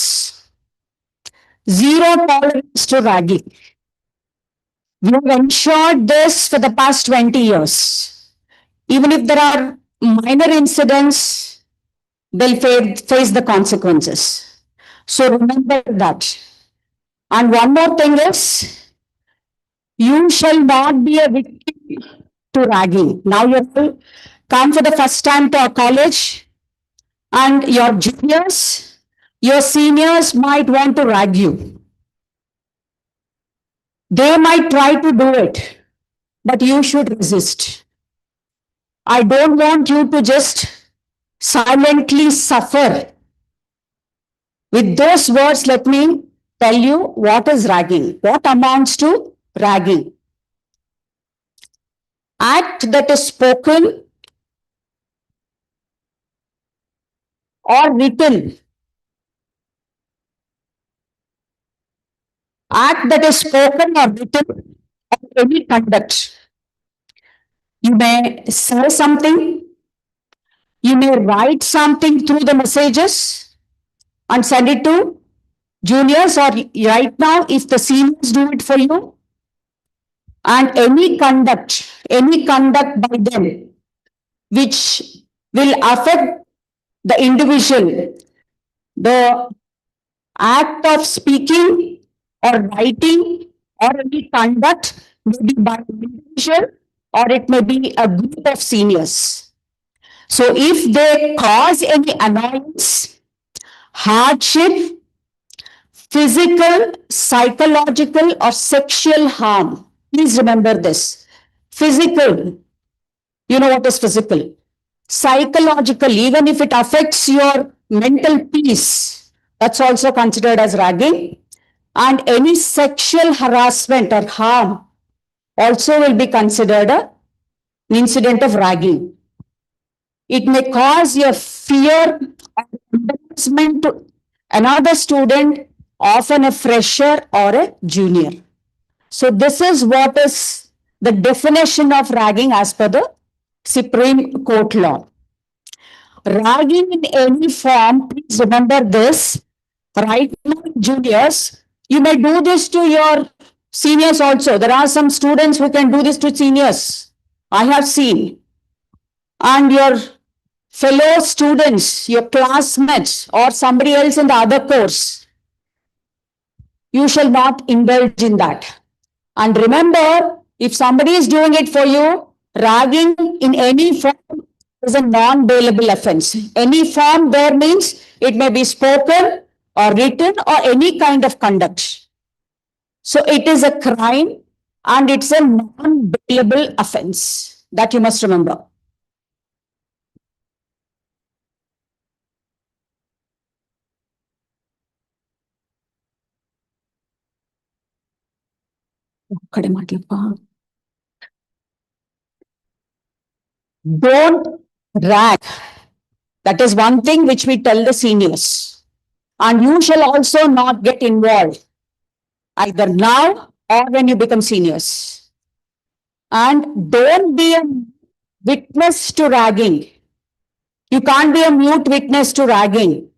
Zero tolerance to ragging. We have ensured this for the past 20 years. Even if there are minor incidents, they'll face the consequences. So remember that. And one more thing is, you shall not be a victim to ragging. Now you come for the first time to our college, and your juniors, your seniors might want to rag you. They might try to do it, but you should resist. I don't want you to just silently suffer. With those words, let me tell you what is ragging, what amounts to ragging. Act that is spoken or written. Act that is spoken or written of any conduct. You may say something, you may write something through the messages and send it to juniors, or right now, if the seniors do it for you, and any conduct by them, which will affect the individual, the act of speaking or writing or any conduct may be by an individual or it may be a group of seniors. So if they cause any annoyance, hardship, physical, psychological, or sexual harm, please remember this. Physical, you know what is physical? Psychological, even if it affects your mental peace, that's also considered as ragging. And any sexual harassment or harm also will be considered an incident of ragging. It may cause your fear or embarrassment to another student, often a fresher or a junior. So this is what is the definition of ragging as per the Supreme Court law. Ragging in any form, please remember this, right now, juniors, you may do this to your seniors also. There are some students who can do this to seniors. I have seen. And your fellow students, your classmates, or somebody else in the other course, you shall not indulge in that. And remember, if somebody is doing it for you, ragging in any form is a non-bailable offense. Any form there means it may be spoken or written or any kind of conduct. So it is a crime and it's a non-bailable offense. That you must remember. Don't rag. That is one thing which we tell the seniors. And you shall also not get involved either now or when you become seniors. And don't be a witness to ragging. You can't be a mute witness to ragging.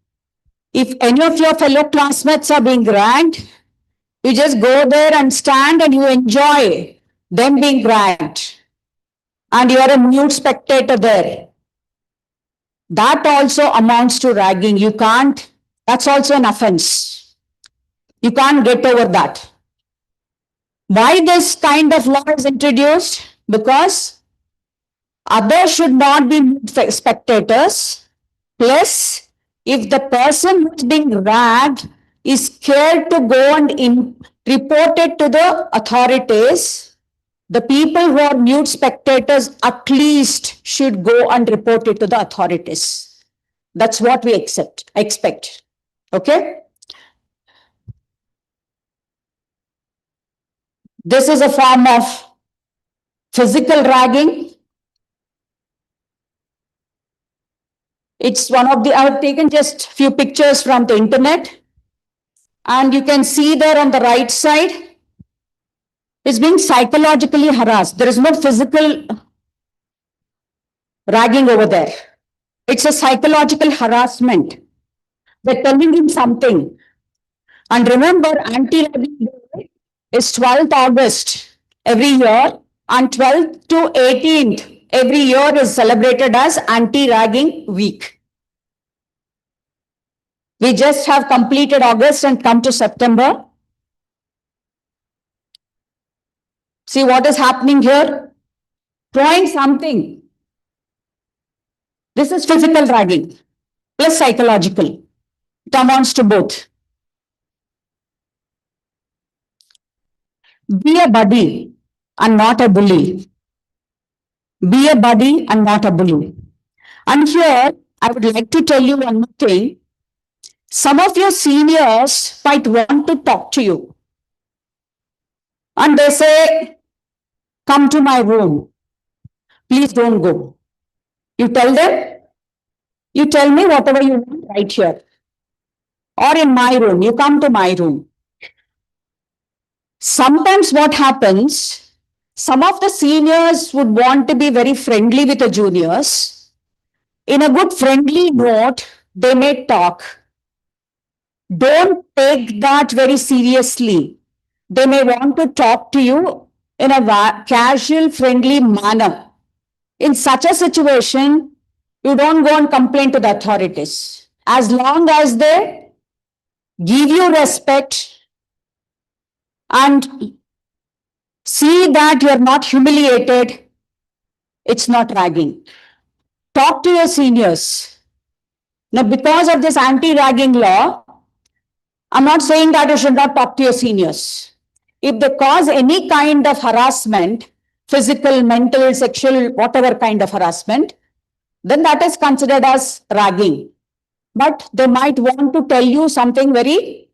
If any of your fellow classmates are being ragged, you just go there and stand and you enjoy them being ragged. And you are a mute spectator there. That also amounts to ragging. You can't, that's also an offense. You can't get over that. Why this kind of law is introduced? Because others should not be spectators. Plus, if the person who is being ragged is scared to go and report it to the authorities, the people who are mute spectators at least should go and report it to the authorities. That's what we expect. Okay? This is a form of physical ragging. It's one of the, I have taken just few pictures from the internet. And you can see there on the right side, it's being psychologically harassed. There is no physical ragging over there. It's a psychological harassment. They're telling him something. And remember, anti-ragging day is 12th August every year, and 12th to 18th every year is celebrated as anti-ragging week. We just have completed August and come to September. See what is happening here? Throwing something. This is physical ragging plus psychological. It amounts to both. Be a buddy and not a bully. Be a buddy and not a bully. And here, I would like to tell you one more thing. Some of your seniors might want to talk to you. And they say, come to my room. Please don't go. You tell them, you tell me whatever you want right here. Or in my room, you come to my room. Sometimes what happens, some of the seniors would want to be very friendly with the juniors. In a good friendly note, they may talk. Don't take that very seriously. They may want to talk to you in a casual, friendly manner. In such a situation, you don't go and complain to the authorities. As long as they give you respect and see that you're not humiliated, it's not ragging. Talk to your seniors. Now, because of this anti-ragging law, I'm not saying that you should not talk to your seniors. If they cause any kind of harassment, physical, mental, sexual, whatever kind of harassment, then that is considered as ragging. But they might want to tell you something very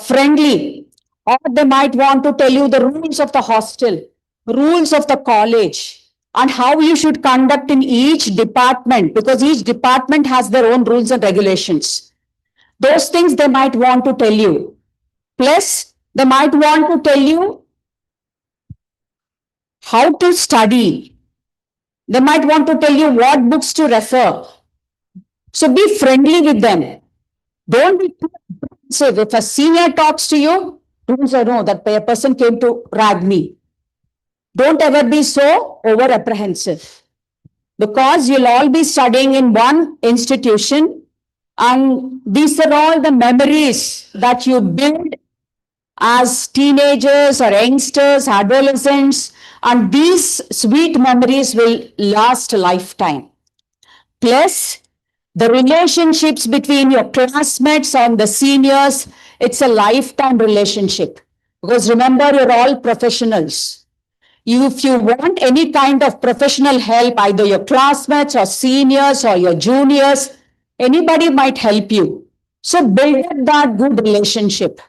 friendly, or they might want to tell you the rules of the hostel, rules of the college, and how you should conduct in each department, because each department has their own rules and regulations. Those things they might want to tell you. Plus, they might want to tell you how to study. They might want to tell you what books to refer. So be friendly with them. Don't be too aggressive. If a senior talks to you, don't say, no, that person came to rag me. Don't ever be so over apprehensive, because you'll all be studying in one institution, and these are all the memories that you build as teenagers or youngsters, adolescents, and these sweet memories will last a lifetime. Plus, the relationships between your classmates and the seniors, it's a lifetime relationship. Because remember, you're all professionals. If you want any kind of professional help, either your classmates or seniors or your juniors, anybody might help you. So build up that good relationship.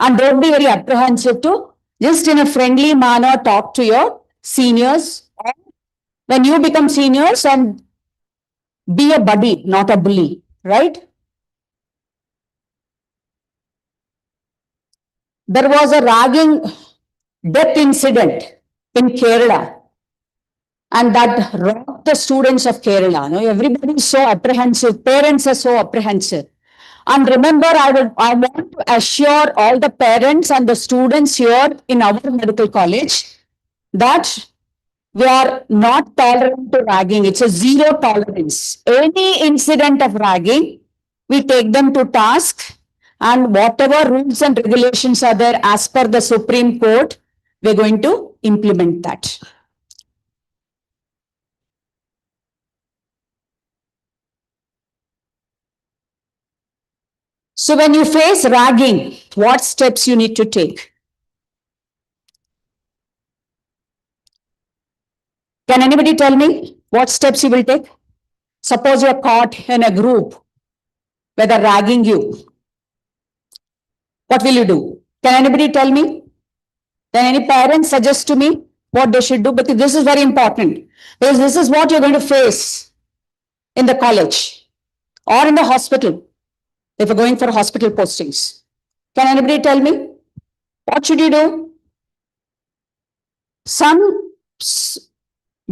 And don't be very apprehensive to just in a friendly manner talk to your seniors. When you become seniors and Be a buddy, not a bully, right? There was a ragging death incident in Kerala, and that rocked the students of Kerala. No, everybody is so apprehensive. Parents are so apprehensive. And remember, I want to assure all the parents and the students here in our medical college that we are not tolerant to ragging. It's a zero tolerance. Any incident of ragging, we take them to task, and whatever rules and regulations are there as per the Supreme Court, we're going to implement that. So when you face ragging, what steps you need to take? Can anybody tell me what steps you will take? Suppose you're caught in a group where they're ragging you. What will you do? Can anybody tell me? Can any parents suggest to me what they should do? Because this is very important. Because this is what you're going to face in the college or in the hospital if you're going for hospital postings. Can anybody tell me? What should you do? Some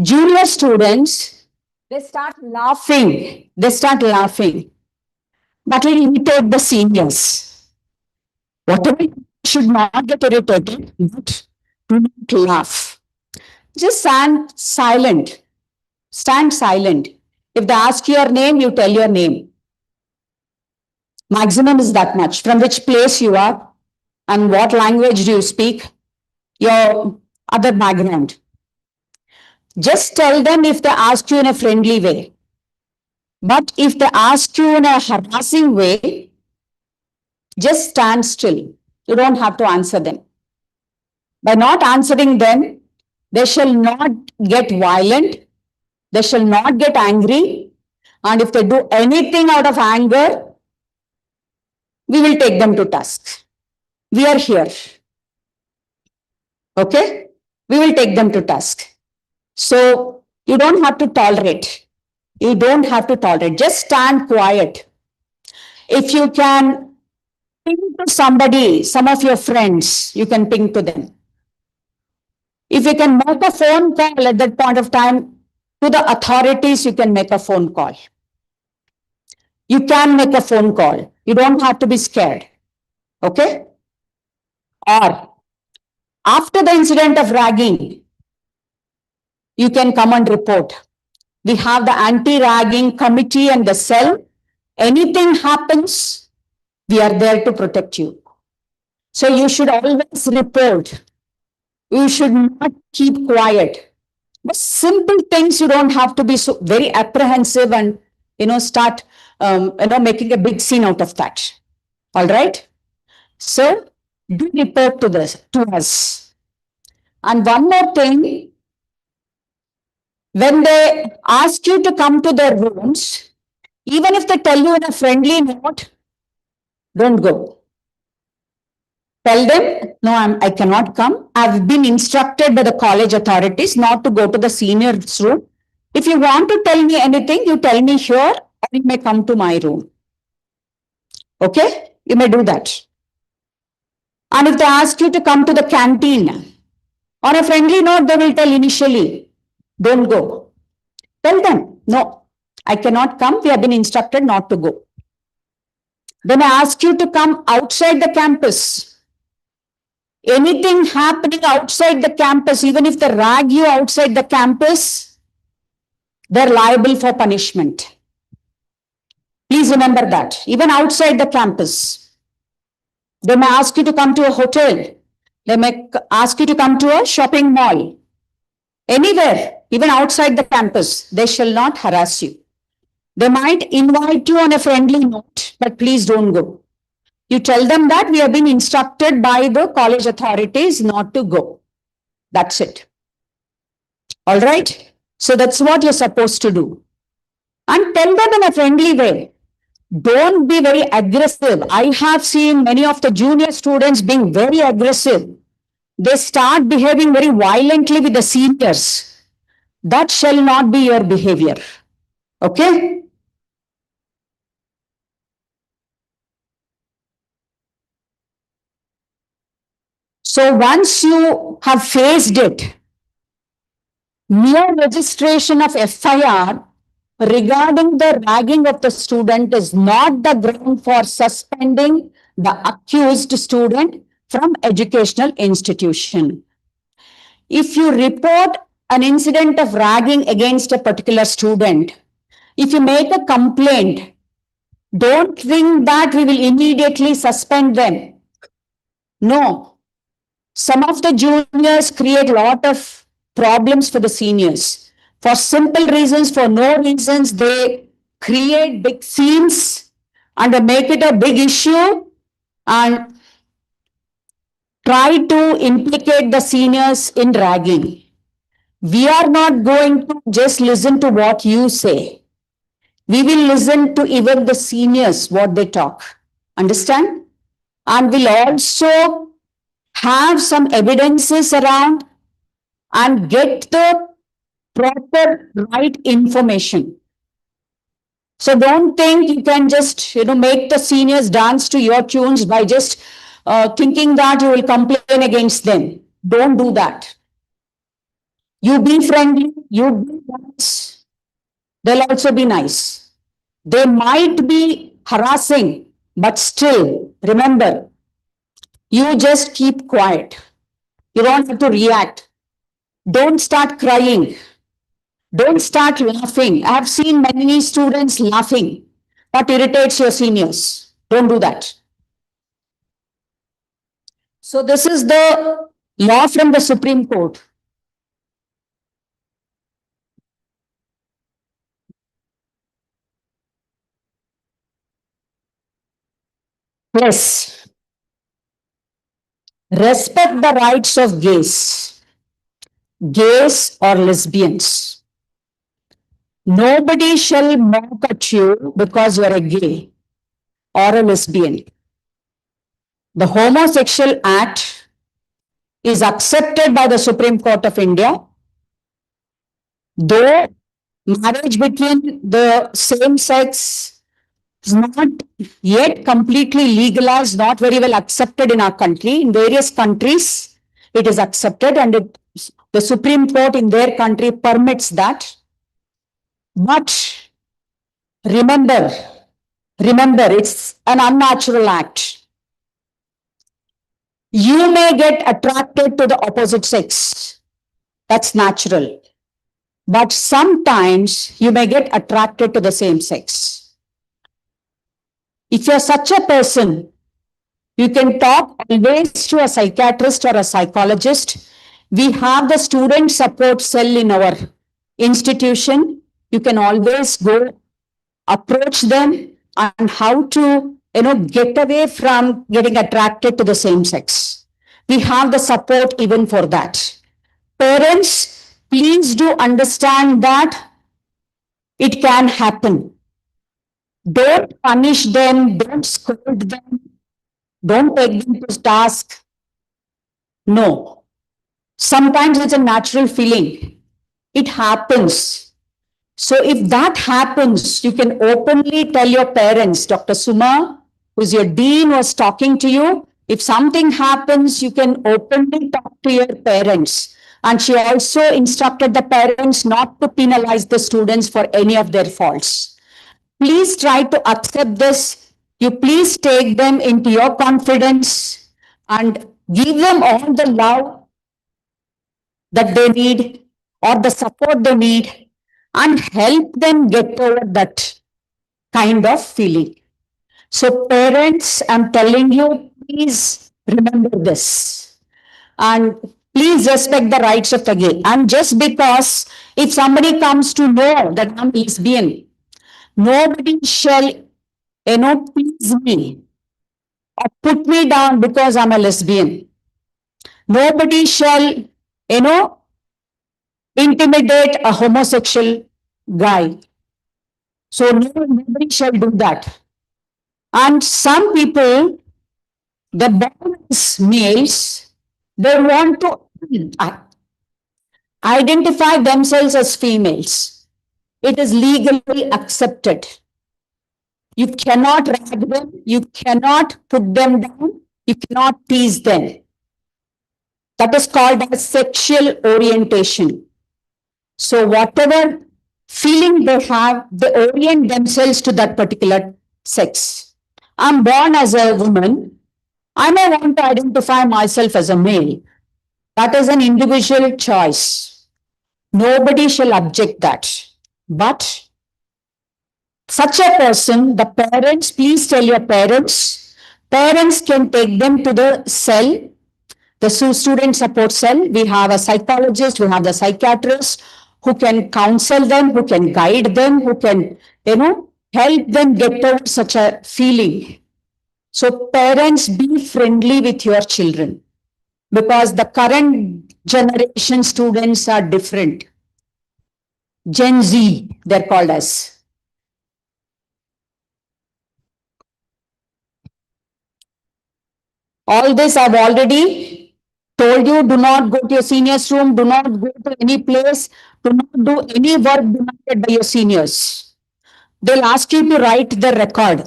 junior students, they start laughing. They start laughing. That will irritate the seniors. Whatever, should not get irritated, but do not laugh. Just stand silent. Stand silent. If they ask your name, you tell your name. Maximum is that much. From which place you are and what language do you speak, your other background. Just tell them if they ask you in a friendly way. But if they ask you in a harassing way, just stand still. You don't have to answer them. By not answering them, they shall not get violent. They shall not get angry. And if they do anything out of anger, we will take them to task. We are here. Okay? We will take them to task. So you don't have to tolerate. You don't have to tolerate. Just stand quiet. If you can ping to somebody, some of your friends, you can ping to them. If you can make a phone call at that point of time to the authorities, you can make a phone call. You can make a phone call. You don't have to be scared. Okay? Or after the incident of ragging, you can come and report. We have the anti-ragging committee and the cell. Anything happens, we are there to protect you. So you should always report. You should not keep quiet. But simple things, you don't have to be so very apprehensive and start making a big scene out of that. All right. So do report to us. And one more thing, when they ask you to come to their rooms, even if they tell you in a friendly note, don't go. Tell them, no, I cannot come. I've been instructed by the college authorities not to go to the senior's room. If you want to tell me anything, you tell me here, or you may come to my room. Okay? You may do that. And if they ask you to come to the canteen, on a friendly note, they will tell initially, don't go. Tell them, no, I cannot come. We have been instructed not to go. Then I ask you to come outside the campus. Anything happening outside the campus, even if they rag you outside the campus, they're liable for punishment. Please remember that. Even outside the campus, they may ask you to come to a hotel. They may ask you to come to a shopping mall. Anywhere, even outside the campus, they shall not harass you. They might invite you on a friendly note, but please don't go. You tell them that we have been instructed by the college authorities not to go. That's it. All right. So that's what you're supposed to do. And tell them in a friendly way. Don't be very aggressive. I have seen many of the junior students being very aggressive. They start behaving very violently with the seniors. That shall not be your behavior. Okay? So once you have faced it, mere registration of FIR regarding the ragging of the student is not the ground for suspending the accused student from educational institution. If you report an incident of ragging against a particular student, if you make a complaint, don't think that we will immediately suspend them. No. Some of the juniors create a lot of problems for the seniors. For simple reasons, for no reasons, they create big scenes and they make it a big issue and try to implicate the seniors in ragging. We are not going to just listen to what you say. We will listen to even the seniors, what they talk. Understand? And we'll also have some evidences around and get the proper right information. So don't think you can just, make the seniors dance to your tunes by just thinking that you will complain against them. Don't do that. You be friendly, you be nice. They'll also be nice. They might be harassing, but still, remember, you just keep quiet. You don't have to react. Don't start crying. Don't start laughing. I have seen many students laughing. That irritates your seniors. Don't do that. So this is the law from the Supreme Court. Yes. Respect the rights of gays or lesbians. Nobody shall mock at you because you are a gay or a lesbian. The Homosexual Act is accepted by the Supreme Court of India, though marriage between the same sex is not yet completely legalized, not very well accepted in our country. In various countries, it is accepted and the Supreme Court in their country permits that. But remember, it's an unnatural act. You may get attracted to the opposite sex. That's natural. But sometimes you may get attracted to the same sex. If you're such a person, you can talk always to a psychiatrist or a psychologist. We have the student support cell in our institution. You can always go approach them and how to, get away from getting attracted to the same sex. We have the support even for that. Parents, please do understand that it can happen. Don't punish them, don't scold them, don't take them to task. No. Sometimes it's a natural feeling. It happens. So if that happens, you can openly tell your parents, Dr. Suma, who's your dean, was talking to you. If something happens, you can openly talk to your parents. And she also instructed the parents not to penalize the students for any of their faults. Please try to accept this. You please take them into your confidence and give them all the love that they need or the support they need and help them get over that kind of feeling. So parents, I'm telling you, please remember this and please respect the rights of the gay. And just because if somebody comes to know that I'm lesbian, nobody shall, please me or put me down because I'm a lesbian. Nobody shall, intimidate a homosexual guy. So nobody shall do that. And some people, the born as males, they want to identify themselves as females. It is legally accepted. You cannot rag them, you cannot put them down, you cannot tease them. That is called as sexual orientation. So whatever feeling they have, they orient themselves to that particular sex. I'm born as a woman. I may want to identify myself as a male. That is an individual choice. Nobody shall object that. But such a person, the parents, please tell your parents, parents can take them to the cell, the student support cell. We have a psychologist, we have the psychiatrist who can counsel them, who can guide them, who can, help them get over such a feeling. So parents, be friendly with your children because the current generation students are different. Gen Z, they're called as. All this I've already told you. Do not go to your seniors' room. Do not go to any place. Do not do any work demanded by your seniors. They'll ask you to write the record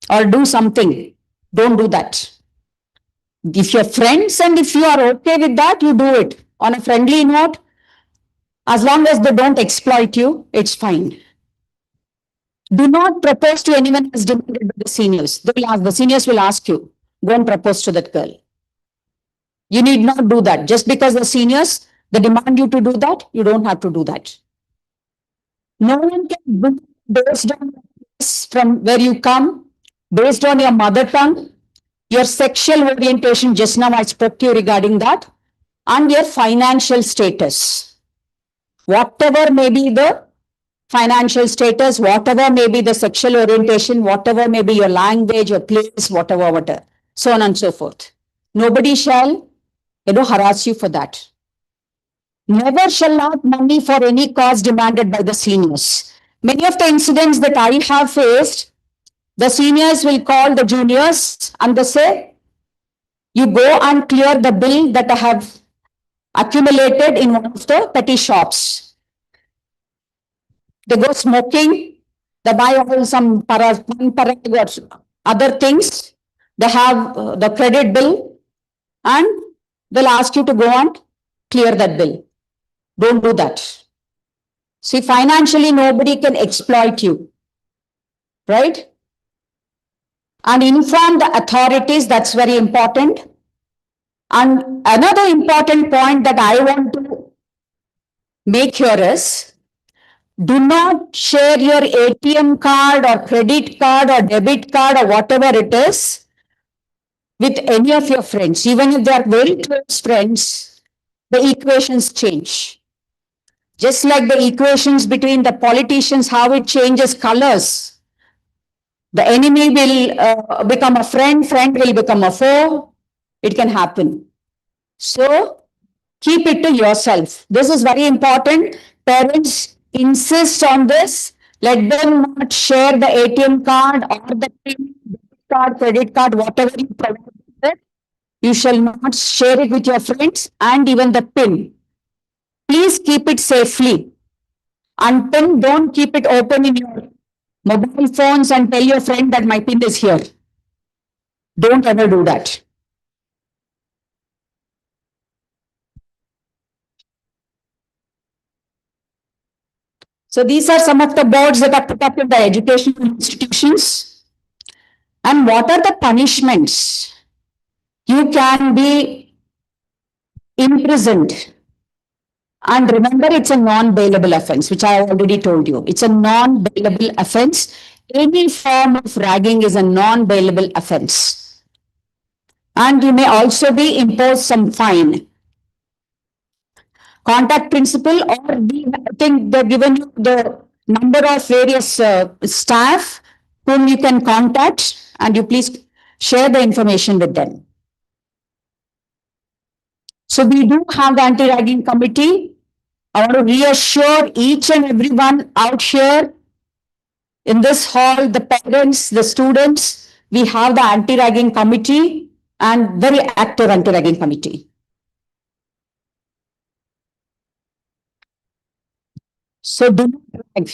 or do something. Don't do that. If you're friends and if you are okay with that, you do it on a friendly note. As long as they don't exploit you, it's fine. Do not propose to anyone as demanded by the seniors. The seniors will ask you, go and propose to that girl. You need not do that. Just because the seniors, they demand you to do that, you don't have to do that. No one can, based on from where you come, based on your mother tongue, your sexual orientation, just now I spoke to you regarding that, and your financial status. Whatever may be the financial status, whatever may be the sexual orientation, whatever may be your language, your place, whatever, so on and so forth. Nobody shall, harass you for that. Never shall not money for any cause demanded by the seniors. Many of the incidents that I have faced, the seniors will call the juniors and they say, you go and clear the bill that I have accumulated in one of the petty shops. They go smoking, they buy all some other things, they have the credit bill and they'll ask you to go and clear that bill. Don't do that. See, financially, nobody can exploit you, right? And inform the authorities, that's very important. And another important point that I want to make here is, do not share your ATM card or credit card or debit card or whatever it is with any of your friends. Even if they are very close friends, the equations change. Just like the equations between the politicians, how it changes colors. The enemy will become a friend, friend will become a foe. It can happen. So keep it to yourself. This is very important. Parents insist on this. Let them not share the ATM card or the card, credit card, whatever you provide. You shall not share it with your friends and even the PIN. Please keep it safely. And PIN, don't keep it open in your mobile phones and tell your friend that my PIN is here. Don't ever do that. So these are some of the boards that are put up in the educational institutions. And what are the punishments? You can be imprisoned. And remember, it's a non-bailable offense, which I already told you. It's a non-bailable offense. Any form of ragging is a non-bailable offense. And you may also be imposed some fine. Contact principal, or I think they've given you the number of various staff whom you can contact, and you please share the information with them. So we do have the anti-ragging committee. I want to reassure each and everyone out here in this hall, the parents, the students, we have the anti-ragging committee and very active anti-ragging committee. So do not drag.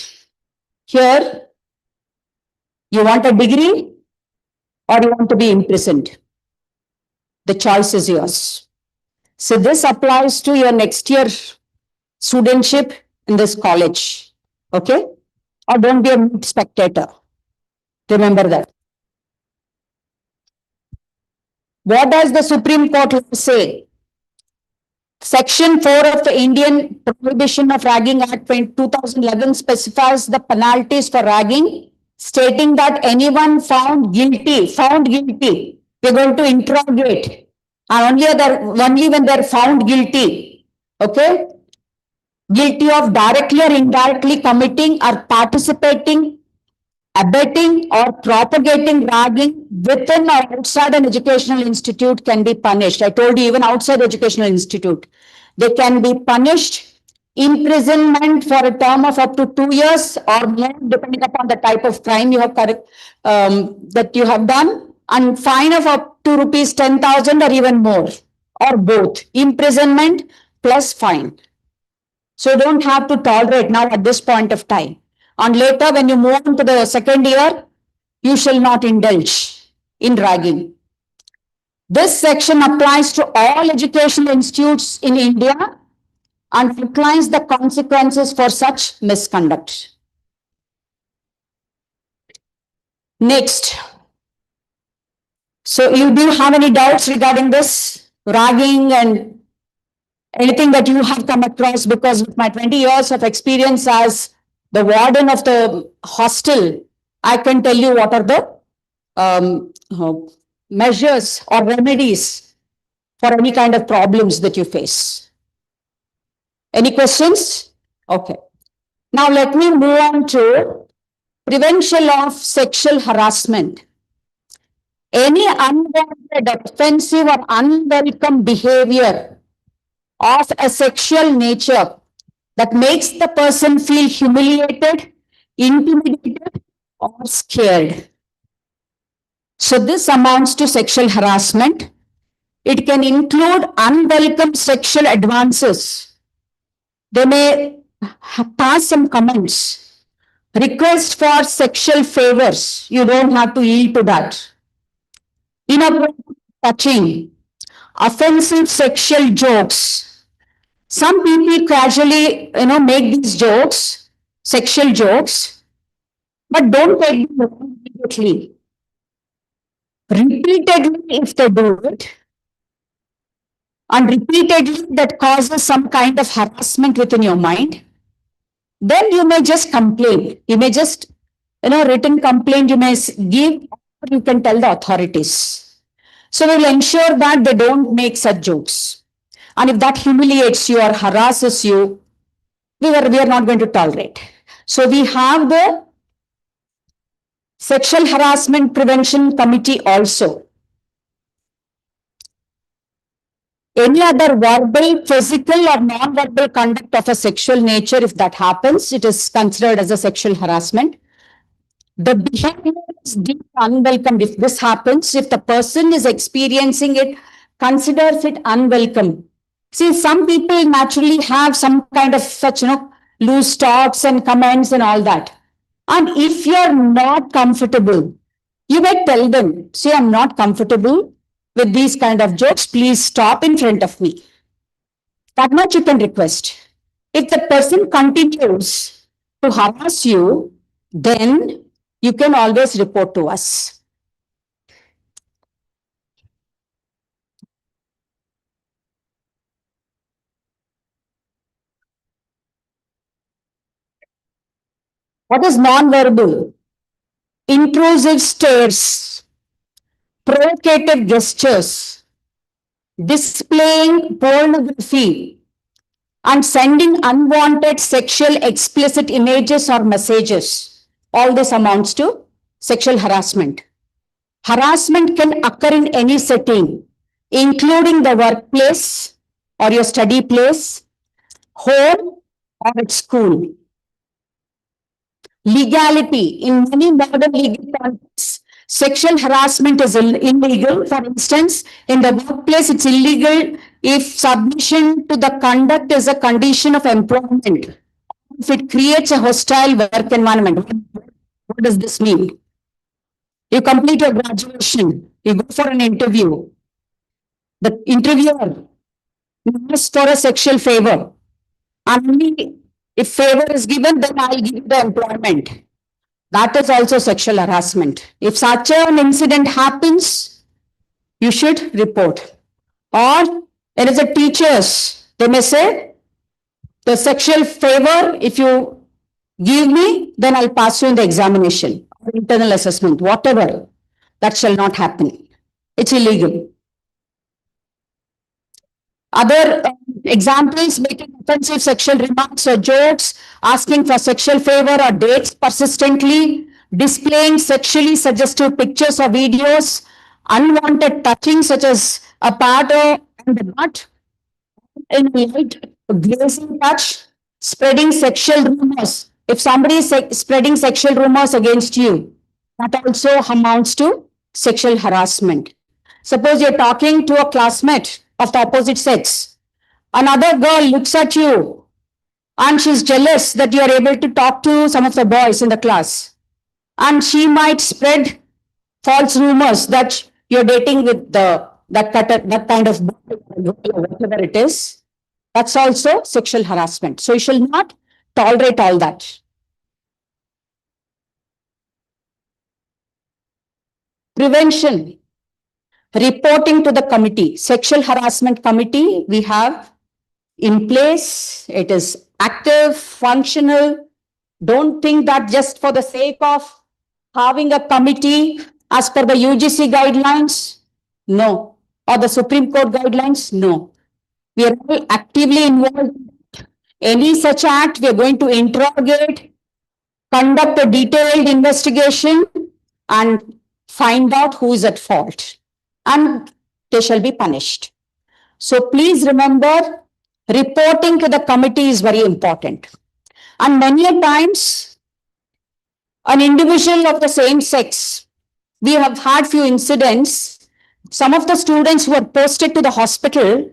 Here, you want a degree or you want to be imprisoned. The choice is yours. So this applies to your next year studentship in this college. Okay? Or don't be a mute spectator. Remember that. What does the Supreme Court say? Section 4 of the Indian Prohibition of Ragging Act 2011 specifies the penalties for ragging, stating that anyone found guilty, we're going to interrogate. And only when they're found guilty, okay? Guilty of directly or indirectly committing or participating, abetting or propagating ragging within or outside an educational institute can be punished. I told you, even outside educational institute, they can be punished, imprisonment for a term of up to 2 years or more, depending upon the type of crime you have that you have done, and fine of up to rupees 10,000 or even more, or both, imprisonment plus fine. So don't have to tolerate now at this point of time. And later, when you move on to the second year, you shall not indulge in ragging. This section applies to all educational institutes in India and outlines the consequences for such misconduct. Next. So you do have any doubts regarding this ragging and anything that you have come across? Because with my 20 years of experience as the warden of the hostel, I can tell you what are the measures or remedies for any kind of problems that you face. Any questions? Okay. Now let me move on to prevention of sexual harassment. Any unwanted, offensive or unwelcome behavior of a sexual nature that makes the person feel humiliated, intimidated, or scared. So this amounts to sexual harassment. It can include unwelcome sexual advances. They may pass some comments, request for sexual favors. You don't have to yield to that. Inappropriate touching, offensive sexual jokes. Some people casually, make these jokes, sexual jokes, but don't take them immediately. Repeatedly, if they do it, and repeatedly that causes some kind of harassment within your mind, then you may just complain. You may just, written complaint you may give, or you can tell the authorities. So we'll ensure that they don't make such jokes. And if that humiliates you or harasses you, we are not going to tolerate. So we have the Sexual Harassment Prevention Committee also. Any other verbal, physical or non-verbal conduct of a sexual nature, if that happens, it is considered as a sexual harassment. The behavior is deemed unwelcome. If this happens, if the person is experiencing it, considers it unwelcome. See, some people naturally have some kind of such, loose talks and comments and all that. And if you're not comfortable, you may tell them, see, I'm not comfortable with these kind of jokes. Please stop in front of me. That much you can request. If the person continues to harass you, then you can always report to us. What is non-verbal? Intrusive stares, provocative gestures, displaying pornography, and sending unwanted sexual explicit images or messages. All this amounts to sexual harassment. Harassment can occur in any setting, including the workplace or your study place, home, or at school. Legality. In many modern legal contexts, sexual harassment is illegal. For instance, in the workplace, it's illegal if submission to the conduct is a condition of employment. if it creates a hostile work environment. What does this mean? You complete your graduation, you go for an interview. The interviewer asks for a sexual favor. Only if favor is given, then I'll give the employment. That is also sexual harassment. If such an incident happens, you should report. Or there is a teachers, they may say, the sexual favor, if you give me, then I'll pass you in the examination, or internal assessment, whatever. That shall not happen. It's illegal. Other examples, making offensive sexual remarks or jokes, asking for sexual favor or dates persistently, displaying sexually suggestive pictures or videos, unwanted touching such as a part of the butt, in light, grazing touch, spreading sexual rumors. If somebody is spreading sexual rumors against you, that also amounts to sexual harassment. Suppose you're talking to a classmate of the opposite sex. Another girl looks at you and she's jealous that you are able to talk to some of the boys in the class. And she might spread false rumors that you're dating with that kind of boy or whatever it is. That's also sexual harassment. So you shall not tolerate all that. Prevention. Reporting to the committee, sexual harassment committee, we have in place. It is active, functional. Don't think that just for the sake of having a committee as per the UGC guidelines. No. Or the Supreme Court guidelines. No. We are all actively involved. Any such act, we are going to interrogate, conduct a detailed investigation, and find out who is at fault. And they shall be punished. So please remember, reporting to the committee is very important. And many a times, an individual of the same sex, we have had few incidents. Some of the students who were posted to the hospital,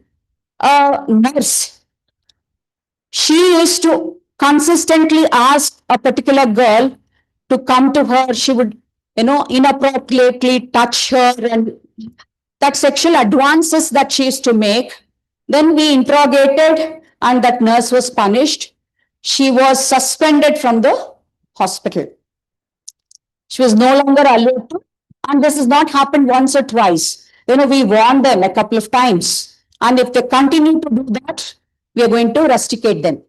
a nurse, she used to consistently ask a particular girl to come to her. She would, inappropriately touch her, and that sexual advances that she used to make. Then we interrogated and that nurse was punished. She was suspended from the hospital. She was no longer allowed to, and this has not happened once or twice. We warned them a couple of times, and if they continue to do that, we are going to rusticate them.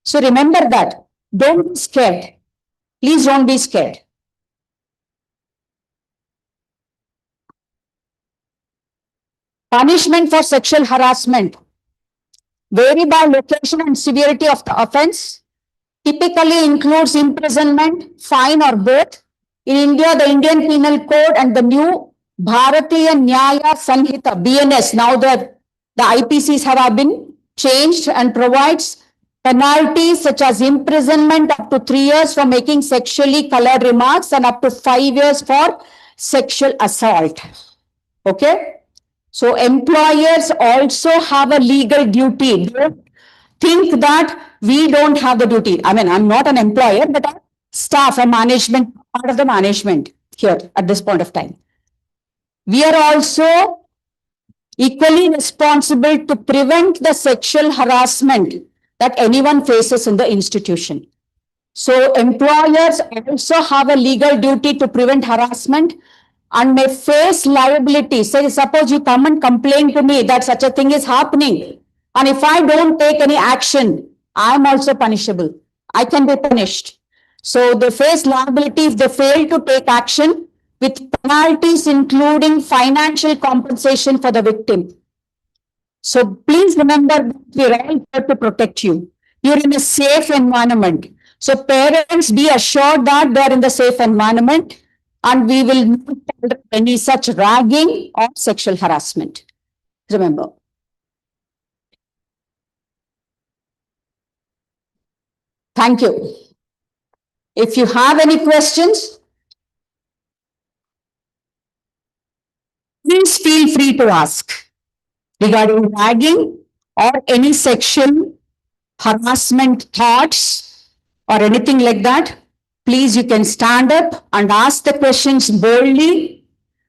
So remember that. Don't be scared. Please don't be scared. Punishment for sexual harassment vary by location and severity of the offense. Typically includes imprisonment, fine, or both. In India, the Indian Penal Code and the new Bharatiya Nyaya Sanhita, BNS, now the IPCs have been changed and provides penalties such as imprisonment up to 3 years for making sexually colored remarks and up to 5 years for sexual assault. Okay? So employers also have a legal duty. Don't think that we don't have the duty. I mean, I'm not an employer, but I'm staff, a management, part of the management here at this point of time. We are also equally responsible to prevent the sexual harassment that anyone faces in the institution. So employers also have a legal duty to prevent harassment and may face liability. Say, suppose you come and complain to me that such a thing is happening, and if I don't take any action, I'm also punishable. I can be punished. So they face liability if they fail to take action, with penalties including financial compensation for the victim. So please remember, we're all here to protect you. You're in a safe environment. So parents, be assured that they're in the safe environment, and we will not tolerate any such ragging or sexual harassment. Remember. Thank you. If you have any questions, please feel free to ask regarding ragging or any sexual harassment thoughts or anything like that, please you can stand up and ask the questions boldly,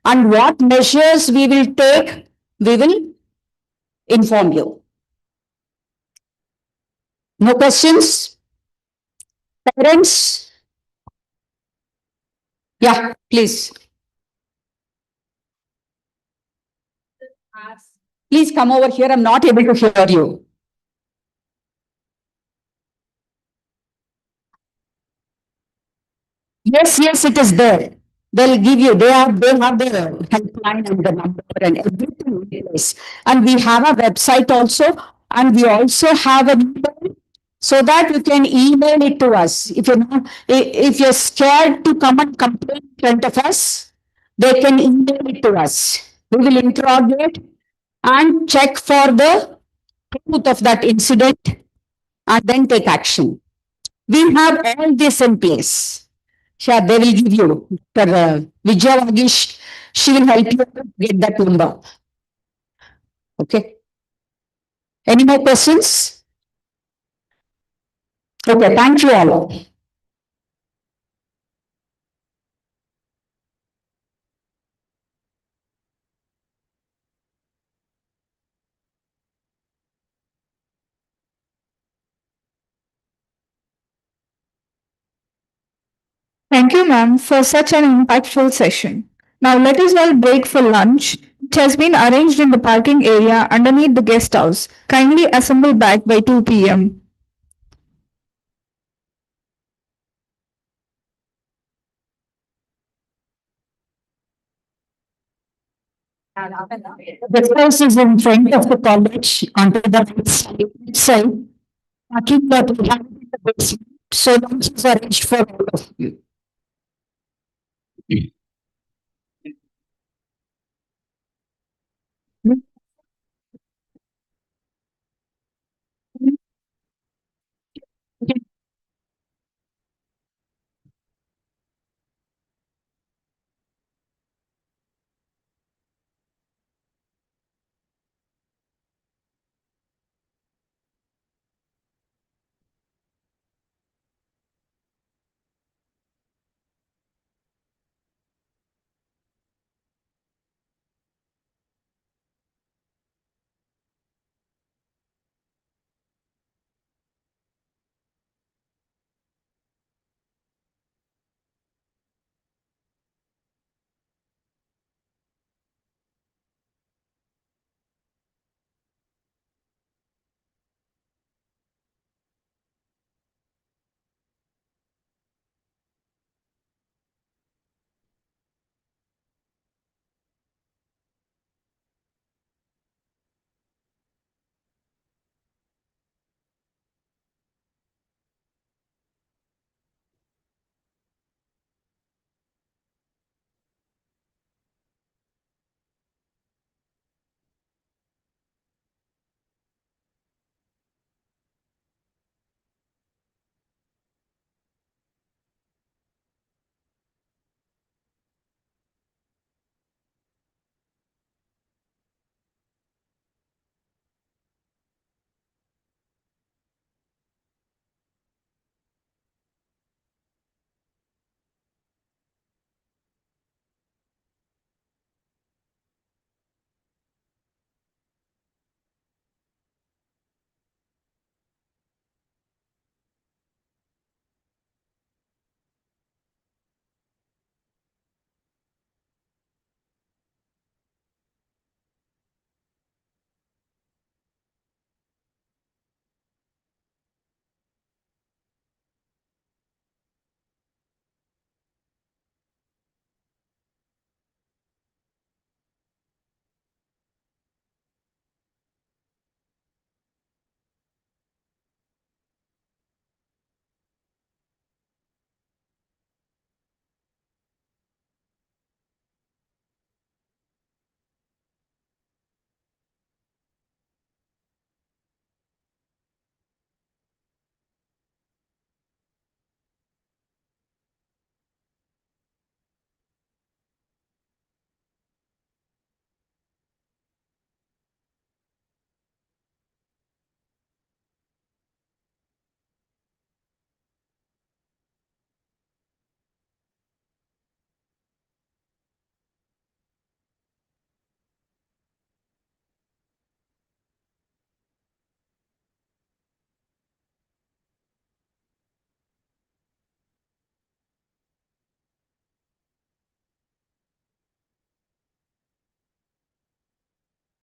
and what measures we will take, we will inform you. No questions? Parents? Yeah, please. Please come over here. I'm not able to hear you. Yes, it is there. They'll give you, they have the helpline and the number and everything in place. And we have a website also, and we also have an email so that you can email it to us. If you're not, if you're scared to come and complain in front of us, they can email it to us. We will interrogate and check for the truth of that incident and then take action. We have all this in place. Yeah, they will give you. Vijaya Vagish, she will help you get that number. Okay. Any more questions? Okay, thank you all. Thank you, ma'am, for such an impactful session. Now let us all break for lunch, which has been arranged in the parking area underneath the guest house. Kindly assemble back by 2 p.m. The house is in front of the college onto the side. Parking lot we have in the basement. So lunch is arranged for all of you.